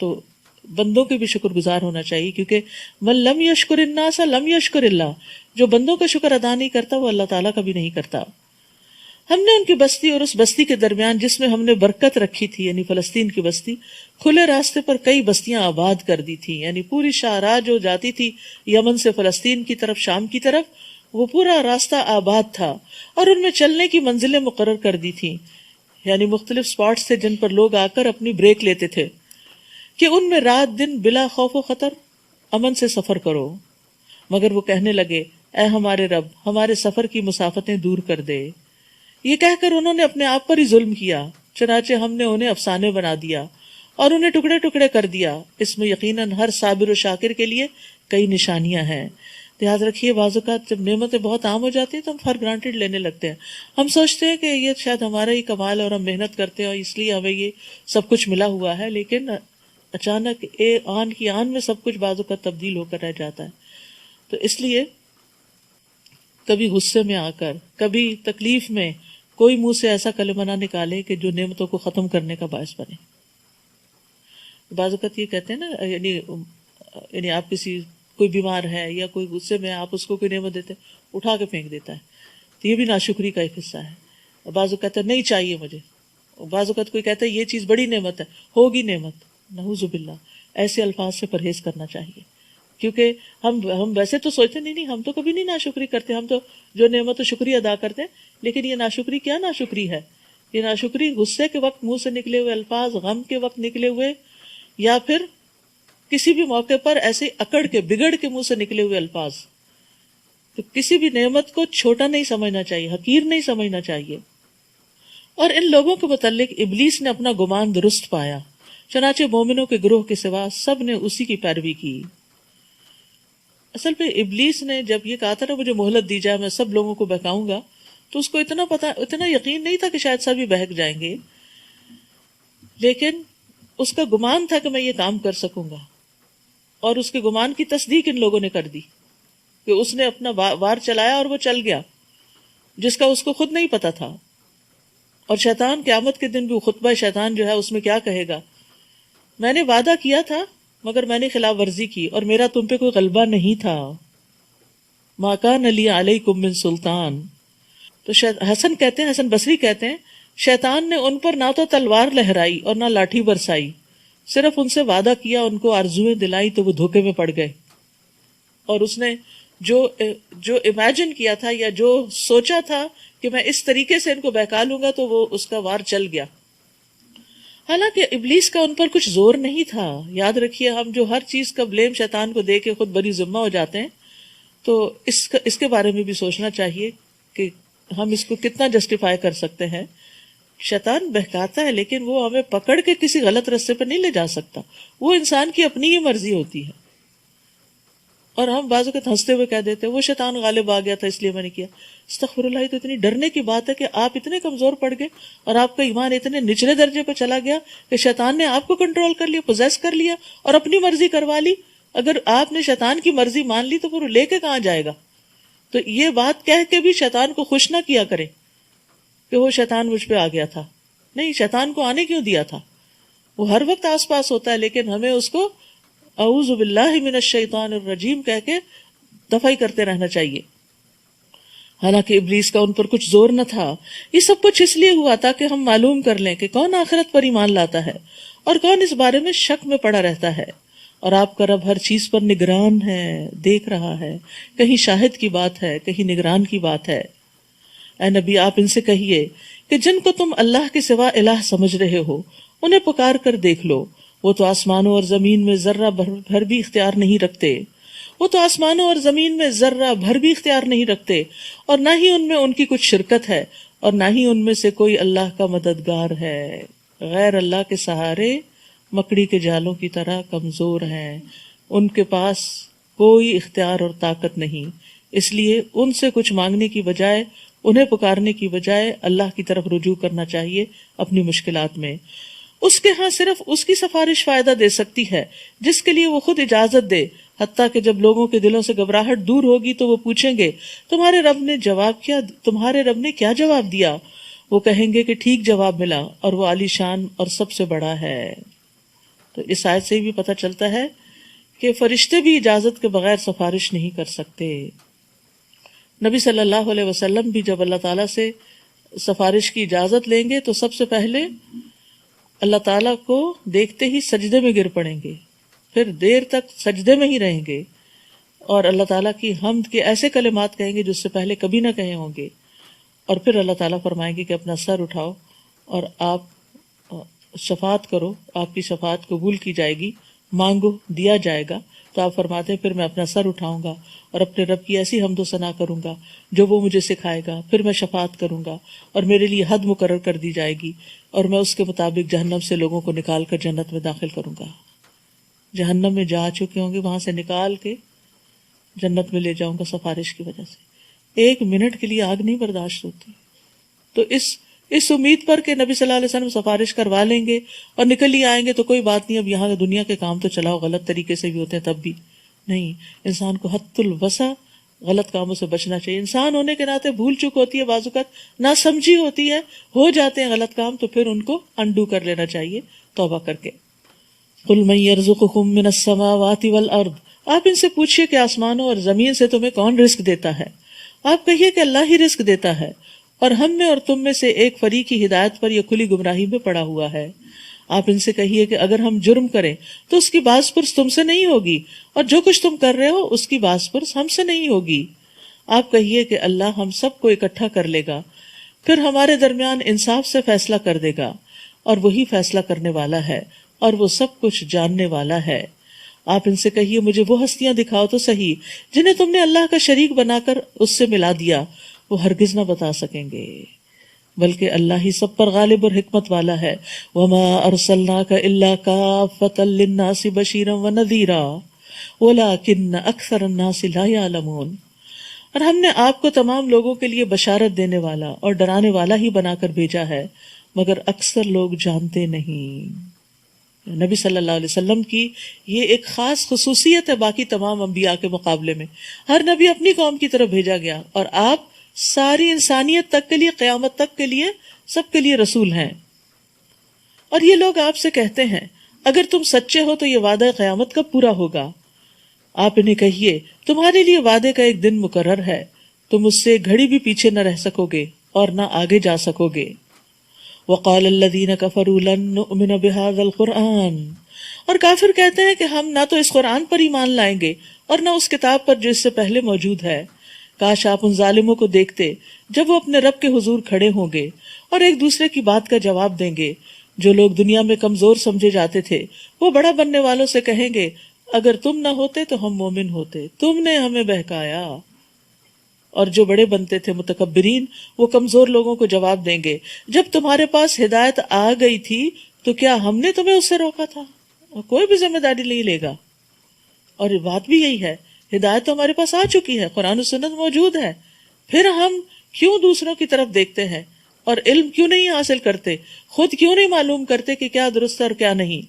تو بندوں کے بھی شکر گزار ہونا چاہیے، کیونکہ من لم یشکر الناس لم یشکر اللہ. جو بندوں کا شکر ادا نہیں کرتا وہ اللہ تعالیٰ کا بھی نہیں کرتا. ہم نے ان کی بستی اور اس بستی کے درمیان جس میں ہم نے برکت رکھی تھی، یعنی فلسطین کی بستی، کھلے راستے پر کئی بستیاں آباد کر دی تھی. یعنی پوری شاہراہ جو جاتی تھی یمن سے فلسطین کی طرف، شام کی طرف، وہ پورا راستہ آباد تھا اور ان میں چلنے کی منزلیں مقرر کر دی تھی. یعنی مختلف سپاٹس تھے جن پر لوگ آ کر اپنی بریک لیتے تھے کہ ان میں رات دن بلا خوف و خطر امن سے سفر کرو. مگر وہ کہنے لگے اے ہمارے رب، ہمارے سفر کی مسافتیں دور کر دے. یہ کہہ کر انہوں نے اپنے آپ پر ہی ظلم کیا، چنانچہ ہم نے انہیں افسانے بنا دیا اور انہیں ٹکڑے ٹکڑے کر دیا. اس میں یقیناً ہر صابر و شاکر کے لیے کئی نشانیاں ہیں. یاد رکھیے بعض اوقات جب نعمتیں بہت عام ہو جاتی ہیں تو ہم فار گرانٹیڈ لینے لگتے ہیں. ہم سوچتے ہیں کہ یہ شاید ہمارا ہی کمال ہے اور ہم محنت کرتے ہیں اور اس لیے ہمیں یہ سب کچھ ملا ہوا ہے، لیکن اچانک آن کی آن میں سب کچھ بعض اوقات تبدیل ہو کر رہ جاتا ہے. تو اس لیے کبھی غصے میں آ کر، کبھی تکلیف میں کوئی منہ سے ایسا کلمہ نہ نکالے کہ جو نعمتوں کو ختم کرنے کا باعث بنے. بعض اوقات یہ کہتے ہیں نا، یعنی آپ کوئی بیمار ہے یا کوئی غصے میں آپ اس کو کوئی نعمت دیتے اٹھا کے پھینک دیتا ہے، تو یہ بھی ناشکری کا ایک حصہ ہے. بعض اوقات کہتا ہے نہیں چاہیے مجھے، بعض اوقات کوئی کہتا ہے یہ چیز بڑی نعمت ہے، ہوگی نعمت. نعوذ باللہ، ایسے الفاظ سے پرہیز کرنا چاہیے. کیونکہ ہم ویسے تو سوچتے نہیں ہم تو کبھی نہیں ناشکری کرتے، ہم تو جو نعمت و شکریہ ادا کرتے ہیں. لیکن یہ ناشکری کیا ناشکری ہے؟ یہ ناشکری غصے کے وقت منہ سے نکلے ہوئے الفاظ، غم کے وقت نکلے ہوئے، یا پھر کسی بھی موقع پر ایسے اکڑ کے بگڑ کے منہ سے نکلے ہوئے الفاظ. تو کسی بھی نعمت کو چھوٹا نہیں سمجھنا چاہیے، حقیر نہیں سمجھنا چاہیے. اور ان لوگوں کے متعلق ابلیس نے اپنا گمان درست پایا، چنانچہ مومنوں کے گروہ کے سوا سب نے اسی کی پیروی کی. اصل میں ابلیس نے جب یہ کہا تھا نا مجھے مہلت دی جائے میں سب لوگوں کو بہکاؤں گا، تو اس کو اتنا یقین نہیں تھا کہ شاید سب ہی بہک جائیں گے، لیکن اس کا گمان تھا کہ میں یہ کام کر سکوں گا. اور اس کے گمان کی تصدیق ان لوگوں نے کر دی کہ اس نے اپنا وار چلایا اور وہ چل گیا، جس کا اس کو خود نہیں پتا تھا. اور شیطان قیامت کے دن بھی خطبہ شیطان جو ہے اس میں کیا کہے گا؟ میں نے وعدہ کیا تھا مگر میں نے خلاف ورزی کی اور میرا تم پہ کوئی غلبہ نہیں تھا. ما کان لی علیکم من سلطان. تو حسن بصری کہتے ہیں شیطان نے ان پر نہ تو تلوار لہرائی اور نہ لاٹھی برسائی، صرف ان سے وعدہ کیا، ان کو آرزویں دلائی تو وہ دھوکے میں پڑ گئے. اور اس نے جو امیجن کیا تھا یا جو سوچا تھا کہ میں اس طریقے سے ان کو بہکا لوں گا، تو وہ اس کا وار چل گیا. حالانکہ ابلیس کا ان پر کچھ زور نہیں تھا. یاد رکھیے ہم جو ہر چیز کا بلیم شیطان کو دے کے خود بری ذمہ ہو جاتے ہیں، تو اس کے بارے میں بھی سوچنا چاہیے کہ ہم اس کو کتنا جسٹیفائی کر سکتے ہیں. شیطان بہکاتا ہے لیکن وہ ہمیں پکڑ کے کسی غلط راستے پر نہیں لے جا سکتا، وہ انسان کی اپنی ہی مرضی ہوتی ہے. اور ہم بعض اوقات ہنستے ہوئے کہہ دیتے ہیں وہ شیطان غالب آ گیا تھا اس لیے میں نے کیا. استغفر اللہ، تو اتنی ڈرنے کی بات ہے کہ آپ اتنے کمزور پڑ گئے اور آپ کا ایمان اتنے نچلے درجے پہ چلا گیا کہ شیطان نے آپ کو کنٹرول کر لیا، پوزیس کر لیا اور اپنی مرضی کروا لی. اگر آپ نے شیطان کی مرضی مان لی تو پھر وہ لے کے کہاں جائے گا؟ تو یہ بات کہہ کے بھی شیطان کو خوش نہ کیا کرے کہ وہ شیطان مجھ پہ آ گیا تھا. نہیں، شیطان کو آنے کیوں دیا تھا؟ وہ ہر وقت آس پاس ہوتا ہے، لیکن ہمیں اس کو اعوذ باللہ من الشیطان الرجیم کہہ کے دفاعی کرتے رہنا چاہیے. حالانکہ ابلیس کا ان پر کچھ زور نہ تھا. یہ سب کچھ اس لیے ہوا تھا کہ ہم معلوم کر لیں کہ کون آخرت پر ایمان لاتا ہے اور کون اس بارے میں شک میں پڑا رہتا ہے. اور آپ کا رب ہر چیز پر نگران ہے، دیکھ رہا ہے. کہیں شاہد کی بات ہے، کہیں نگران کی بات ہے. اے نبی آپ ان سے کہیے کہ جن کو تم اللہ کے سوا الہ سمجھ رہے ہو انہیں پکار کر دیکھ لو. وہ تو آسمانوں اور زمین میں ذرہ بھر بھی اختیار نہیں رکھتے. وہ تو آسمانوں اور زمین میں ذرہ بھر بھی اختیار نہیں رکھتے، اور نہ ہی ان میں ان کی کچھ شرکت ہے، اور نہ ہی ان میں سے کوئی اللہ کا مددگار ہے. غیر اللہ کے سہارے مکڑی کے جالوں کی طرح کمزور ہیں. ان کے پاس کوئی اختیار اور طاقت نہیں. اس لیے ان سے کچھ مانگنے کی بجائے، انہیں پکارنے کی بجائے اللہ کی طرف رجوع کرنا چاہیے اپنی مشکلات میں. اس کے ہاں صرف اس کی سفارش فائدہ دے سکتی ہے جس کے لیے وہ خود اجازت دے. حتیٰ کہ جب لوگوں کے دلوں سے گھبراہٹ دور ہوگی تو وہ پوچھیں گے تمہارے رب نے کیا جواب دیا؟ وہ کہیں گے کہ ٹھیک جواب ملا اور وہ عالی شان اور سب سے بڑا ہے. تو اس آیت سے بھی پتہ چلتا ہے کہ فرشتے بھی اجازت کے بغیر سفارش نہیں کر سکتے. نبی صلی اللہ علیہ وسلم بھی جب اللہ تعالیٰ سے سفارش کی اجازت لیں گے تو سب سے پہلے اللہ تعالیٰ کو دیکھتے ہی سجدے میں گر پڑیں گے، پھر دیر تک سجدے میں ہی رہیں گے اور اللہ تعالیٰ کی حمد کے ایسے کلمات کہیں گے جو اس سے پہلے کبھی نہ کہے ہوں گے. اور پھر اللہ تعالیٰ فرمائیں گے کہ اپنا سر اٹھاؤ اور آپ شفاعت کرو، آپ کی شفاعت قبول کی جائے گی، مانگو دیا جائے گا. تو آپ فرماتے ہیں پھر میں اپنا سر اٹھاؤں گا اور اپنے رب کی ایسی حمد و ثنا کروں گا جو وہ مجھے سکھائے گا. پھر میں شفاعت کروں گا اور میرے لیے حد مقرر کر دی جائے گی اور میں اس کے مطابق جہنم سے لوگوں کو نکال کر جنت میں داخل کروں گا. جہنم میں جا چکے ہوں گے وہاں سے نکال کے جنت میں لے جاؤں گا سفارش کی وجہ سے. 1 منٹ کے لیے آگ نہیں برداشت ہوتی. تو اس امید پر کہ نبی صلی اللہ علیہ وسلم سفارش کروا لیں گے اور نکل ہی آئیں گے تو کوئی بات نہیں، اب یہاں دنیا کے کام تو چلاؤ، غلط طریقے سے بھی ہوتے ہیں تب بھی نہیں. انسان کو حد الوسع غلط کاموں سے بچنا چاہیے. انسان ہونے کے ناطے بھول چک ہوتی ہے، بعض اوقات نہ سمجھی ہوتی ہے، ہو جاتے ہیں غلط کام، تو پھر ان کو انڈو کر لینا چاہیے توبہ کر کے. قل من یرزقکم من السماوات والارض، آپ ان سے پوچھئے کہ آسمانوں اور زمین سے تمہیں کون رزق دیتا ہے؟ آپ کہیے کہ اللہ ہی رزق دیتا ہے، اور ہم میں اور تم میں سے ایک فریق کی ہدایت پر یا کھلی گمراہی میں پڑا ہوا ہے. آپ ان سے کہیے کہ اگر ہم جرم کریں تو اس کی باز پرس تم سے نہیں ہوگی، اور جو کچھ تم کر رہے ہو اس کی باز پرس ہم سے نہیں ہوگی. آپ کہیے کہ اللہ ہم سب کو اکٹھا کر لے گا، پھر ہمارے درمیان انصاف سے فیصلہ کر دے گا، اور وہی فیصلہ کرنے والا ہے اور وہ سب کچھ جاننے والا ہے. آپ ان سے کہیے مجھے وہ ہستیاں دکھاؤ تو صحیح جنہیں تم نے اللہ کا شریک بنا کر اس سے ملا دیا، وہ ہرگز نہ بتا سکیں گے، بلکہ اللہ ہی سب پر غالب اور حکمت والا ہے۔ وما ارسلناک الا کافۃ للناس بشیرا ونذیرا ولکن اکثر الناس لا یعلمون، اور ہم نے آپ کو تمام لوگوں کے لیے بشارت دینے والا اور ڈرانے والا ہی بنا کر بھیجا ہے، مگر اکثر لوگ جانتے نہیں۔ نبی صلی اللہ علیہ وسلم کی یہ ایک خاص خصوصیت ہے باقی تمام انبیاء کے مقابلے میں۔ ہر نبی اپنی قوم کی طرف بھیجا گیا، اور آپ ساری انسانیت تک کے لیے، قیامت تک کے لیے، سب کے لیے رسول ہیں۔ اور یہ لوگ آپ سے کہتے ہیں اگر تم سچے ہو تو یہ وعدہ قیامت کب پورا ہوگا؟ آپ انہیں کہیے تمہارے لیے وعدے کا ایک دن مقرر ہے، تم اس سے گھڑی بھی پیچھے نہ رہ سکو گے اور نہ آگے جا سکو گے۔ وقال الذین کفروا لن نؤمن بهذا القرآن، اور کافر کہتے ہیں کہ ہم نہ تو اس قرآن پر ایمان لائیں گے اور نہ اس کتاب پر جو اس سے پہلے موجود ہے۔ کاش آپ ان ظالموں کو دیکھتے جب وہ اپنے رب کے حضور کھڑے ہوں گے اور ایک دوسرے کی بات کا جواب دیں گے۔ جو لوگ دنیا میں کمزور سمجھے جاتے تھے وہ بڑا بننے والوں سے کہیں گے اگر تم نہ ہوتے تو ہم مومن ہوتے، تم نے ہمیں بہکایا۔ اور جو بڑے بنتے تھے متکبرین، وہ کمزور لوگوں کو جواب دیں گے جب تمہارے پاس ہدایت آ گئی تھی تو کیا ہم نے تمہیں اس سے روکا تھا؟ اور کوئی بھی ذمہ داری نہیں لے گا۔ اور یہ بات بھی یہی ہے، ہدایت تو ہمارے پاس آ چکی ہے، قرآن و سنت موجود ہے، پھر ہم کیوں دوسروں کی طرف دیکھتے ہیں اور علم کیوں نہیں حاصل کرتے، خود کیوں نہیں معلوم کرتے کہ کیا درست ہے اور کیا نہیں؟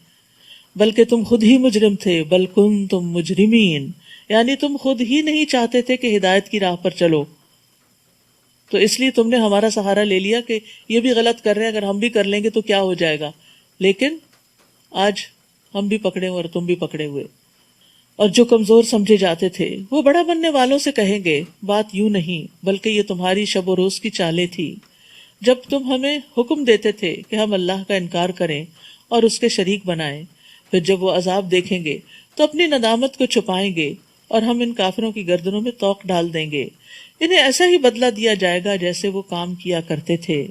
بلکہ تم خود ہی مجرم تھے، بل کنتم مجرمین، یعنی تم خود ہی نہیں چاہتے تھے کہ ہدایت کی راہ پر چلو، تو اس لیے تم نے ہمارا سہارا لے لیا کہ یہ بھی غلط کر رہے ہیں، اگر ہم بھی کر لیں گے تو کیا ہو جائے گا۔ لیکن آج ہم بھی پکڑے ہوئے اور تم بھی پکڑے ہوئے۔ اور جو کمزور سمجھے جاتے تھے وہ بڑا بننے والوں سے کہیں گے بات یوں نہیں، بلکہ یہ تمہاری شب و روز کی چالیں تھی جب تم ہمیں حکم دیتے تھے کہ ہم اللہ کا انکار کریں اور اس کے شریک بنائیں، پھر جب وہ عذاب دیکھیں گے تو اپنی ندامت کو چھپائیں گے اور ہم ان کافروں کی گردنوں میں توق ڈال دیں گے، انہیں ایسا ہی بدلہ دیا جائے گا جیسے وہ کام کیا کرتے تھے۔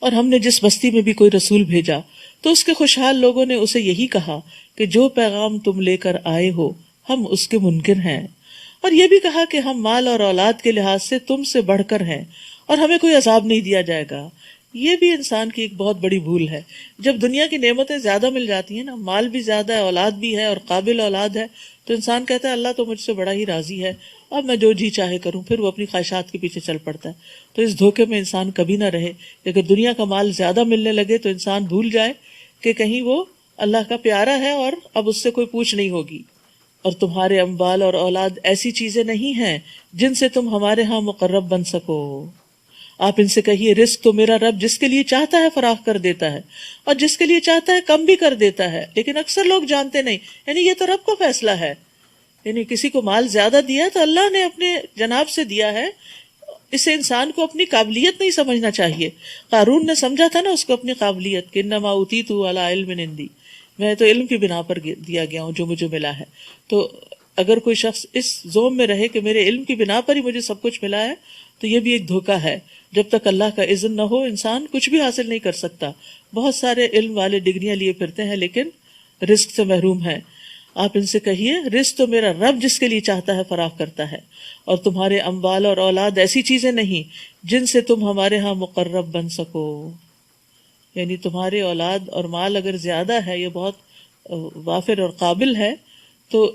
اور ہم نے جس بستی میں بھی کوئی رسول بھیجا تو اس کے خوشحال لوگوں نے اسے یہی کہا کہ جو پیغام تم لے کر آئے ہو ہم اس کے منکر ہیں، اور یہ بھی کہا کہ ہم مال اور اولاد کے لحاظ سے تم سے بڑھ کر ہیں اور ہمیں کوئی عذاب نہیں دیا جائے گا۔ یہ بھی انسان کی ایک بہت بڑی بھول ہے۔ جب دنیا کی نعمتیں زیادہ مل جاتی ہیں نا، مال بھی زیادہ ہے، اولاد بھی ہے اور قابل اولاد ہے، تو انسان کہتا ہے اللہ تو مجھ سے بڑا ہی راضی ہے، اب میں جو جی چاہے کروں، پھر وہ اپنی خواہشات کے پیچھے چل پڑتا ہے۔ تو اس دھوکے میں انسان کبھی نہ رہے کہ اگر دنیا کا مال زیادہ ملنے لگے تو انسان بھول جائے کہ کہیں وہ اللہ کا پیارا ہے اور اب اس سے کوئی پوچھ نہیں ہوگی۔ اور تمہارے اموال اور اولاد ایسی چیزیں نہیں ہیں جن سے تم ہمارے ہاں مقرب بن سکو۔ آپ ان سے کہیے رزق تو میرا رب جس کے لیے چاہتا ہے فراخ کر دیتا ہے اور جس کے لیے چاہتا ہے کم بھی کر دیتا ہے، لیکن اکثر لوگ جانتے نہیں، یعنی یہ تو رب کا فیصلہ ہے۔ یعنی کسی کو مال زیادہ دیا تو اللہ نے اپنے جناب سے دیا ہے، اسے انسان کو اپنی قابلیت نہیں سمجھنا چاہیے۔ قارون نے سمجھا تھا نا اس کو اپنی قابلیت کہ انما اوتیت علی علم عندی، میں تو علم کی بنا پر دیا گیا ہوں جو مجھے ملا ہے۔ تو اگر کوئی شخص اس زوم میں رہے کہ میرے علم کی بنا پر ہی مجھے سب کچھ ملا ہے تو یہ بھی ایک دھوکہ ہے۔ جب تک اللہ کا اذن نہ ہو انسان کچھ بھی حاصل نہیں کر سکتا۔ بہت سارے علم والے ڈگریاں لیے پھرتے ہیں لیکن رزق سے محروم ہیں۔ آپ ان سے کہیے رزق تو میرا رب جس کے لیے چاہتا ہے فراخ کرتا ہے، اور تمہارے اموال اور اولاد ایسی چیزیں نہیں جن سے تم ہمارے ہاں مقرب بن سکو۔ یعنی تمہارے اولاد اور مال اگر زیادہ ہے، یہ بہت وافر اور قابل ہے، تو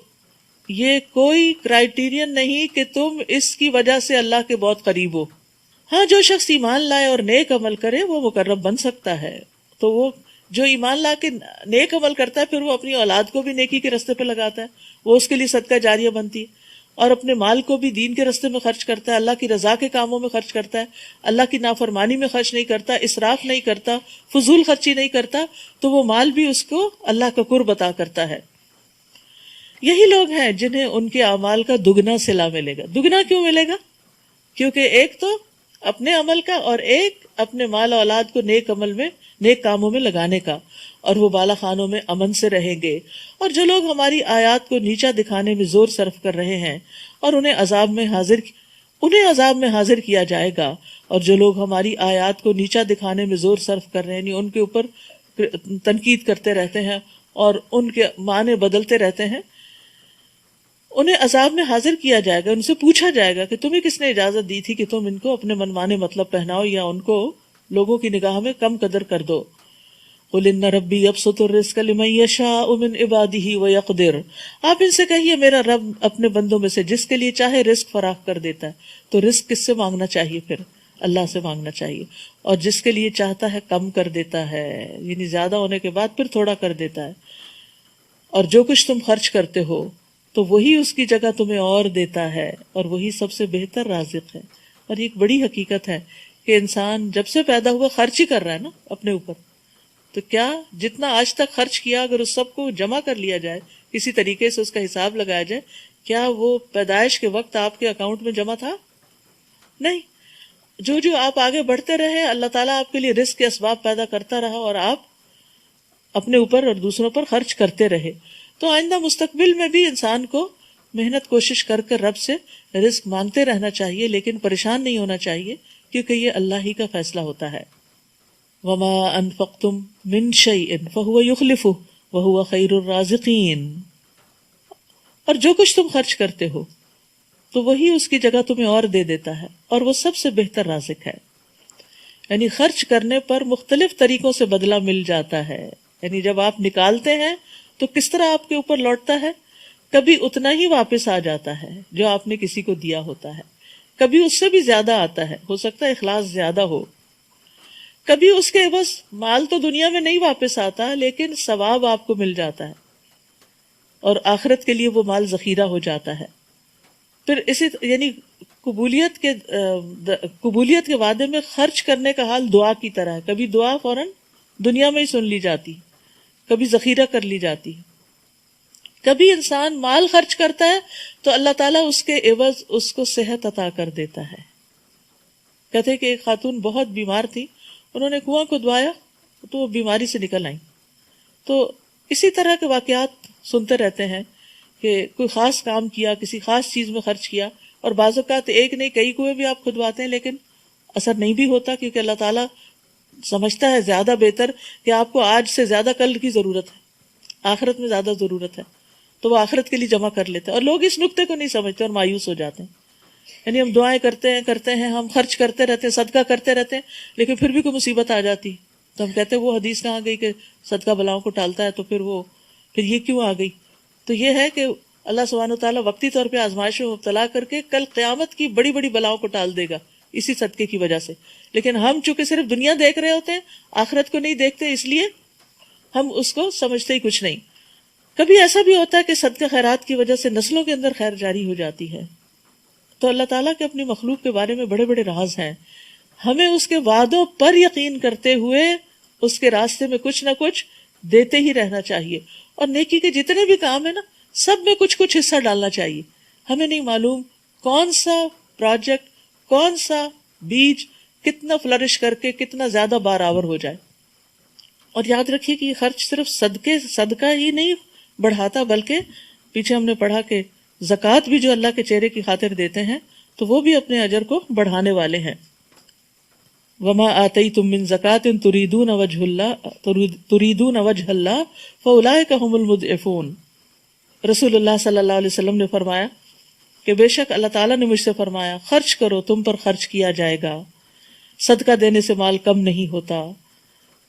یہ کوئی کرائیٹیرین نہیں کہ تم اس کی وجہ سے اللہ کے بہت قریب ہو۔ ہاں، جو شخص ایمان لائے اور نیک عمل کرے وہ مقرب بن سکتا ہے۔ تو وہ جو ایمان لا کے نیک عمل کرتا ہے پھر وہ اپنی اولاد کو بھی نیکی کے رستے پہ لگاتا ہے، وہ اس کے لیے صدقہ جاریہ بنتی ہے، اور اپنے مال کو بھی دین کے رستے میں خرچ کرتا ہے، اللہ کی رضا کے کاموں میں خرچ کرتا ہے، اللہ کی نافرمانی میں خرچ نہیں کرتا، اسراف نہیں کرتا، فضول خرچی نہیں کرتا، تو وہ مال بھی اس کو اللہ کا قرب عطا کرتا ہے۔ یہی لوگ ہیں جنہیں ان کے اعمال کا دگنا صلہ ملے گا۔ دگنا کیوں ملے گا؟ کیونکہ ایک تو اپنے عمل کا اور ایک اپنے مال اولاد کو نیک کاموں میں لگانے کا، اور وہ بالا خانوں میں امن سے رہیں گے۔ اور جو لوگ ہماری آیات کو نیچا دکھانے میں زور صرف کر رہے ہیں اور انہیں عذاب میں حاضر کیا جائے گا، اور جو لوگ ہماری آیات کو نیچا دکھانے میں زور صرف کر رہے ہیں یعنی ان کے اوپر تنقید کرتے رہتے ہیں اور ان کے معنی بدلتے رہتے ہیں، انہیں عذاب میں حاضر کیا جائے گا، ان سے پوچھا جائے گا کہ تمہیں کس نے اجازت دی تھی کہ تم ان کو اپنے منمانے مطلب پہناؤ یا ان کو لوگوں کی نگاہ میں کم قدر کر دو۔ قل ان ربی یبسط الرزق لمن یشاء من عبادہ ویقدر، آپ ان سے کہیے میرا رب اپنے بندوں میں سے جس کے لیے چاہے رزق فراخ کر دیتا ہے۔ تو رزق کس سے مانگنا چاہیے؟ پھر اللہ سے مانگنا چاہیے، اور جس کے لیے چاہتا ہے کم کر دیتا ہے، یعنی زیادہ ہونے کے بعد پھر تھوڑا کر دیتا ہے۔ اور جو کچھ تم خرچ کرتے ہو تو وہی اس کی جگہ تمہیں اور دیتا ہے، اور وہی سب سے بہتر رازق ہے۔ اور یہ ایک بڑی حقیقت ہے کہ انسان جب سے پیدا ہوا خرچ ہی کر رہا ہے نا اپنے اوپر، تو کیا جتنا آج تک خرچ کیا اگر اس سب کو جمع کر لیا جائے، کسی طریقے سے اس کا حساب لگایا جائے، کیا وہ پیدائش کے وقت آپ کے اکاؤنٹ میں جمع تھا؟ نہیں۔ جو آپ آگے بڑھتے رہے، اللہ تعالیٰ آپ کے لیے رزق کے اسباب پیدا کرتا رہا اور آپ اپنے اوپر اور دوسروں پر خرچ کرتے رہے۔ تو آئندہ مستقبل میں بھی انسان کو محنت کوشش کر کر رب سے رزق مانگتے رہنا چاہیے، لیکن پریشان نہیں ہونا چاہیے، کیونکہ یہ اللہ ہی کا فیصلہ ہوتا ہے۔ وما انفقتم من شیء فهو یخلفہ وہو خیر الرازقین، اور جو کچھ تم خرچ کرتے ہو تو وہی اس کی جگہ تمہیں اور دے دیتا ہے، اور وہ سب سے بہتر رازق ہے۔ یعنی خرچ کرنے پر مختلف طریقوں سے بدلہ مل جاتا ہے، یعنی جب آپ نکالتے ہیں تو کس طرح آپ کے اوپر لوٹتا ہے؟ کبھی اتنا ہی واپس آ جاتا ہے جو آپ نے کسی کو دیا ہوتا ہے، کبھی اس سے بھی زیادہ آتا ہے، ہو سکتا ہے اخلاص زیادہ ہو، کبھی اس کے بس مال تو دنیا میں نہیں واپس آتا لیکن ثواب آپ کو مل جاتا ہے، اور آخرت کے لیے وہ مال ذخیرہ ہو جاتا ہے۔ پھر اسی یعنی قبولیت کے وعدے میں خرچ کرنے کا حال دعا کی طرح ہے، کبھی دعا فوراً دنیا میں ہی سن لی جاتی، کبھی ذخیرہ کر لی جاتی، کبھی انسان مال خرچ کرتا ہے تو اللہ تعالیٰ اس کے عوض اس کو صحت عطا کر دیتا ہے۔ کہتے کہ ایک خاتون بہت بیمار تھی، انہوں نے کنواں کھدوایا تو وہ بیماری سے نکل آئیں۔ تو اسی طرح کے واقعات سنتے رہتے ہیں کہ کوئی خاص کام کیا، کسی خاص چیز میں خرچ کیا، اور بعض اوقات ایک نہیں کئی کنویں بھی آپ کھدواتے ہیں لیکن اثر نہیں بھی ہوتا، کیونکہ اللہ تعالیٰ سمجھتا ہے زیادہ بہتر کہ آپ کو آج سے زیادہ کل کی ضرورت ہے، آخرت میں زیادہ ضرورت ہے، تو وہ آخرت کے لیے جمع کر لیتے ہیں۔ اور لوگ اس نکتے کو نہیں سمجھتے اور مایوس ہو جاتے ہیں۔ یعنی ہم دعائیں کرتے ہیں، ہم خرچ کرتے رہتے ہیں، صدقہ کرتے رہتے ہیں، لیکن پھر بھی کوئی مصیبت آ جاتی تو ہم کہتے ہیں وہ حدیث کہاں گئی کہ صدقہ بلاؤں کو ٹالتا ہے، تو پھر یہ کیوں آ گئی؟ تو یہ ہے کہ اللہ سبحانہ وتعالیٰ وقتی طور پہ آزمائش میں مبتلا کر کے کل قیامت کی بڑی بڑی بلاؤں کو ٹال دے گا اسی صدقے کی وجہ سے۔ لیکن ہم چونکہ صرف دنیا دیکھ رہے ہوتے ہیں، آخرت کو نہیں دیکھتے، اس لیے ہم اس کو سمجھتے ہی کچھ نہیں۔ کبھی ایسا بھی ہوتا ہے کہ صدقہ خیرات کی وجہ سے نسلوں کے اندر خیر جاری ہو جاتی ہے۔ تو اللہ تعالیٰ کے اپنی مخلوق کے بارے میں بڑے بڑے راز ہیں، ہمیں اس کے وعدوں پر یقین کرتے ہوئے اس کے راستے میں کچھ نہ کچھ دیتے ہی رہنا چاہیے۔ اور نیکی کے جتنے بھی کام ہیں نا، سب میں کچھ کچھ حصہ ڈالنا چاہیے۔ ہمیں نہیں معلوم کون سا پروجیکٹ، کون سا بیج کتنا فلرش کر کے کتنا زیادہ بارآور ہو جائے۔ اور یاد رکھیے کہ یہ خرچ صرف صدقہ ہی نہیں بڑھاتا، بلکہ پیچھے ہم نے پڑھا کہ زکوٰۃ بھی جو اللہ کے چہرے کی خاطر دیتے ہیں تو وہ بھی اپنے اجر کو بڑھانے والے ہیں۔ وما آتیتم من زکاۃ تریدون وجہ اللہ فاولئک هم المضعفون۔ رسول اللہ صلی اللہ علیہ وسلم نے فرمایا کہ بے شک اللہ تعالیٰ نے مجھ سے فرمایا خرچ کرو، تم پر خرچ کیا جائے گا، صدقہ دینے سے مال کم نہیں ہوتا،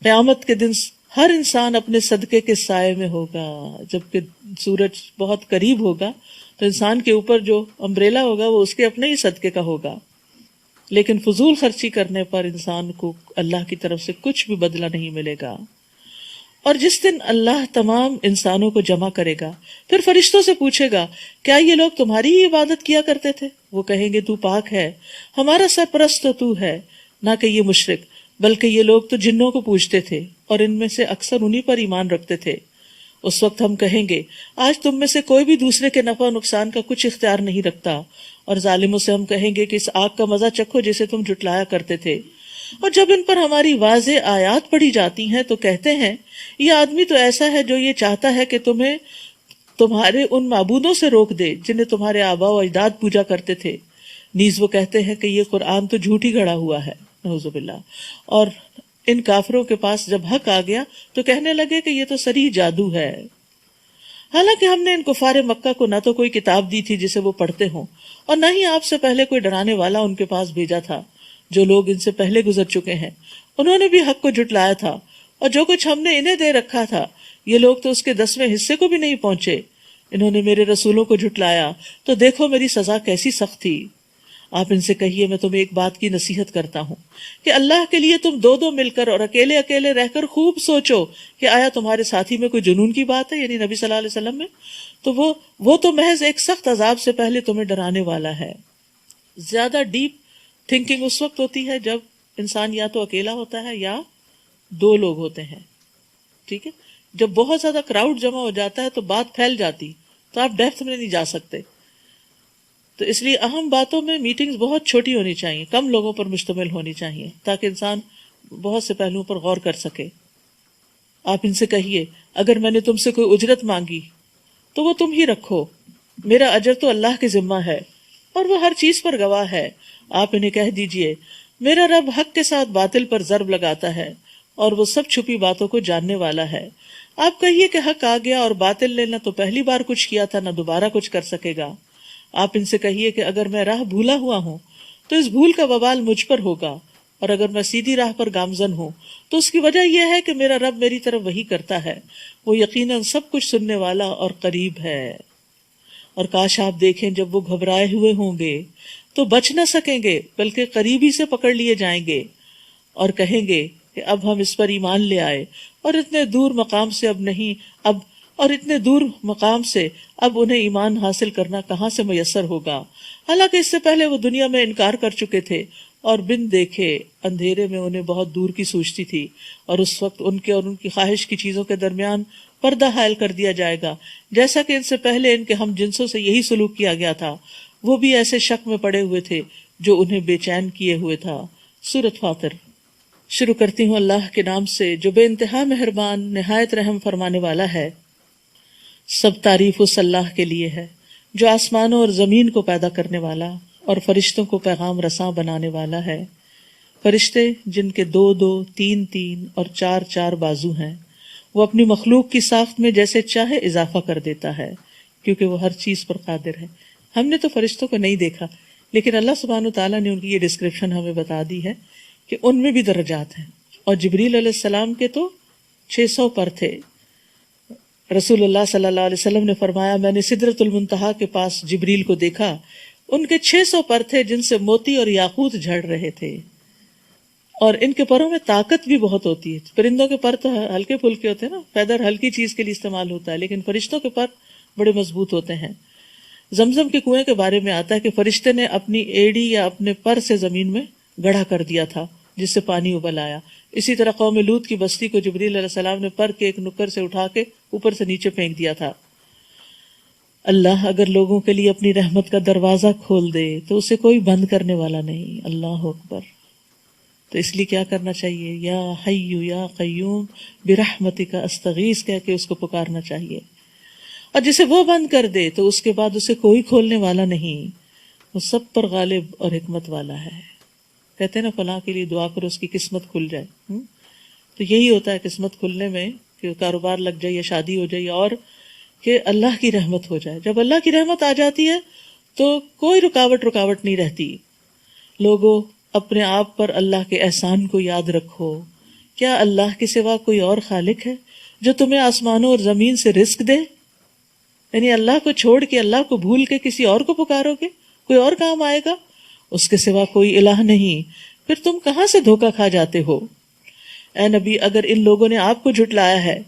قیامت کے دن ہر انسان اپنے صدقے کے سائے میں ہوگا، جبکہ سورج بہت قریب ہوگا تو انسان کے اوپر جو امبریلا ہوگا وہ اس کے اپنے ہی صدقے کا ہوگا۔ لیکن فضول خرچی کرنے پر انسان کو اللہ کی طرف سے کچھ بھی بدلہ نہیں ملے گا۔ اور جس دن اللہ تمام انسانوں کو جمع کرے گا، پھر فرشتوں سے پوچھے گا کیا یہ لوگ تمہاری ہی عبادت کیا کرتے تھے؟ وہ کہیں گے تو پاک ہے، ہمارا سرپرست تو ہے، نہ کہ یہ مشرک، بلکہ یہ لوگ تو جنوں کو پوجتے تھے اور ان میں سے اکثر انہی پر ایمان رکھتے تھے۔ اس وقت ہم کہیں گے آج تم میں سے کوئی بھی دوسرے کے نفع و نقصان کا کچھ اختیار نہیں رکھتا، اور ظالموں سے ہم کہیں گے کہ اس آگ کا مزہ چکھو جسے تم جھٹلایا کرتے تھے۔ اور جب ان پر ہماری واضح آیات پڑھی جاتی ہیں تو کہتے ہیں یہ آدمی تو ایسا ہے جو یہ چاہتا ہے کہ تمہیں تمہارے ان معبودوں سے روک دے جنہیں تمہارے آباء و اجداد پوجا کرتے تھے۔ نیز وہ کہتے ہیں کہ یہ قرآن تو جھوٹ ہی گھڑا ہوا ہے، نعوذ باللہ۔ اور ان کافروں کے پاس جب حق آ گیا تو کہنے لگے کہ یہ تو صریح جادو ہے، حالانکہ ہم نے ان کفار مکہ کو نہ تو کوئی کتاب دی تھی جسے وہ پڑھتے ہوں، اور نہ ہی آپ سے پہلے کوئی ڈرانے والا ان کے پاس بھیجا تھا۔ جو لوگ ان سے پہلے گزر چکے ہیں انہوں نے بھی حق کو جھٹلایا تھا، اور جو کچھ ہم نے انہیں دے رکھا تھا یہ لوگ تو اس کے 10ویں حصے کو بھی نہیں پہنچے۔ انہوں نے میرے رسولوں کو جھٹلایا تو دیکھو میری سزا کیسی سخت تھی۔ آپ ان سے کہیے میں تمہیں ایک بات کی نصیحت کرتا ہوں کہ اللہ کے لیے تم دو دو مل کر اور اکیلے اکیلے رہ کر خوب سوچو کہ آیا تمہارے ساتھی میں کوئی جنون کی بات ہے، یعنی نبی صلی اللہ علیہ وسلم میں، تو وہ تو محض ایک سخت عذاب سے پہلے تمہیں ڈرانے والا ہے۔ زیادہ ڈیپ تھنکنگ اس وقت ہوتی ہے جب انسان یا تو اکیلا ہوتا ہے یا دو لوگ ہوتے ہیں، ٹھیک ہے۔ جب بہت زیادہ کراؤڈ جمع ہو جاتا ہے تو بات پھیل جاتی، تو آپ ڈیپتھ میں نہیں جا سکتے۔ تو اس لیے اہم باتوں میں میٹنگز بہت چھوٹی ہونی چاہیے، کم لوگوں پر مشتمل ہونی چاہیے تاکہ انسان بہت سے پہلوؤں پر غور کر سکے۔ آپ ان سے کہیے اگر میں نے تم سے کوئی اجرت مانگی تو وہ تم ہی رکھو، میرا اجر تو اللہ کے ذمہ ہے اور وہ ہر چیز پر گواہ ہے۔ آپ انہیں کہہ دیجئے میرا رب حق کے ساتھ باطل پر ضرب لگاتا ہے اور وہ سب چھپی باتوں کو جاننے والا ہے۔ آپ کہیے کہ حق آ گیا اور باطل نے نہ تو پہلی بار کچھ کیا تھا نہ دوبارہ کچھ کر سکے گا۔ آپ ان سے کہیے کہ اگر میں راہ بھولا ہوا ہوں تو اس بھول کا وبال مجھ پر ہوگا، اور اگر میں سیدھی راہ پر گامزن ہوں تو اس کی وجہ یہ ہے کہ میرا رب میری طرف وحی کرتا ہے، وہ یقیناً سب کچھ سننے والا اور قریب ہے۔ اور کاش آپ دیکھیں جب وہ گھبرائے ہوئے ہوں گے تو بچ نہ سکیں گے بلکہ قریبی سے پکڑ لیے جائیں گے اور کہیں گے کہ اب ہم اس پر ایمان لے آئے، اور اتنے دور مقام سے اب انہیں ایمان حاصل کرنا کہاں سے میسر ہوگا، حالانکہ اس سے پہلے وہ دنیا میں انکار کر چکے تھے اور بن دیکھے اندھیرے میں انہیں بہت دور کی سوچتی تھی، اور اس وقت ان کے اور ان کی خواہش کی چیزوں کے درمیان پردہ حائل کر دیا جائے گا، جیسا کہ ان سے پہلے ان کے ہم جنسوں سے یہی سلوک کیا گیا تھا، وہ بھی ایسے شک میں پڑے ہوئے تھے جو انہیں بے چین کیے ہوئے تھا۔ سورۃ فاطر۔ شروع کرتی ہوں اللہ کے نام سے جو بے انتہا مہربان نہایت رحم فرمانے والا ہے۔ سب تعریف اس اللہ کے لیے ہے جو آسمانوں اور زمین کو پیدا کرنے والا اور فرشتوں کو پیغام رساں بنانے والا ہے۔ فرشتے جن کے 2 2 3 3 اور 4 4 بازو ہیں، وہ اپنی مخلوق کی ساخت میں جیسے چاہے اضافہ کر دیتا ہے کیونکہ وہ ہر چیز پر قادر ہے۔ ہم نے تو فرشتوں کو نہیں دیکھا، لیکن اللہ سبحانہ وتعالیٰ نے ان کی یہ ڈسکرپشن ہمیں بتا دی ہے کہ ان میں بھی درجات ہیں، اور جبریل علیہ السلام کے تو 600 پر تھے۔ رسول اللہ صلی اللہ علیہ وسلم نے فرمایا میں نے سدرۃ المنتہا کے پاس جبریل کو دیکھا، ان کے 600 پر تھے جن سے موتی اور یاقوت جھڑ رہے تھے، اور ان کے پروں میں طاقت بھی بہت ہوتی ہے۔ پرندوں کے پر تو ہلکے پھلکے ہوتے ہیں نا، فیدر ہلکی چیز کے لیے استعمال ہوتا ہے، لیکن فرشتوں کے پر بڑے مضبوط ہوتے ہیں۔ زمزم کے کنویں کے بارے میں آتا ہے کہ فرشتے نے اپنی ایڑی یا اپنے پر سے زمین میں گڑھا کر دیا تھا جس سے پانی ابل آیا۔ اسی طرح قوم لوط کی بستی کو جبریل علیہ السلام نے پر کے ایک نکر سے اٹھا کے اوپر سے نیچے پھینک دیا تھا۔ اللہ اگر لوگوں کے لیے اپنی رحمت کا دروازہ کھول دے تو اسے کوئی بند کرنے والا نہیں۔ اللہ اکبر۔ تو اس لیے کیا کرنا چاہیے؟ یا حی یا قیوم برحمتک استغیث کہہ کے اس کو پکارنا چاہیے، اور جسے وہ بند کر دے تو اس کے بعد اسے کوئی کھولنے والا نہیں، وہ سب پر غالب اور حکمت والا ہے۔ کہتے ہیں نا فلاں کے لیے دعا کرو اس کی قسمت کھل جائے، تو یہی ہوتا ہے قسمت کھلنے میں کہ کاروبار لگ جائے یا شادی ہو جائے اور کہ اللہ کی رحمت ہو جائے۔ جب اللہ کی رحمت آ جاتی ہے تو کوئی رکاوٹ نہیں رہتی۔ لوگوں اپنے آپ پر اللہ کے احسان کو یاد رکھو۔ کیا اللہ کے سوا کوئی اور خالق ہے جو تمہیں آسمانوں اور زمین سے رزق دے؟ یعنی اللہ کو چھوڑ کے، اللہ کو بھول کے کسی اور کو پکارو گے؟ کوئی اور کام آئے گا؟ اس کے سوا کوئی الہ نہیں، پھر تم کہاں سے دھوکہ کھا جاتے ہو؟ اے نبی اگر ان لوگوں نے آپ کو جھٹلایا ہے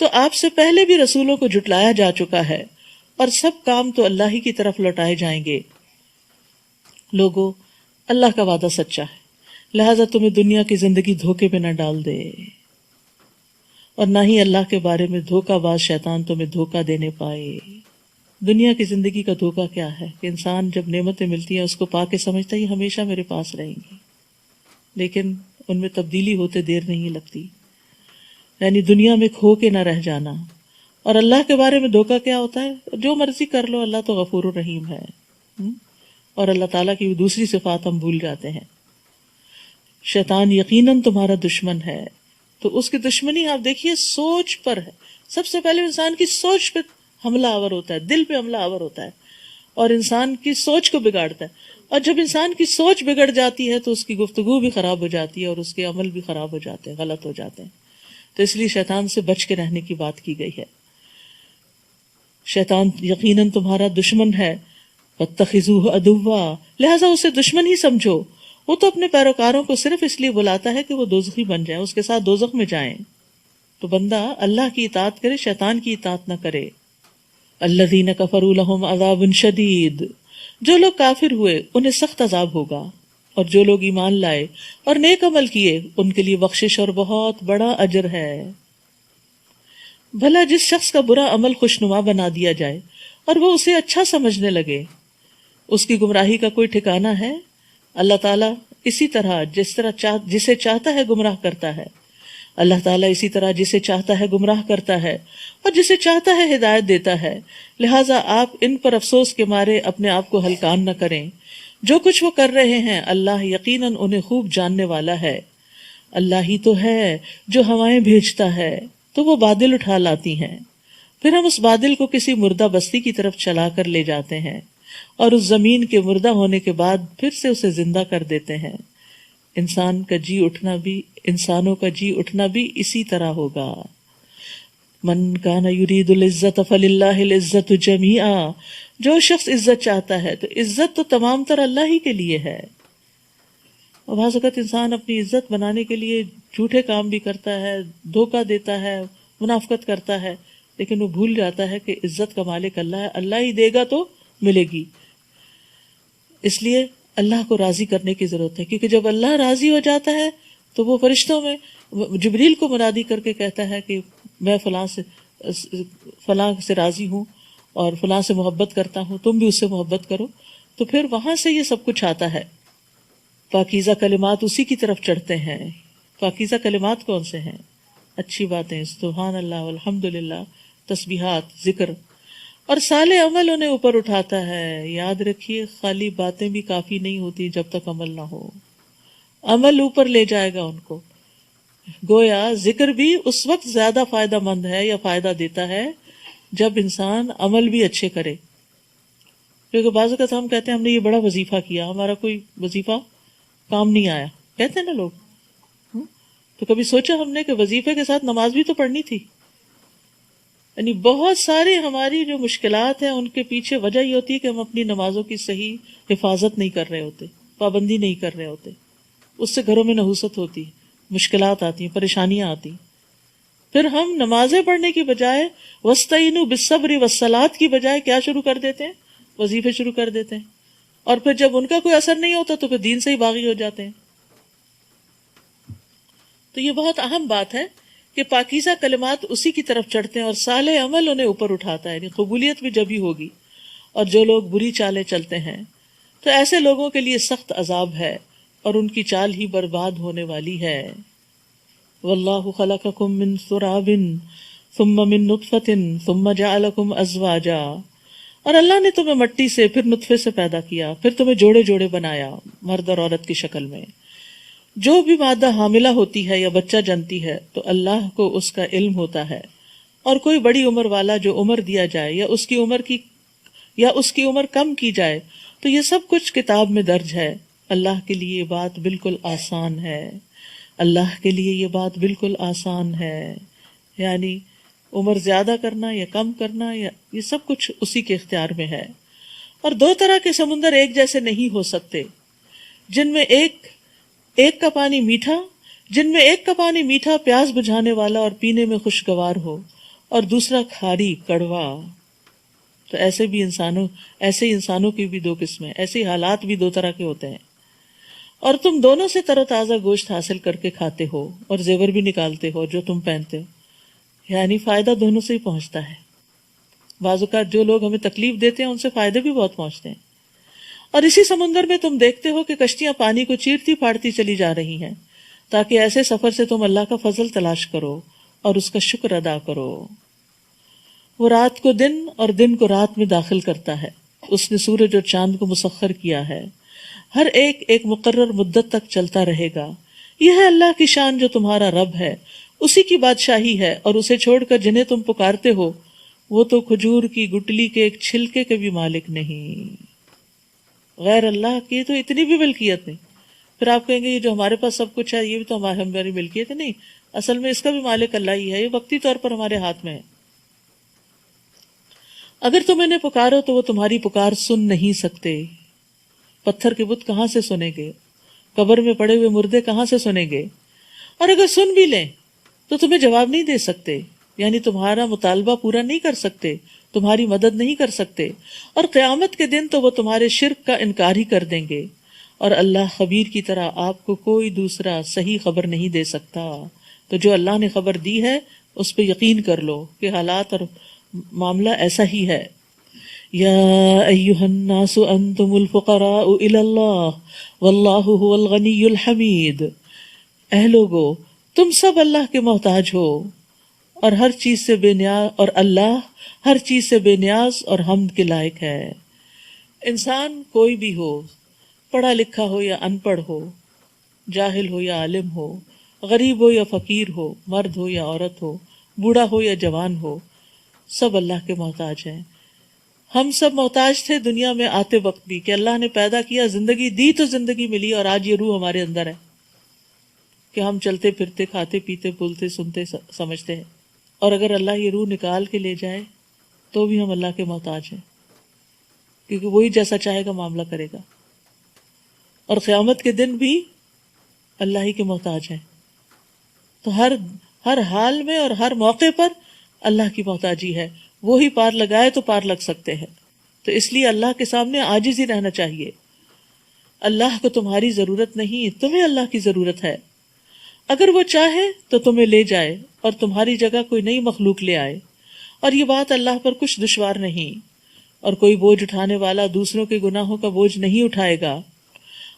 تو آپ سے پہلے بھی رسولوں کو جھٹلایا جا چکا ہے، اور سب کام تو اللہ ہی کی طرف لوٹائے جائیں گے۔ لوگوں اللہ کا وعدہ سچا ہے، لہذا تمہیں دنیا کی زندگی دھوکے میں نہ ڈال دے، اور نہ ہی اللہ کے بارے میں دھوکہ باز شیطان تمہیں دھوکہ دینے پائے۔ دنیا کی زندگی کا دھوکہ کیا ہے کہ انسان جب نعمتیں ملتی ہیں اس کو پا کے سمجھتا ہے یہ ہمیشہ میرے پاس رہیں گی، لیکن ان میں تبدیلی ہوتے دیر نہیں لگتی۔ یعنی دنیا میں کھو کے نہ رہ جانا۔ اور اللہ کے بارے میں دھوکہ کیا ہوتا ہے؟ جو مرضی کر لو، اللہ تو غفور الرحیم ہے، اور اللہ تعالیٰ کی دوسری صفات ہم بھول جاتے ہیں۔ شیطان یقیناً تمہارا دشمن ہے. تو اس کی دشمنی آپ دیکھیے سوچ پر ہے. سب سے پہلے انسان کی سوچ پہ حملہ آور ہوتا ہے، دل پہ حملہ آور ہوتا ہے اور انسان کی سوچ کو بگاڑتا ہے. اور جب انسان کی سوچ بگڑ جاتی ہے تو اس کی گفتگو بھی خراب ہو جاتی ہے اور اس کے عمل بھی خراب ہو جاتے ہیں، غلط ہو جاتے ہیں. تو اس لیے شیطان سے بچ کے رہنے کی بات کی گئی ہے. شیطان یقیناً تمہارا دشمن ہے، فاتخذوہ عدوا، لہذا اسے دشمن ہی سمجھو. وہ تو اپنے پیروکاروں کو صرف اس لیے بلاتا ہے کہ وہ دوزخی بن جائیں، اس کے ساتھ دوزخ میں جائیں. تو بندہ اللہ کی اطاعت کرے، شیطان کی اطاعت نہ کرے. الذین کفروا لہم عذاب شدید، جو لوگ کافر ہوئے انہیں سخت عذاب ہوگا، اور جو لوگ ایمان لائے اور نیک عمل کیے ان کے لیے بخشش اور بہت بڑا اجر ہے. بھلا جس شخص کا برا عمل خوشنما بنا دیا جائے اور وہ اسے اچھا سمجھنے لگے، اس کی گمراہی کا کوئی ٹھکانہ ہے؟ اللہ تعالیٰ اسی طرح جسے چاہتا ہے گمراہ کرتا ہے. اللہ تعالیٰ اسی طرح جسے چاہتا ہے گمراہ کرتا ہے اور جسے چاہتا ہے ہدایت دیتا ہے. لہٰذا آپ ان پر افسوس کے مارے اپنے آپ کو ہلکان نہ کریں. جو کچھ وہ کر رہے ہیں اللہ یقیناً انہیں خوب جاننے والا ہے. اللہ ہی تو ہے جو ہوائیں بھیجتا ہے تو وہ بادل اٹھا لاتی ہیں، پھر ہم اس بادل کو کسی مردہ بستی کی طرف چلا کر لے جاتے ہیں اور اس زمین کے مردہ ہونے کے بعد پھر سے اسے زندہ کر دیتے ہیں. انسانوں کا جی اٹھنا بھی اسی طرح ہوگا. من کان یرید العزت فللہ العزت جمیعا، جو شخص عزت چاہتا ہے تو عزت تو تمام تر اللہ ہی کے لیے ہے. اور بعض اوقات انسان اپنی عزت بنانے کے لیے جھوٹے کام بھی کرتا ہے، دھوکہ دیتا ہے، منافقت کرتا ہے، لیکن وہ بھول جاتا ہے کہ عزت کا مالک اللہ ہے، اللہ ہی دے گا تو ملے گی. اس لیے اللہ کو راضی کرنے کی ضرورت ہے، کیونکہ جب اللہ راضی ہو جاتا ہے تو وہ فرشتوں میں جبریل کو منادی کر کے کہتا ہے کہ میں فلاں سے راضی ہوں اور فلاں سے محبت کرتا ہوں، تم بھی اس سے محبت کرو. تو پھر وہاں سے یہ سب کچھ آتا ہے. پاکیزہ کلمات اسی کی طرف چڑھتے ہیں. پاکیزہ کلمات کون سے ہیں؟ اچھی باتیں، سبحان اللہ والحمدللہ، تسبیحات، ذکر. اور صالح عمل انہیں اوپر اٹھاتا ہے. یاد رکھیے خالی باتیں بھی کافی نہیں ہوتی جب تک عمل نہ ہو. عمل اوپر لے جائے گا ان کو. گویا ذکر بھی اس وقت زیادہ فائدہ مند ہے یا فائدہ دیتا ہے جب انسان عمل بھی اچھے کرے. کیونکہ بعض اوقات ہم کہتے ہیں ہم نے یہ بڑا وظیفہ کیا، ہمارا کوئی وظیفہ کام نہیں آیا، کہتے ہیں نا لوگ. تو کبھی سوچا ہم نے کہ وظیفے کے ساتھ نماز بھی تو پڑھنی تھی. یعنی بہت ساری ہماری جو مشکلات ہیں ان کے پیچھے وجہ یہ ہوتی ہے کہ ہم اپنی نمازوں کی صحیح حفاظت نہیں کر رہے ہوتے، پابندی نہیں کر رہے ہوتے. اس سے گھروں میں نحوست ہوتی، مشکلات آتی ہیں، پریشانیاں آتی. پھر ہم نمازیں پڑھنے کی بجائے وَاسْتَعِینُوا بِالصَّبْرِ وَالصَّلَاةِ کی بجائے کیا شروع کر دیتے ہیں؟ وظیفے شروع کر دیتے ہیں. اور پھر جب ان کا کوئی اثر نہیں ہوتا تو پھر دین سے ہی باغی ہو جاتے ہیں. تو یہ بہت اہم بات ہے کہ پاکیزہ کلمات اسی کی طرف چڑھتے ہیں اور صالح عمل انہیں اوپر اٹھاتا ہے. یعنی قبولیت بھی جب ہی ہوگی. اور جو لوگ بری چالیں چلتے ہیں تو ایسے لوگوں کے لیے سخت عذاب ہے اور ان کی چال ہی برباد ہونے والی ہے. واللہ خلقکم من تراب ثم من نطفۃ ثم جعلکم ازواجا، اور اللہ نے تمہیں مٹی سے پھر نطفے سے پیدا کیا، پھر تمہیں جوڑے جوڑے بنایا مرد اور عورت کی شکل میں. جو بھی مادہ حاملہ ہوتی ہے یا بچہ جنتی ہے تو اللہ کو اس کا علم ہوتا ہے. اور کوئی بڑی عمر والا جو عمر دیا جائے یا اس کی عمر کم کی جائے تو یہ سب کچھ کتاب میں درج ہے. اللہ کے لیے یہ بات بالکل آسان ہے. اللہ کے لیے یہ بات بالکل آسان ہے. یعنی عمر زیادہ کرنا یا کم کرنا یا یہ سب کچھ اسی کے اختیار میں ہے. اور دو طرح کے سمندر ایک جیسے نہیں ہو سکتے، جن میں ایک کا پانی میٹھا پیاس بجھانے والا اور پینے میں خوشگوار ہو، اور دوسرا کھاری کڑوا. تو ایسے انسانوں کی بھی دو قسمیں، ایسے حالات بھی دو طرح کے ہوتے ہیں. اور تم دونوں سے تر و تازہ گوشت حاصل کر کے کھاتے ہو اور زیور بھی نکالتے ہو جو تم پہنتے ہو. یعنی فائدہ دونوں سے ہی پہنچتا ہے. بعض اوقات جو لوگ ہمیں تکلیف دیتے ہیں ان سے فائدے بھی بہت پہنچتے ہیں. اور اسی سمندر میں تم دیکھتے ہو کہ کشتیاں پانی کو چیرتی پھاڑتی چلی جا رہی ہیں تاکہ ایسے سفر سے تم اللہ کا فضل تلاش کرو اور اس کا شکر ادا کرو. وہ رات کو دن اور دن کو رات میں داخل کرتا ہے. اس نے سورج اور چاند کو مسخر کیا ہے. ہر ایک مقرر مدت تک چلتا رہے گا. یہ ہے اللہ کی شان جو تمہارا رب ہے، اسی کی بادشاہی ہے، اور اسے چھوڑ کر جنہیں تم پکارتے ہو وہ تو کھجور کی گٹلی کے ایک چھلکے کے بھی مالک نہیں۔ غیر اللہ کی تو اتنی بھی ملکیت نہیں۔ پھر آپ کہیں گے یہ جو ہمارے پاس سب کچھ ہے یہ بھی تو ہماری ملکیت ہے، نہیں، اصل میں اس کا بھی مالک اللہ ہی ہے، یہ وقتی طور پر ہمارے ہاتھ میں ہے۔ اگر تم انہیں پکارو تو وہ تمہاری پکار سن نہیں سکتے۔ پتھر کے بت کہاں سے سنیں گے؟ قبر میں پڑے ہوئے مردے کہاں سے سنیں گے؟ اور اگر سن بھی لیں تو تمہیں جواب نہیں دے سکتے، یعنی تمہارا مطالبہ پورا نہیں کر سکتے، تمہاری مدد نہیں کر سکتے، اور قیامت کے دن تو وہ تمہارے شرک کا انکار ہی کر دیں گے، اور اللہ خبیر کی طرح آپ کو کوئی دوسرا صحیح خبر نہیں دے سکتا۔ تو جو اللہ نے خبر دی ہے اس پہ یقین کر لو کہ حالات اور معاملہ ایسا ہی ہے۔ یا ایہا الناس انتم الفقراء الی اللہ واللہ هو الغنی الحمید۔ اے لوگو تم سب اللہ کے محتاج ہو اور ہر چیز سے بے نیاز، اور اللہ ہر چیز سے بے نیاز اور حمد کے لائق ہے۔ انسان کوئی بھی ہو، پڑھا لکھا ہو یا ان پڑھ ہو، جاہل ہو یا عالم ہو، غریب ہو یا فقیر ہو، مرد ہو یا عورت ہو، بوڑھا ہو یا جوان ہو، سب اللہ کے محتاج ہیں۔ ہم سب محتاج تھے دنیا میں آتے وقت بھی، کہ اللہ نے پیدا کیا، زندگی دی تو زندگی ملی، اور آج یہ روح ہمارے اندر ہے کہ ہم چلتے پھرتے، کھاتے پیتے، بولتے سنتے سمجھتے ہیں۔ اور اگر اللہ یہ روح نکال کے لے جائے تو بھی ہم اللہ کے محتاج ہیں، کیونکہ وہی جیسا چاہے گا معاملہ کرے گا، اور قیامت کے دن بھی اللہ ہی کے محتاج ہیں۔ تو ہر حال میں اور ہر موقع پر اللہ کی محتاجی ہے، وہی پار لگائے تو پار لگ سکتے ہیں۔ تو اس لیے اللہ کے سامنے عاجز ہی رہنا چاہیے۔ اللہ کو تمہاری ضرورت نہیں، تمہیں اللہ کی ضرورت ہے۔ اگر وہ چاہے تو تمہیں لے جائے اور تمہاری جگہ کوئی نئی مخلوق لے آئے، اور یہ بات اللہ پر کچھ دشوار نہیں، اور کوئی بوجھ اٹھانے والا دوسروں کے گناہوں کا بوجھ نہیں اٹھائے گا۔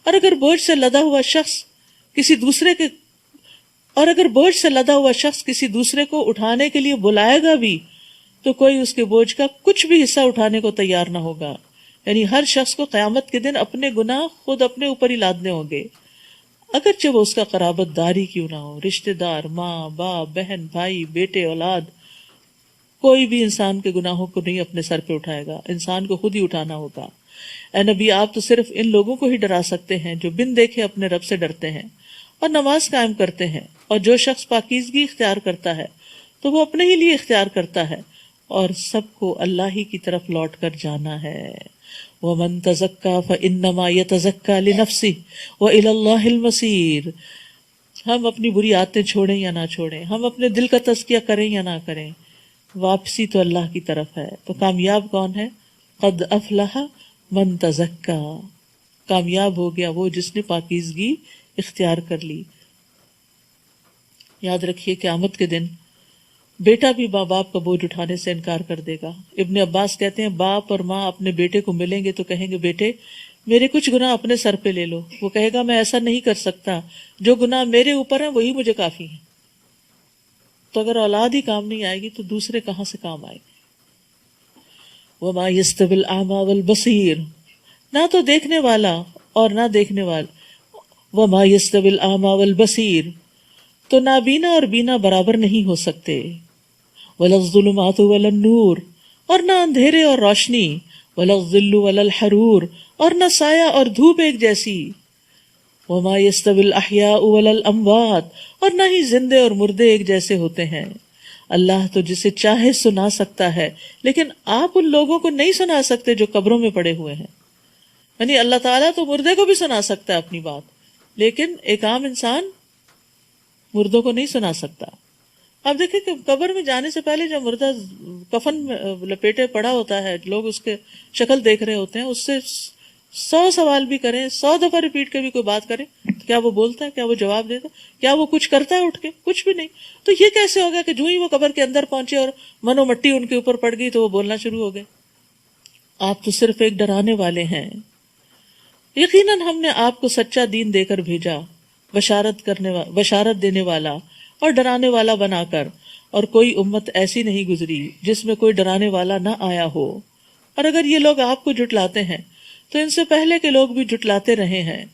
اور اگر بوجھ سے لدا ہوا شخص کسی دوسرے کو اٹھانے کے لیے بلائے گا بھی تو کوئی اس کے بوجھ کا کچھ بھی حصہ اٹھانے کو تیار نہ ہوگا۔ یعنی ہر شخص کو قیامت کے دن اپنے گناہ خود اپنے اوپر ہی لادنے ہوں گے، اگرچہ وہ اس کا قرابت داری کیوں نہ ہو، رشتہ دار، ماں باپ، بہن بھائی، بیٹے، اولاد، کوئی بھی انسان کے گناہوں کو نہیں اپنے سر پہ اٹھائے گا، انسان کو خود ہی اٹھانا ہوگا۔ اے نبی، آپ تو صرف ان لوگوں کو ہی ڈرا سکتے ہیں جو بن دیکھے اپنے رب سے ڈرتے ہیں اور نماز قائم کرتے ہیں، اور جو شخص پاکیزگی اختیار کرتا ہے تو وہ اپنے ہی لیے اختیار کرتا ہے، اور سب کو اللہ ہی کی طرف لوٹ کر جانا ہے۔ وَمَن تَزَكَّىٰ فَإِنَّمَا يَتَزَكَّىٰ لِنَفْسِهِ وَإِلَى اللَّهِ الْمَصِيرُ۔ ہم اپنی بری عادتیں چھوڑیں یا نہ چھوڑیں، ہم اپنے دل کا تزکیہ کریں یا نہ کریں، واپسی تو اللہ کی طرف ہے۔ تو کامیاب کون ہے؟ قد افلح من تزکیٰ، کامیاب ہو گیا وہ جس نے پاکیزگی اختیار کر لی۔ یاد رکھیے قیامت کے دن بیٹا بھی ماں باپ کا بوجھ اٹھانے سے انکار کر دے گا۔ ابن عباس کہتے ہیں باپ اور ماں اپنے بیٹے کو ملیں گے تو کہیں گے بیٹے میرے کچھ گناہ اپنے سر پہ لے لو، وہ کہے گا میں ایسا نہیں کر سکتا، جو گناہ میرے اوپر ہیں وہی مجھے کافی ہیں۔ تو اگر اولاد ہی کام نہیں آئے گی تو دوسرے کہاں سے کام آئے گی؟ وما یستوی الاعمی والبصیر، نہ تو دیکھنے والا اور نہ دیکھنے والا، وما یستوی الاعمی والبصیر، تو نابینا اور بینا برابر نہیں ہو سکتے۔ ولا الظلمات ولا النور، اور نہ اندھیرے اور روشنی، ولا الظل ولا الحرور، اور نہ سایہ اور دھوپ ایک جیسی۔ وما یستوی الاحیاء ولا الاموات، اور نہ ہی زندے اور مردے ایک جیسے ہوتے ہیں۔ اللہ تو جسے چاہے سنا سکتا ہے، لیکن آپ ان لوگوں کو نہیں سنا سکتے جو قبروں میں پڑے ہوئے ہیں۔ یعنی اللہ تعالیٰ تو مردے کو بھی سنا سکتا ہے اپنی بات، لیکن ایک عام انسان مردوں کو نہیں سنا سکتا۔ آپ دیکھیں کہ قبر میں جانے سے پہلے جب مردہ کفن میں لپیٹے پڑا ہوتا ہے، لوگ اس کے شکل دیکھ رہے ہوتے ہیں، اس سے 100 سوال بھی کریں، 100 دفعہ ریپیٹ کے بھی کوئی بات کرے، کیا وہ بولتا ہے؟ کیا وہ جواب دیتا ہے؟ کیا وہ کچھ کرتا ہے اٹھ کے؟ کچھ بھی نہیں۔ تو یہ کیسے ہوگا کہ جو ہی وہ قبر کے اندر پہنچے اور منو مٹی ان کے اوپر پڑ گئی تو وہ بولنا شروع ہو گئے؟ آپ تو صرف ایک ڈرانے والے ہیں۔ یقیناً ہم نے آپ کو سچا دین دے کر بھیجا، بشارت دینے والا اور ڈرانے والا بنا کر، اور کوئی امت ایسی نہیں گزری جس میں کوئی ڈرانے والا نہ آیا ہو۔ اور اگر یہ لوگ آپ کو جھٹلاتے ہیں تو ان سے پہلے کے لوگ بھی جھٹلاتے رہے ہیں۔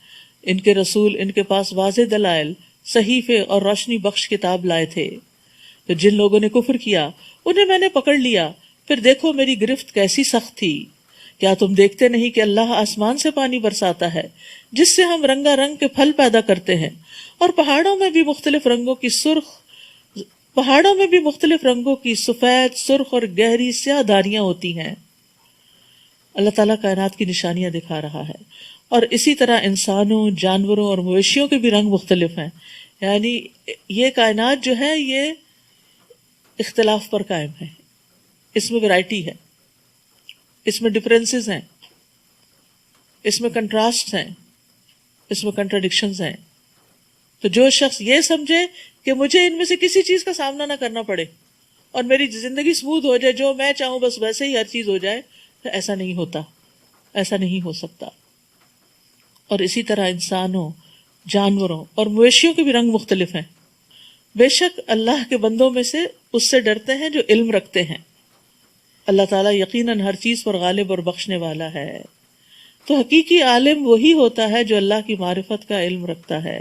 ان کے رسول ان کے پاس واضح دلائل صحیفے اور روشنی بخش کتاب لائے تھے. تو جن لوگوں نے کفر کیا انہیں میں نے پکڑ لیا، پھر دیکھو میری گرفت کیسی سخت تھی. کیا تم دیکھتے نہیں کہ اللہ آسمان سے پانی برساتا ہے جس سے ہم رنگا رنگ کے پھل پیدا کرتے ہیں، اور پہاڑوں میں بھی مختلف رنگوں کی سفید، سرخ اور گہری سیاہ دھاریاں ہوتی ہیں. اللہ تعالیٰ کائنات کی نشانیاں دکھا رہا ہے. اور اسی طرح انسانوں، جانوروں اور مویشیوں کے بھی رنگ مختلف ہیں. یعنی یہ کائنات جو ہے یہ اختلاف پر قائم ہے، اس میں ویرائٹی ہے، اس میں ڈفرینسز ہیں، اس میں کنٹراسٹ ہیں، اس میں کنٹراڈکشنز ہیں. تو جو شخص یہ سمجھے کہ مجھے ان میں سے کسی چیز کا سامنا نہ کرنا پڑے اور میری زندگی سموتھ ہو جائے، جو میں چاہوں بس ویسے ہی ہر چیز ہو جائے، تو ایسا نہیں ہوتا، ایسا نہیں ہو سکتا. اور اسی طرح انسانوں، جانوروں اور مویشیوں کے بھی رنگ مختلف ہیں. بے شک اللہ کے بندوں میں سے اس سے ڈرتے ہیں جو علم رکھتے ہیں. اللہ تعالیٰ یقیناً ہر چیز پر غالب اور بخشنے والا ہے. تو حقیقی عالم وہی ہوتا ہے جو اللہ کی معرفت کا علم رکھتا ہے،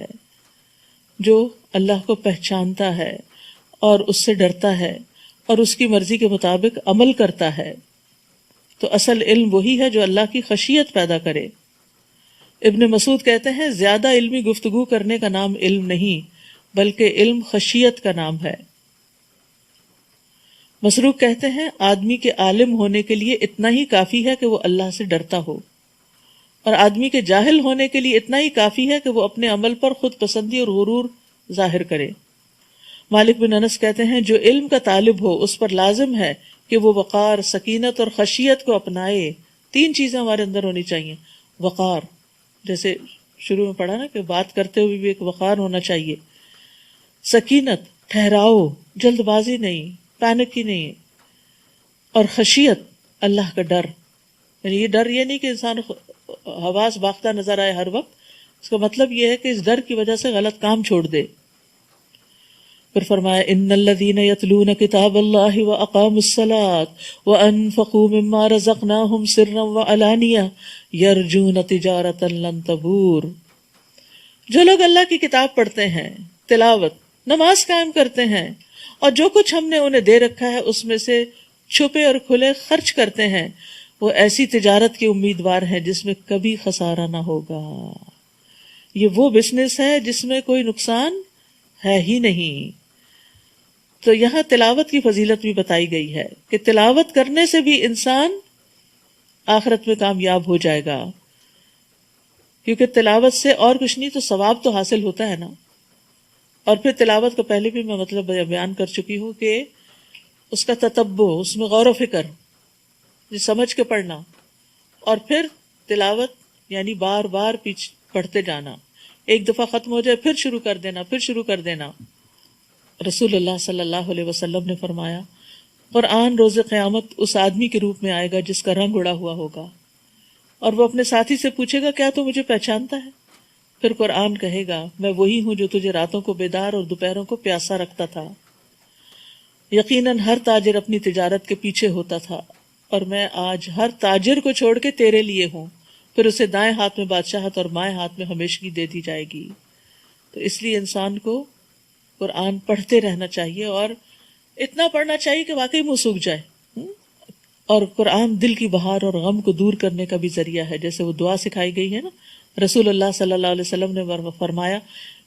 جو اللہ کو پہچانتا ہے اور اس سے ڈرتا ہے اور اس کی مرضی کے مطابق عمل کرتا ہے. تو اصل علم وہی ہے جو اللہ کی خشیت پیدا کرے. ابن مسعود کہتے ہیں زیادہ علمی گفتگو کرنے کا نام علم نہیں بلکہ علم خشیت کا نام ہے. مسروق کہتے ہیں آدمی کے عالم ہونے کے لیے اتنا ہی کافی ہے کہ وہ اللہ سے ڈرتا ہو، اور آدمی کے جاہل ہونے کے لیے اتنا ہی کافی ہے کہ وہ اپنے عمل پر خود پسندی اور غرور ظاہر کرے. مالک بن انس کہتے ہیں جو علم کا طالب ہو اس پر لازم ہے کہ وہ وقار، سکینت اور خشیت کو اپنائے. 3 چیزیں ہمارے اندر ہونی چاہیے. وقار، جیسے شروع میں پڑھا نا کہ بات کرتے ہوئے بھی ایک وقار ہونا چاہیے. سکینت، ٹھہراؤ، جلد بازی نہیں، پینک ہی نہیں. اور خشیت، اللہ کا ڈر. یعنی یہ ڈر یہ نہیں کہ انسان حواس باختہ نظر آئے ہر وقت، اس کا مطلب یہ ہے کہ اس ڈر کی وجہ سے غلط کام چھوڑ دے. پھر فرمایا ان الذین یتلون کتاب اللہ واقاموا الصلاۃ وانفقوا مما رزقناہم سرا وعلانیہ یرجون تجارۃ لن تبور. جو لوگ اللہ کی کتاب پڑھتے ہیں، تلاوت، نماز قائم کرتے ہیں، اور جو کچھ ہم نے انہیں دے رکھا ہے اس میں سے چھپے اور کھلے خرچ کرتے ہیں، وہ ایسی تجارت کے امیدوار ہیں جس میں کبھی خسارہ نہ ہوگا. یہ وہ بزنس ہے جس میں کوئی نقصان ہے ہی نہیں. تو یہاں تلاوت کی فضیلت بھی بتائی گئی ہے کہ تلاوت کرنے سے بھی انسان آخرت میں کامیاب ہو جائے گا، کیونکہ تلاوت سے اور کچھ نہیں تو ثواب تو حاصل ہوتا ہے نا. اور پھر تلاوت کو پہلے بھی میں مطلب بیان کر چکی ہوں کہ اس کا تتبع، اس میں غور و فکر، سمجھ کے پڑھنا، اور پھر تلاوت یعنی بار بار پڑھتے جانا. ایک دفعہ ختم ہو جائے پھر شروع کر دینا، پھر شروع کر دینا. رسول اللہ صلی اللہ علیہ وسلم نے فرمایا قرآن روز قیامت اس آدمی کے روپ میں آئے گا جس کا رنگ اڑا ہوا ہوگا، اور وہ اپنے ساتھی سے پوچھے گا کیا تو مجھے پہچانتا ہے؟ پھر قرآن کہے گا میں وہی ہوں جو تجھے راتوں کو بیدار اور دوپہروں کو پیاسا رکھتا تھا. یقیناً ہر تاجر اپنی تجارت کے پیچھے ہوتا تھا، اور میں آج ہر تاجر کو چھوڑ کے تیرے لیے ہوں. پھر اسے دائیں ہاتھ میں بادشاہت اور بائیں ہاتھ میں ہمیشگی دے دی جائے گی. تو اس لیے انسان کو قرآن پڑھتے رہنا چاہیے، اور اتنا پڑھنا چاہیے کہ واقعی منہ سوکھ جائے. اور قرآن دل کی بہار اور غم کو دور کرنے کا بھی ذریعہ ہے، جیسے وہ دعا سکھائی گئی ہے نا. رسول اللہ صلی اللہ علیہ وسلم نے فرمایا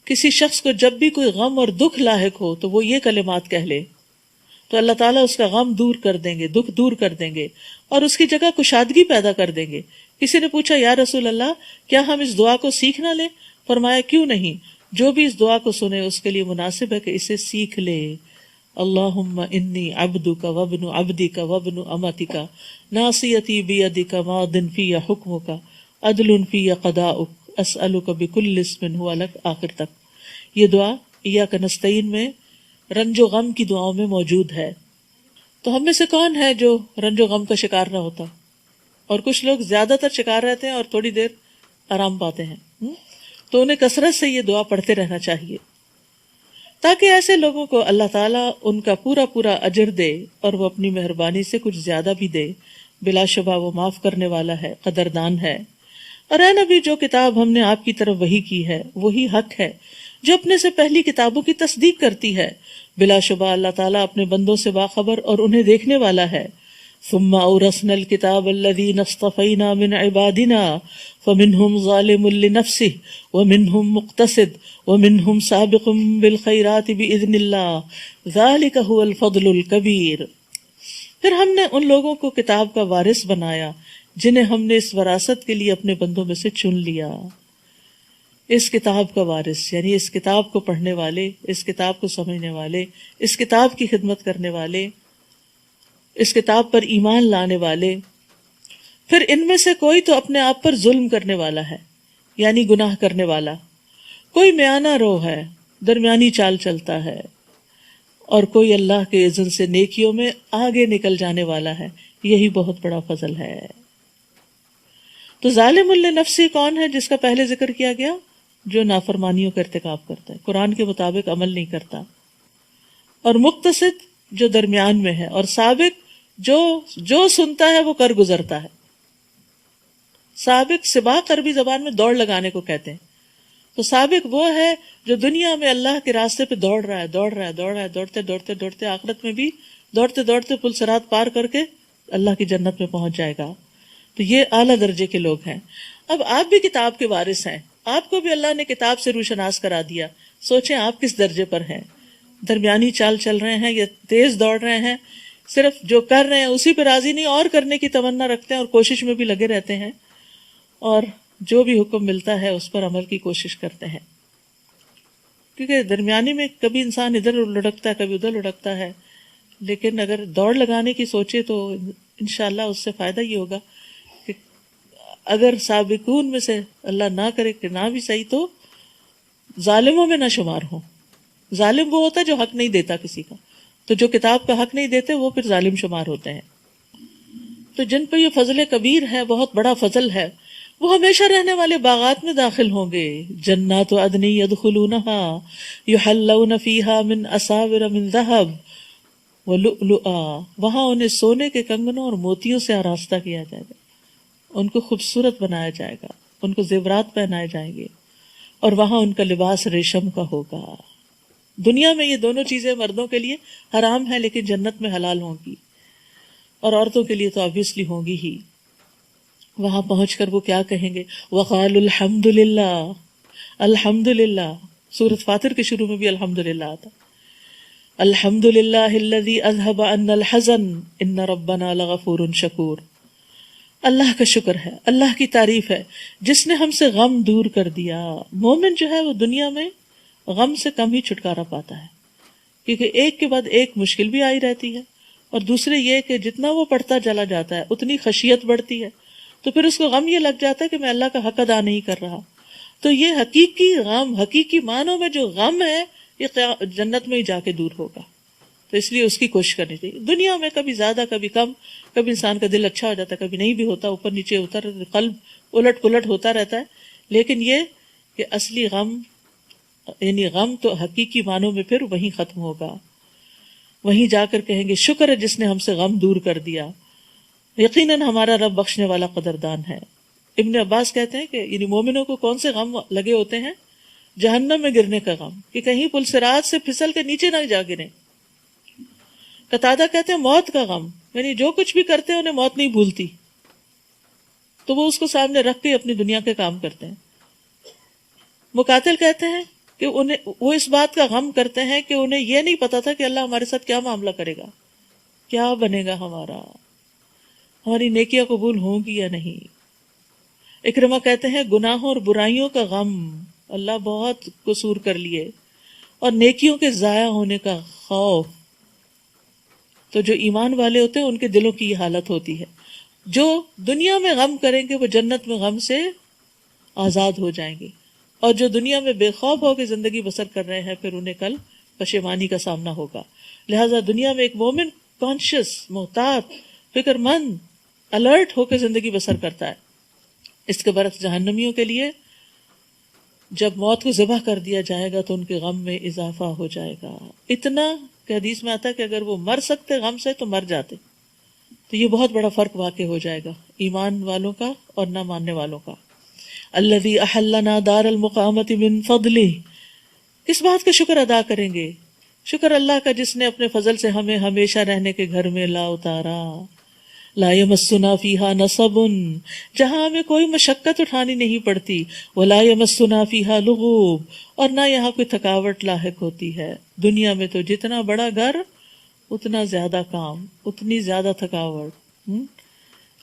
کسی شخص کو جب بھی کوئی غم اور دکھ لاحق ہو تو وہ یہ کلمات کہہ لے تو اللہ تعالیٰ اس کا غم دور کر دیں گے، دکھ دور کر دیں گے، اور اس کی جگہ کشادگی پیدا کر دیں گے. کسی نے پوچھا یا رسول اللہ کیا ہم اس دعا کو سیکھ نہ لیں؟ فرمایا کیوں نہیں، جو بھی اس دعا کو سنے اس کے لیے مناسب ہے کہ اسے سیکھ لے. اللہم انی عبدک وابن عبدک وابن امتک ناصیتی بیدک ماض فی حکمک عدل فی قضاؤک اسألک بکل اسم ہوا لک، آخر تک. یہ دعا ایاک نستعین میں رنج و غم کی دعاؤں میں موجود ہے. تو ہم میں سے کون ہے جو رنج و غم کا شکار نہ ہوتا؟ اور کچھ لوگ زیادہ تر شکار رہتے ہیں اور تھوڑی دیر آرام پاتے ہیں. تو انہیں کثرت سے یہ دعا پڑھتے رہنا چاہیے تاکہ ایسے لوگوں کو اللہ تعالیٰ ان کا پورا پورا اجر دے، اور وہ اپنی مہربانی سے کچھ زیادہ بھی دے. بلا شبہ وہ معاف کرنے والا ہے، قدردان ہے. اور اے نبی جو کتاب ہم نے آپ کی طرف وحی کی ہے وہی حق ہے جو اپنے سے پہلی کتابوں کی تصدیق کرتی ہے، بلا شبہ اللہ تعالیٰ اپنے بندوں سے باخبر اور انہیں دیکھنے والا ہے۔ ثم اورثنا الكتاب الذين اصطفينا من عبادنا فمنهم ظالم لنفسه ومنهم مقتصد ومنهم سابق بالخيرات بإذن الله ذلك هو الفضل الكبير۔ پھر ہم نے ان لوگوں کو کتاب کا وارث بنایا جنہیں ہم نے اس وراثت کے لیے اپنے بندوں میں سے چن لیا۔ اس کتاب کا وارث یعنی اس کتاب کو پڑھنے والے، اس کتاب کو سمجھنے والے، اس کتاب کی خدمت کرنے والے، اس کتاب پر ایمان لانے والے۔ پھر ان میں سے کوئی تو اپنے آپ پر ظلم کرنے والا ہے یعنی گناہ کرنے والا، کوئی میانہ رو ہے، درمیانی چال چلتا ہے، اور کوئی اللہ کے اذن سے نیکیوں میں آگے نکل جانے والا ہے۔ یہی بہت بڑا فضل ہے۔ تو ظالم لنفسی کون ہے جس کا پہلے ذکر کیا گیا؟ جو نافرمانیوں کا ارتکاب کرتا ہے، قرآن کے مطابق عمل نہیں کرتا، اور مقتصد جو درمیان میں ہے، اور سابق جو سنتا ہے وہ کر گزرتا ہے۔ سابق سباق عربی زبان میں دوڑ لگانے کو کہتے ہیں۔ تو سابق وہ ہے جو دنیا میں اللہ کے راستے پہ دوڑ رہا ہے، دوڑتے آخرت میں بھی دوڑتے پل صراط پار کر کے اللہ کی جنت میں پہنچ جائے گا۔ تو یہ اعلیٰ درجے کے لوگ ہیں۔ اب آپ بھی کتاب کے وارث ہیں، آپ کو بھی اللہ نے کتاب سے روشناس کرا دیا۔ سوچیں آپ کس درجے پر ہیں، درمیانی چال چل رہے ہیں یا تیز دوڑ رہے ہیں؟ صرف جو کر رہے ہیں اسی پہ راضی نہیں، اور کرنے کی تمنا رکھتے ہیں اور کوشش میں بھی لگے رہتے ہیں، اور جو بھی حکم ملتا ہے اس پر عمل کی کوشش کرتے ہیں۔ کیونکہ درمیانی میں کبھی انسان ادھر لڑکتا ہے، کبھی ادھر لڑکتا ہے، لیکن اگر دوڑ لگانے کی سوچے تو انشاءاللہ اس سے فائدہ یہ ہوگا کہ اگر سابقون میں سے اللہ نہ کرے کہ نہ بھی صحیح تو ظالموں میں نہ شمار ہوں۔ ظالم وہ ہوتا ہے جو حق نہیں دیتا کسی کا، تو جو کتاب کا حق نہیں دیتے وہ پھر ظالم شمار ہوتے ہیں۔ تو جن پہ یہ فضل کبیر ہے، بہت بڑا فضل ہے، وہ ہمیشہ رہنے والے باغات میں داخل ہوں گے۔ جنات عدن يدخلونها يحلون فيها من اساور من ذهب ولؤلؤا، وہاں انہیں سونے کے کنگنوں اور موتیوں سے آراستہ کیا جائے گا، ان کو خوبصورت بنایا جائے گا، ان کو زیورات پہنائے جائیں گے، اور وہاں ان کا لباس ریشم کا ہوگا۔ دنیا میں یہ دونوں چیزیں مردوں کے لیے حرام ہیں، لیکن جنت میں حلال ہوں گی، اور عورتوں کے لیے تو آبویسلی ہوں گی ہی۔ وہاں پہنچ کر وہ کیا کہیں گے؟ وَقَالُوا الْحَمْدُ لِلَّهِ، الحمد للہ۔ سورۃ فاطر کے شروع میں بھی الحمد للہ آتا، الحمد للہ الذی اذہب عنا الحزن ان ربنا لغفور شکور۔ اللہ کا شکر ہے، اللہ کی تعریف ہے جس نے ہم سے غم دور کر دیا۔ مومن جو ہے وہ دنیا میں غم سے کم ہی چھٹکارا پاتا ہے، کیونکہ ایک کے بعد ایک مشکل بھی آئی رہتی ہے، اور دوسرے یہ کہ جتنا وہ پڑھتا چلا جاتا ہے اتنی خشیت بڑھتی ہے، تو پھر اس کو غم یہ لگ جاتا ہے کہ میں اللہ کا حق ادا نہیں کر رہا۔ تو یہ حقیقی غم، حقیقی معنوں میں جو غم ہے، یہ جنت میں ہی جا کے دور ہوگا۔ تو اس لیے اس کی کوشش کرنی چاہیے۔ دنیا میں کبھی زیادہ کبھی کم، کبھی انسان کا دل اچھا ہو جاتا ہے، کبھی نہیں بھی ہوتا، اوپر نیچے ہوتا رہتا، قلب الٹ پلٹ ہوتا رہتا ہے، لیکن یہ کہ اصلی غم یعنی غم تو حقیقی معنوں میں پھر وہیں ختم ہوگا، وہیں جا کر کہیں گے شکر ہے جس نے ہم سے غم دور کر دیا، یقیناً ہمارا رب بخشنے والا قدردان ہے۔ ابن عباس کہتے ہیں کہ یعنی مومنوں کو کون سے غم لگے ہوتے ہیں؟ جہنم میں گرنے کا غم، کہ کہیں پل صراط سے پھسل کے نیچے نہ جا گریں۔ قتادہ کہتے ہیں موت کا غم، یعنی جو کچھ بھی کرتے ہیں انہیں موت نہیں بھولتی، تو وہ اس کو سامنے رکھ کے اپنی دنیا کے کام کرتے ہیں۔ مقاتل کہتے ہیں کہ وہ اس بات کا غم کرتے ہیں کہ انہیں یہ نہیں پتا تھا کہ اللہ ہمارے ساتھ کیا معاملہ کرے گا، کیا بنے گا ہمارا، ہماری نیکیاں قبول ہوں گی یا نہیں۔ اکرمہ کہتے ہیں گناہوں اور برائیوں کا غم، اللہ بہت قصور کر لیے، اور نیکیوں کے ضائع ہونے کا خوف۔ تو جو ایمان والے ہوتے ہیں ان کے دلوں کی یہ حالت ہوتی ہے، جو دنیا میں غم کریں گے وہ جنت میں غم سے آزاد ہو جائیں گے، اور جو دنیا میں بے خوف ہو کے زندگی بسر کر رہے ہیں پھر انہیں کل پشیمانی کا سامنا ہوگا۔ لہٰذا دنیا میں ایک مومن کانشیس، محتاط، فکر مند، الرٹ ہو کے زندگی بسر کرتا ہے۔ اس کے برعکس جہنمیوں کے لیے جب موت کو ذبح کر دیا جائے گا تو ان کے غم میں اضافہ ہو جائے گا، اتنا کہ حدیث میں آتا ہے کہ اگر وہ مر سکتے غم سے تو مر جاتے۔ تو یہ بہت بڑا فرق واقع ہو جائے گا ایمان والوں کا اور نہ ماننے والوں کا۔ الذی احلنا دار المقامۃ من فضلہ، کس بات کا شکر ادا کریں گے؟ شکر اللہ کا جس نے اپنے فضل سے ہمیں ہمیشہ رہنے کے گھر میں لا اتارا، لا یمسنا فیہا نصب، جہاں ہمیں کوئی مشقت اٹھانی نہیں پڑتی، ولا یمسنا فیہا لغوب، اور نہ یہاں کوئی تھکاوٹ لاحق ہوتی ہے۔ دنیا میں تو جتنا بڑا گھر اتنا زیادہ کام، اتنی زیادہ تھکاوٹ،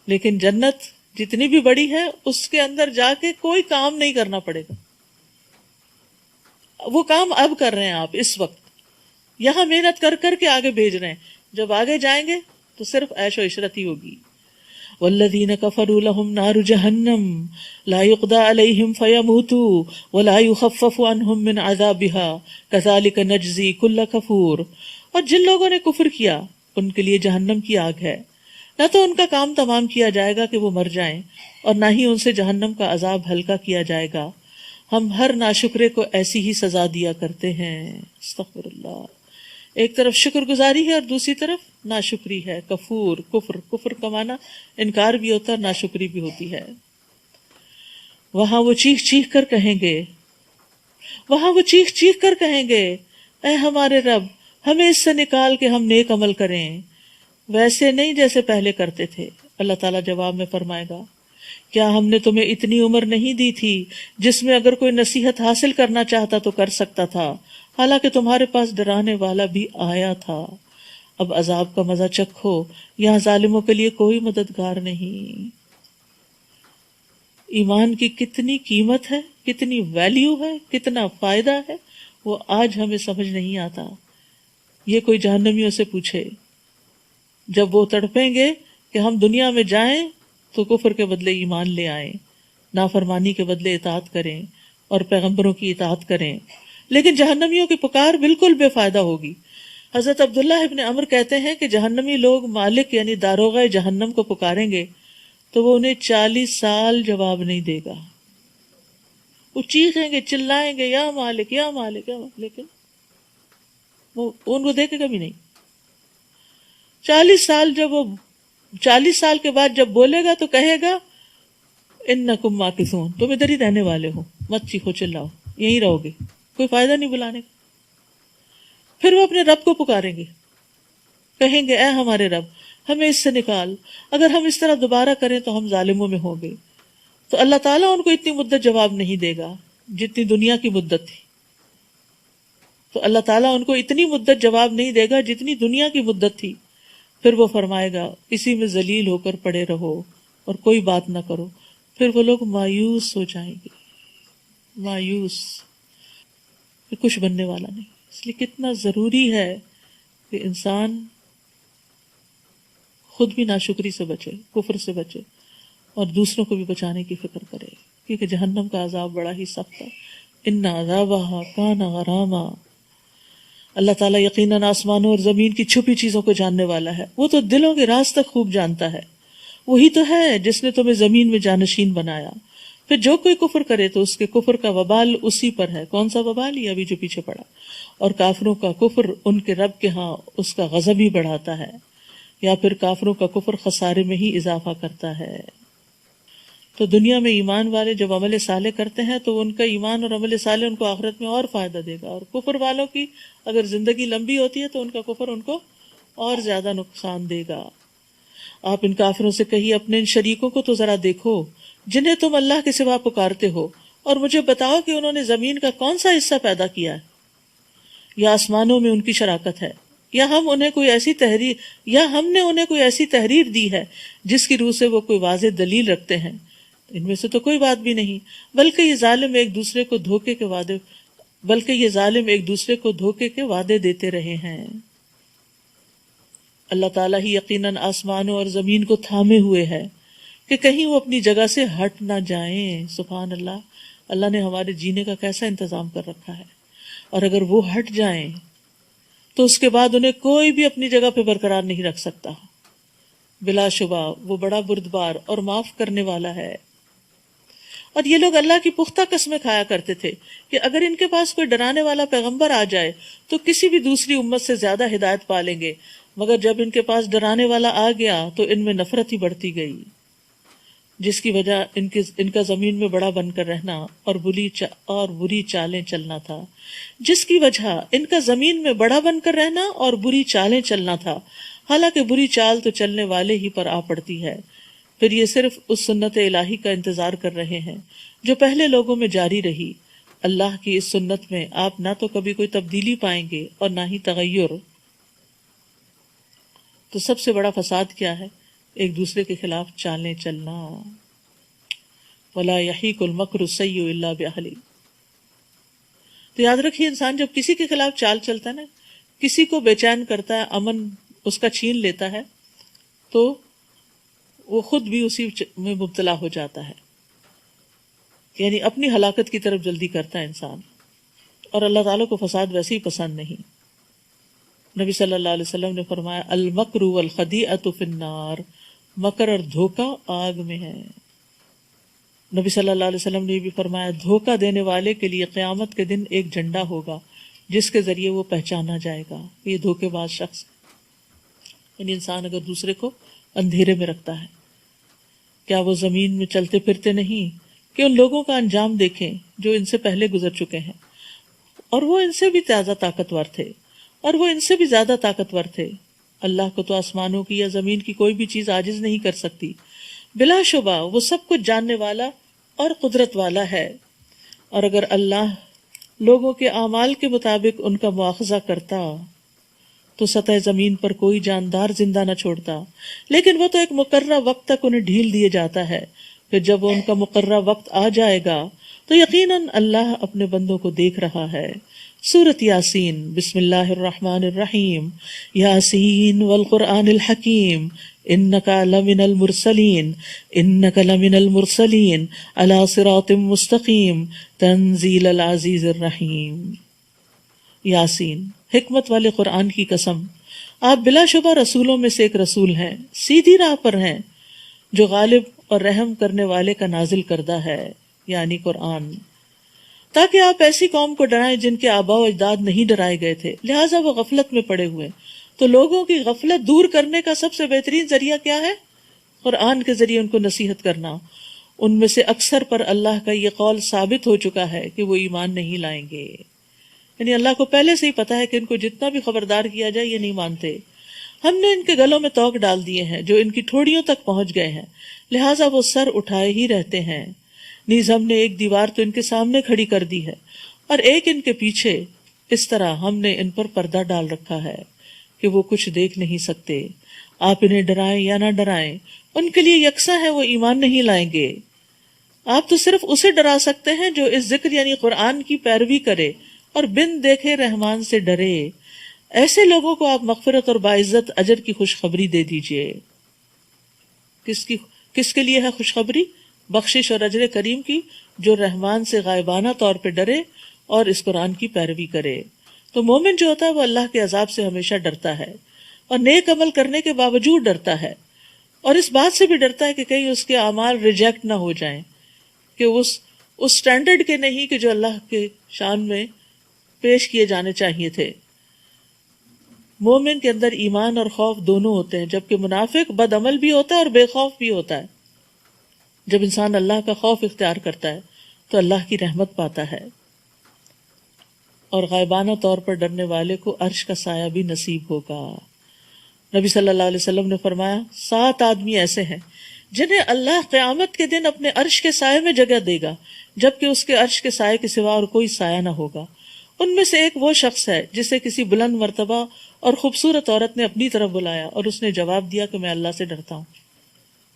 لیکن جنت جتنی بھی بڑی ہے اس کے اندر جا کے کوئی کام نہیں کرنا پڑے گا، وہ کام اب کر رہے ہیں آپ اس وقت، یہاں محنت کر کر کے آگے بھیج رہے ہیں، جب آگے جائیں گے تو صرف عیش و عشرت ہی ہوگی۔ والذین کفروا لهم نار جہنم لا یقضی علیہم فیموتوا ولا یخفف عنہم من عذابها کذالک نجزی کل کفور، اور جن لوگوں نے کفر کیا ان کے لیے جہنم کی آگ ہے، نہ تو ان کا کام تمام کیا جائے گا کہ وہ مر جائیں، اور نہ ہی ان سے جہنم کا عذاب ہلکا کیا جائے گا، ہم ہر ناشکرے کو ایسی ہی سزا دیا کرتے ہیں۔ استغفر اللہ۔ ایک طرف شکر گزاری ہے اور دوسری طرف ناشکری ہے، کفور، کفر، کفر کا معنی انکار بھی ہوتا ہے، ناشکری بھی ہوتی ہے۔ وہاں وہ چیخ چیخ کر کہیں گے، وہاں وہ چیخ چیخ کر کہیں گے، اے ہمارے رب ہمیں اس سے نکال کے ہم نیک عمل کریں، ویسے نہیں جیسے پہلے کرتے تھے۔ اللہ تعالیٰ جواب میں فرمائے گا، کیا ہم نے تمہیں اتنی عمر نہیں دی تھی جس میں اگر کوئی نصیحت حاصل کرنا چاہتا تو کر سکتا تھا، حالانکہ تمہارے پاس ڈرانے والا بھی آیا تھا، اب عذاب کا مزہ چکھو، یہاں ظالموں کے لیے کوئی مددگار نہیں۔ ایمان کی کتنی قیمت ہے، کتنی ویلیو ہے، کتنا فائدہ ہے، وہ آج ہمیں سمجھ نہیں آتا۔ یہ کوئی جہنمیوں سے پوچھے، جب وہ تڑپیں گے کہ ہم دنیا میں جائیں تو کفر کے بدلے ایمان لے آئیں، نافرمانی کے بدلے اطاعت کریں اور پیغمبروں کی اطاعت کریں، لیکن جہنمیوں کی پکار بالکل بے فائدہ ہوگی۔ حضرت عبداللہ ابن عمر کہتے ہیں کہ جہنمی لوگ مالک یعنی داروغہ جہنم کو پکاریں گے تو وہ انہیں 40 سال جواب نہیں دے گا، وہ چیخیں گے، چلائیں گے، یا مالک یا مالک یا مالک، لیکن وہ ان کو دیکھے گا بھی نہیں۔ 40 سال کے بعد جب بولے گا تو کہے گا انکم ماکثون، تم ادھر ہی رہنے والے ہو، مت چیخو چلاؤ، یہیں رہو گے، کوئی فائدہ نہیں بلانے کا۔ پھر وہ اپنے رب کو پکاریں گے، کہیں گے اے ہمارے رب ہمیں اس سے نکال، اگر ہم اس طرح دوبارہ کریں تو ہم ظالموں میں ہوں گے۔ تو اللہ تعالیٰ ان کو اتنی مدت جواب نہیں دے گا جتنی دنیا کی مدت تھی، تو اللہ تعالیٰ ان کو اتنی مدت جواب نہیں دے گا جتنی دنیا کی مدت تھی۔ پھر وہ فرمائے گا اسی میں ذلیل ہو کر پڑے رہو اور کوئی بات نہ کرو، پھر وہ لوگ مایوس ہو جائیں گے، مایوس، پھر کچھ بننے والا نہیں۔ اس لیے کتنا ضروری ہے کہ انسان خود بھی ناشکری سے بچے، کفر سے بچے، اور دوسروں کو بھی بچانے کی فکر کرے، کیونکہ جہنم کا عذاب بڑا ہی سخت ہے۔ ان عذابہا کان غراما، اللہ تعالیٰ یقیناً آسمانوں اور زمین کی چھپی چیزوں کو جاننے والا ہے، وہ تو دلوں کے راز تک خوب جانتا ہے۔ وہی تو ہے جس نے تمہیں زمین میں جانشین بنایا، پھر جو کوئی کفر کرے تو اس کے کفر کا وبال اسی پر ہے۔ کون سا وبال؟ یہ ابھی جو پیچھے پڑا، اور کافروں کا کفر ان کے رب کے ہاں اس کا غضب ہی بڑھاتا ہے، یا پھر کافروں کا کفر خسارے میں ہی اضافہ کرتا ہے۔ تو دنیا میں ایمان والے جب عمل صالح کرتے ہیں تو ان کا ایمان اور عمل صالح ان کو آخرت میں اور فائدہ دے گا، اور کفر والوں کی اگر زندگی لمبی ہوتی ہے تو ان کا کفر ان کو اور زیادہ نقصان دے گا۔ آپ ان کافروں سے کہیے اپنے ان شریکوں کو تو ذرا دیکھو جنہیں تم اللہ کے سوا پکارتے ہو، اور مجھے بتاؤ کہ انہوں نے زمین کا کون سا حصہ پیدا کیا ہے، یا آسمانوں میں ان کی شراکت ہے، یا ہم نے انہیں کوئی ایسی تحریر دی ہے جس کی روح سے وہ کوئی واضح دلیل رکھتے ہیں۔ ان میں سے تو کوئی بات بھی نہیں، بلکہ یہ ظالم ایک دوسرے کو دھوکے کے وعدے دیتے رہے ہیں۔ اللہ تعالیٰ ہی یقیناً آسمانوں اور زمین کو تھامے ہوئے ہے کہ کہیں وہ اپنی جگہ سے ہٹ نہ جائیں۔ سبحان اللہ، اللہ نے ہمارے جینے کا کیسا انتظام کر رکھا ہے، اور اگر وہ ہٹ جائیں تو اس کے بعد انہیں کوئی بھی اپنی جگہ پہ برقرار نہیں رکھ سکتا۔ بلا شبہ وہ بڑا بردبار اور معاف کرنے والا ہے۔ اور یہ لوگ اللہ کی پختہ قسمیں کھایا کرتے تھے کہ اگر ان کے پاس کوئی ڈرانے والا پیغمبر آ جائے تو کسی بھی دوسری امت سے زیادہ ہدایت پا لیں گے، مگر جب ان کے پاس ڈرانے والا آ گیا تو ان میں نفرت ہی بڑھتی گئی۔ جس کی وجہ ان کا زمین میں بڑا بن کر رہنا اور بری چالیں چلنا تھا، جس کی وجہ ان کا زمین میں بڑا بن کر رہنا اور بری چالیں چلنا تھا، حالانکہ بری چال تو چلنے والے ہی پر آ پڑتی ہے۔ پھر یہ صرف اس سنت الہی کا انتظار کر رہے ہیں جو پہلے لوگوں میں جاری رہی۔ اللہ کی اس سنت میں آپ نہ تو کبھی کوئی تبدیلی پائیں گے اور نہ ہی تغیر۔ تو سب سے بڑا فساد کیا ہے؟ ایک دوسرے کے خلاف چالیں چلنا۔ وَلَا يَحِيقُ الْمَكْرُ السَّيِّئُ إِلَّا بِأَهْلِهِ۔ تو یاد رکھیے، انسان جب کسی کے خلاف چال چلتا ہے نا، کسی کو بے چین کرتا ہے، امن اس کا چھین لیتا ہے، تو وہ خود بھی اسی میں مبتلا ہو جاتا ہے، یعنی اپنی ہلاکت کی طرف جلدی کرتا ہے انسان۔ اور اللہ تعالیٰ کو فساد ویسے ہی پسند نہیں۔ نبی صلی اللہ علیہ وسلم نے فرمایا المکر والخدیعۃ فی النار، مکر اور دھوکہ آگ میں ہے۔ نبی صلی اللہ علیہ وسلم نے یہ بھی فرمایا دھوکہ دینے والے کے لیے قیامت کے دن ایک جھنڈا ہوگا جس کے ذریعے وہ پہچانا جائے گا یہ دھوکے باز شخص ہے۔ یعنی انسان اگر دوسرے کو اندھیرے میں رکھتا ہے، کیا وہ زمین میں چلتے پھرتے نہیں کہ ان لوگوں کا انجام دیکھیں جو ان سے پہلے گزر چکے ہیں، اور وہ ان سے بھی زیادہ طاقتور تھے اور وہ ان سے بھی زیادہ طاقتور تھے۔ اللہ کو تو آسمانوں کی یا زمین کی کوئی بھی چیز عاجز نہیں کر سکتی، بلا شبہ وہ سب کچھ جاننے والا اور قدرت والا ہے۔ اور اگر اللہ لوگوں کے اعمال کے مطابق ان کا مواخذہ کرتا تو سطح زمین پر کوئی جاندار زندہ نہ چھوڑتا، لیکن وہ تو ایک مقررہ وقت تک انہیں ڈھیل دیے جاتا ہے، پھر جب وہ ان کا مقررہ وقت آ جائے گا تو یقیناً اللہ اپنے بندوں کو دیکھ رہا ہے۔ سورۃ یاسین، بسم اللہ الرحمن الرحیم، یاسین والقرآن الحکیم انک لمن المرسلین انک لمن المرسلین علی صراط مستقیم تنزیل العزیز الرحیم۔ یاسین، حکمت والے قرآن کی قسم، آپ بلا شبہ رسولوں میں سے ایک رسول ہیں، سیدھی راہ پر ہیں، جو غالب اور رحم کرنے والے کا نازل کردہ ہے، یعنی قرآن، تاکہ آپ ایسی قوم کو ڈرائیں جن کے آباء و اجداد نہیں ڈرائے گئے تھے، لہٰذا وہ غفلت میں پڑے ہوئے۔ تو لوگوں کی غفلت دور کرنے کا سب سے بہترین ذریعہ کیا ہے؟ قرآن کے ذریعے ان کو نصیحت کرنا۔ ان میں سے اکثر پر اللہ کا یہ قول ثابت ہو چکا ہے کہ وہ ایمان نہیں لائیں گے، یعنی اللہ کو پہلے سے ہی پتا ہے کہ ان کو جتنا بھی خبردار کیا جائے یہ نہیں مانتے۔ ہم نے ان کے گلوں میں توق ڈال دیے ہیں جو ان کی ٹھوڑیوں تک پہنچ گئے ہیں، لہٰذا وہ سر اٹھائے ہی رہتے ہیں۔ نیز ہم نے ایک دیوار تو ان کے سامنے کھڑی کر دی ہے اور ایک ان کے پیچھے، اس طرح ہم نے ان پر پردہ ڈال رکھا ہے کہ وہ کچھ دیکھ نہیں سکتے۔ آپ انہیں ڈرائیں یا نہ ڈرائیں ان کے لیے یکساں ہے، وہ ایمان نہیں لائیں گے۔ آپ تو صرف اسے ڈرا سکتے ہیں جو اس ذکر یعنی قرآن کی پیروی کرے اور بن دیکھے رحمان سے ڈرے۔ ایسے لوگوں کو آپ مغفرت اور باعزت اجر کی خوشخبری دے دیجئے۔ کس کے لیے ہے خوشخبری؟ بخشش اور اجر کریم کی، جو رحمان سے غائبانہ طور پہ ڈرے اور اس قرآن کی پیروی کرے۔ تو مومن جو ہوتا ہے وہ اللہ کے عذاب سے ہمیشہ ڈرتا ہے اور نیک عمل کرنے کے باوجود ڈرتا ہے، اور اس بات سے بھی ڈرتا ہے کہ کہیں اس کے اعمال ریجیکٹ نہ ہو جائیں، کہ اس سٹینڈرڈ کے نہیں کہ جو اللہ کے شان میں پیش کیے جانے چاہیے تھے۔ مومن کے اندر ایمان اور خوف دونوں ہوتے ہیں، جبکہ منافق بد عمل بھی ہوتا ہے اور بے خوف بھی ہوتا ہے۔ جب انسان اللہ کا خوف اختیار کرتا ہے تو اللہ کی رحمت پاتا ہے، اور غائبانہ طور پر ڈرنے والے کو عرش کا سایہ بھی نصیب ہوگا۔ نبی صلی اللہ علیہ وسلم نے فرمایا 7 آدمی ایسے ہیں جنہیں اللہ قیامت کے دن اپنے عرش کے سائے میں جگہ دے گا، جبکہ اس کے عرش کے سائے کے سوا اور کوئی سایہ نہ ہوگا۔ ان میں سے ایک وہ شخص ہے جسے کسی بلند مرتبہ اور خوبصورت عورت نے اپنی طرف بلایا اور اس نے جواب دیا کہ میں اللہ سے ڈرتا ہوں۔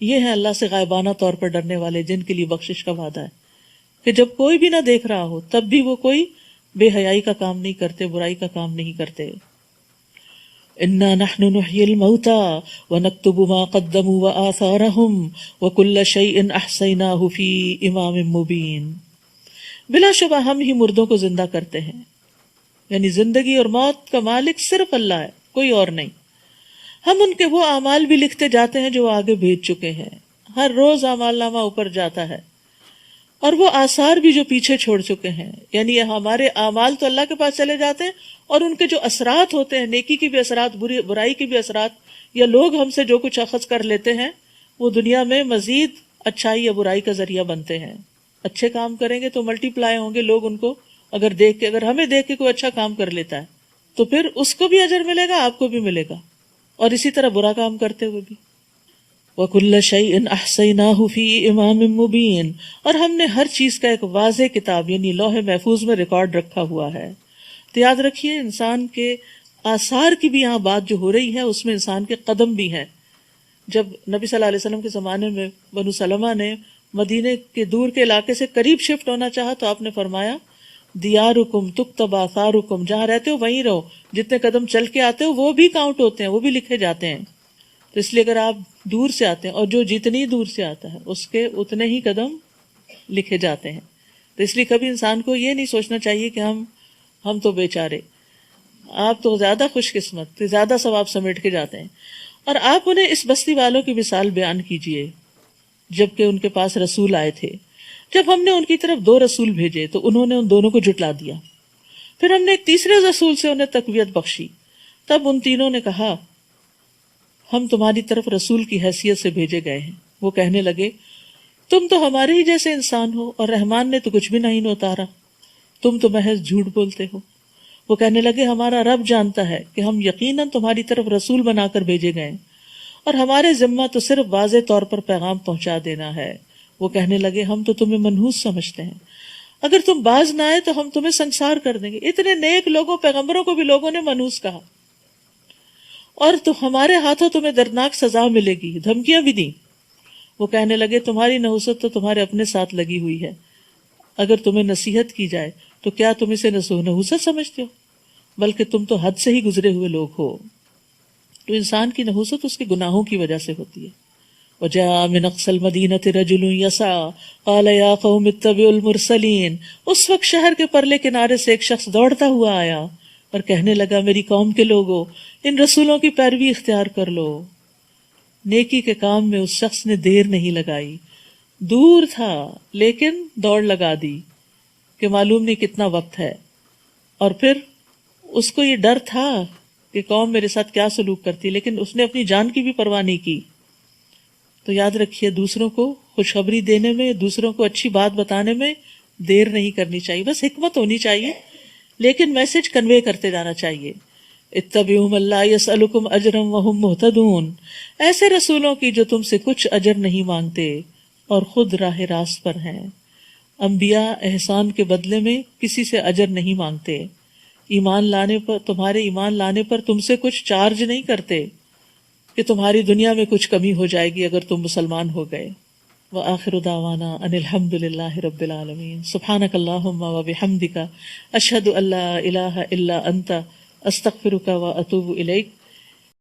یہ ہے اللہ سے غائبانہ طور پر ڈرنے والے، جن کے لیے بخشش کا وعدہ ہے کہ جب کوئی بھی نہ دیکھ رہا ہو تب بھی وہ کوئی بے حیائی کا کام نہیں کرتے، برائی کا کام نہیں کرتے۔ انا نحن نحیی الموتى ونکتب ما قدموا وآثارهم وکل شیء احصیناہ فی امام مبین۔ بلا شبہ ہم ہی مردوں کو زندہ کرتے ہیں، یعنی زندگی اور موت کا مالک صرف اللہ ہے، کوئی اور نہیں۔ ہم ان کے وہ اعمال بھی لکھتے جاتے ہیں جو وہ آگے بھیج چکے ہیں، ہر روز اعمال نامہ اوپر جاتا ہے، اور وہ آثار بھی جو پیچھے چھوڑ چکے ہیں، یعنی یہ ہمارے اعمال تو اللہ کے پاس چلے جاتے ہیں، اور ان کے جو اثرات ہوتے ہیں، نیکی کی بھی اثرات، برائی کی بھی اثرات، یا لوگ ہم سے جو کچھ اخذ کر لیتے ہیں، وہ دنیا میں مزید اچھائی یا برائی کا ذریعہ بنتے ہیں. اچھے کام کریں گے تو ملٹی پلائی ہوں گے لوگ ان کو اگر دیکھ کے، اگر ہمیں دیکھ کے کوئی اچھا کام کر لیتا ہے تو پھر اس کو بھی اجر ملے گا، آپ کو بھی ملے گا. اور اسی طرح برا کام کرتے ہوئے بھی. وَكُلَّ شَيْءٍ أَحْصَيْنَاهُ فِي إِمَامٍ مُبِينٍ، اور ہم نے ہر چیز کا ایک واضح کتاب یعنی لوح محفوظ میں ریکارڈ رکھا ہوا ہے. تو یاد رکھیے انسان کے آثار کی بھی یہاں بات جو ہو رہی ہے اس میں انسان کے قدم بھی ہیں. جب نبی صلی اللہ علیہ وسلم کے زمانے میں بنو سلمہ نے مدینے کے دور کے علاقے سے قریب شفٹ ہونا چاہا تو آپ نے فرمایا دیارکم تکتب آثارکم، جہاں رہتے ہو وہیں رہو، جتنے قدم چل کے آتے ہو وہ بھی کاؤنٹ ہوتے ہیں، وہ بھی لکھے جاتے ہیں. تو اس لیے اگر آپ دور سے آتے ہیں، اور جو جتنی دور سے آتا ہے اس کے اتنے ہی قدم لکھے جاتے ہیں. تو اس لیے کبھی انسان کو یہ نہیں سوچنا چاہیے کہ ہم تو بیچارے، آپ تو زیادہ خوش قسمت، زیادہ ثواب سمیٹ کے جاتے ہیں. اور آپ انہیں اس بستی والوں کی مثال بیان کیجئے جبکہ ان کے پاس رسول آئے تھے. جب ہم نے ان کی طرف 2 رسول بھیجے تو انہوں نے ان دونوں کو جھٹلا دیا. پھر ہم نے ایک تیسرے رسول سے انہیں تقویت بخشی. تب ان تینوں نے کہا ہم تمہاری طرف رسول کی حیثیت سے بھیجے گئے ہیں. وہ کہنے لگے تم تو ہمارے ہی جیسے انسان ہو اور رحمان نے تو کچھ بھی نہیں اتارا، تم تو محض جھوٹ بولتے ہو. وہ کہنے لگے ہمارا رب جانتا ہے کہ ہم یقیناً تمہاری طرف رسول بنا کر بھیجے گئے اور ہمارے ذمہ تو صرف واضح طور پر پیغام پہنچا دینا ہے. وہ کہنے لگے ہم تو تمہیں منحوس سمجھتے ہیں، اگر تم باز نہ آئے تو ہم تمہیں سنسار کر دیں گے. اتنے نیک لوگوں پیغمبروں کو بھی لوگوں نے منحوس کہا، اور تو ہمارے ہاتھوں تمہیں دردناک سزا ملے گی، دھمکیاں بھی دیں. وہ کہنے لگے تمہاری نحوست تو تمہارے اپنے ساتھ لگی ہوئی ہے، اگر تمہیں نصیحت کی جائے تو کیا تم اسے نحوست سمجھتے ہو؟ بلکہ تم تو حد سے ہی گزرے ہوئے لوگ ہو. تو انسان کی نحوست اس کے گناہوں کی وجہ سے ہوتی ہے. وَجَاءَ مِنْ أَقْصَى الْمَدِينَةِ رَجُلٌ يَسْعَىٰ قَالَ يَا قَوْمِ اتَّبِعُوا الْمُرْسَلِينَ. اس وقت شہر کے پرلے کنارے سے ایک شخص دوڑتا ہوا آیا اور کہنے لگا میری قوم کے لوگوں ان رسولوں کی پیروی اختیار کر لو. نیکی کے کام میں اس شخص نے دیر نہیں لگائی، دور تھا لیکن دوڑ لگا دی کہ معلوم نہیں کتنا وقت ہے. اور پھر اس کو یہ ڈر تھا کہ قوم میرے ساتھ کیا سلوک کرتی، لیکن اس نے اپنی جان کی بھی پرواہ نہیں کی. تو یاد رکھیے دوسروں کو خوشخبری دینے میں، دوسروں کو اچھی بات بتانے میں دیر نہیں کرنی چاہیے. بس حکمت ہونی چاہیے لیکن میسج کنوے کرتے جانا چاہیے. اتبعوا من لا يسألكم اجرا وهم مهتدون، ایسے رسولوں کی جو تم سے کچھ اجر نہیں مانگتے اور خود راہ راست پر ہیں. انبیاء احسان کے بدلے میں کسی سے اجر نہیں مانگتے. ایمان لانے پر، تمہارے ایمان لانے پر تم سے کچھ چارج نہیں کرتے کہ تمہاری دنیا میں کچھ کمی ہو جائے گی اگر تم مسلمان ہو گئے. وآخر دعوانا ان الحمد للہ رب العالمین. سبحانک اللہم وبحمدک اشہد ان لا الہ الا انت استغفرک واتوب الیک.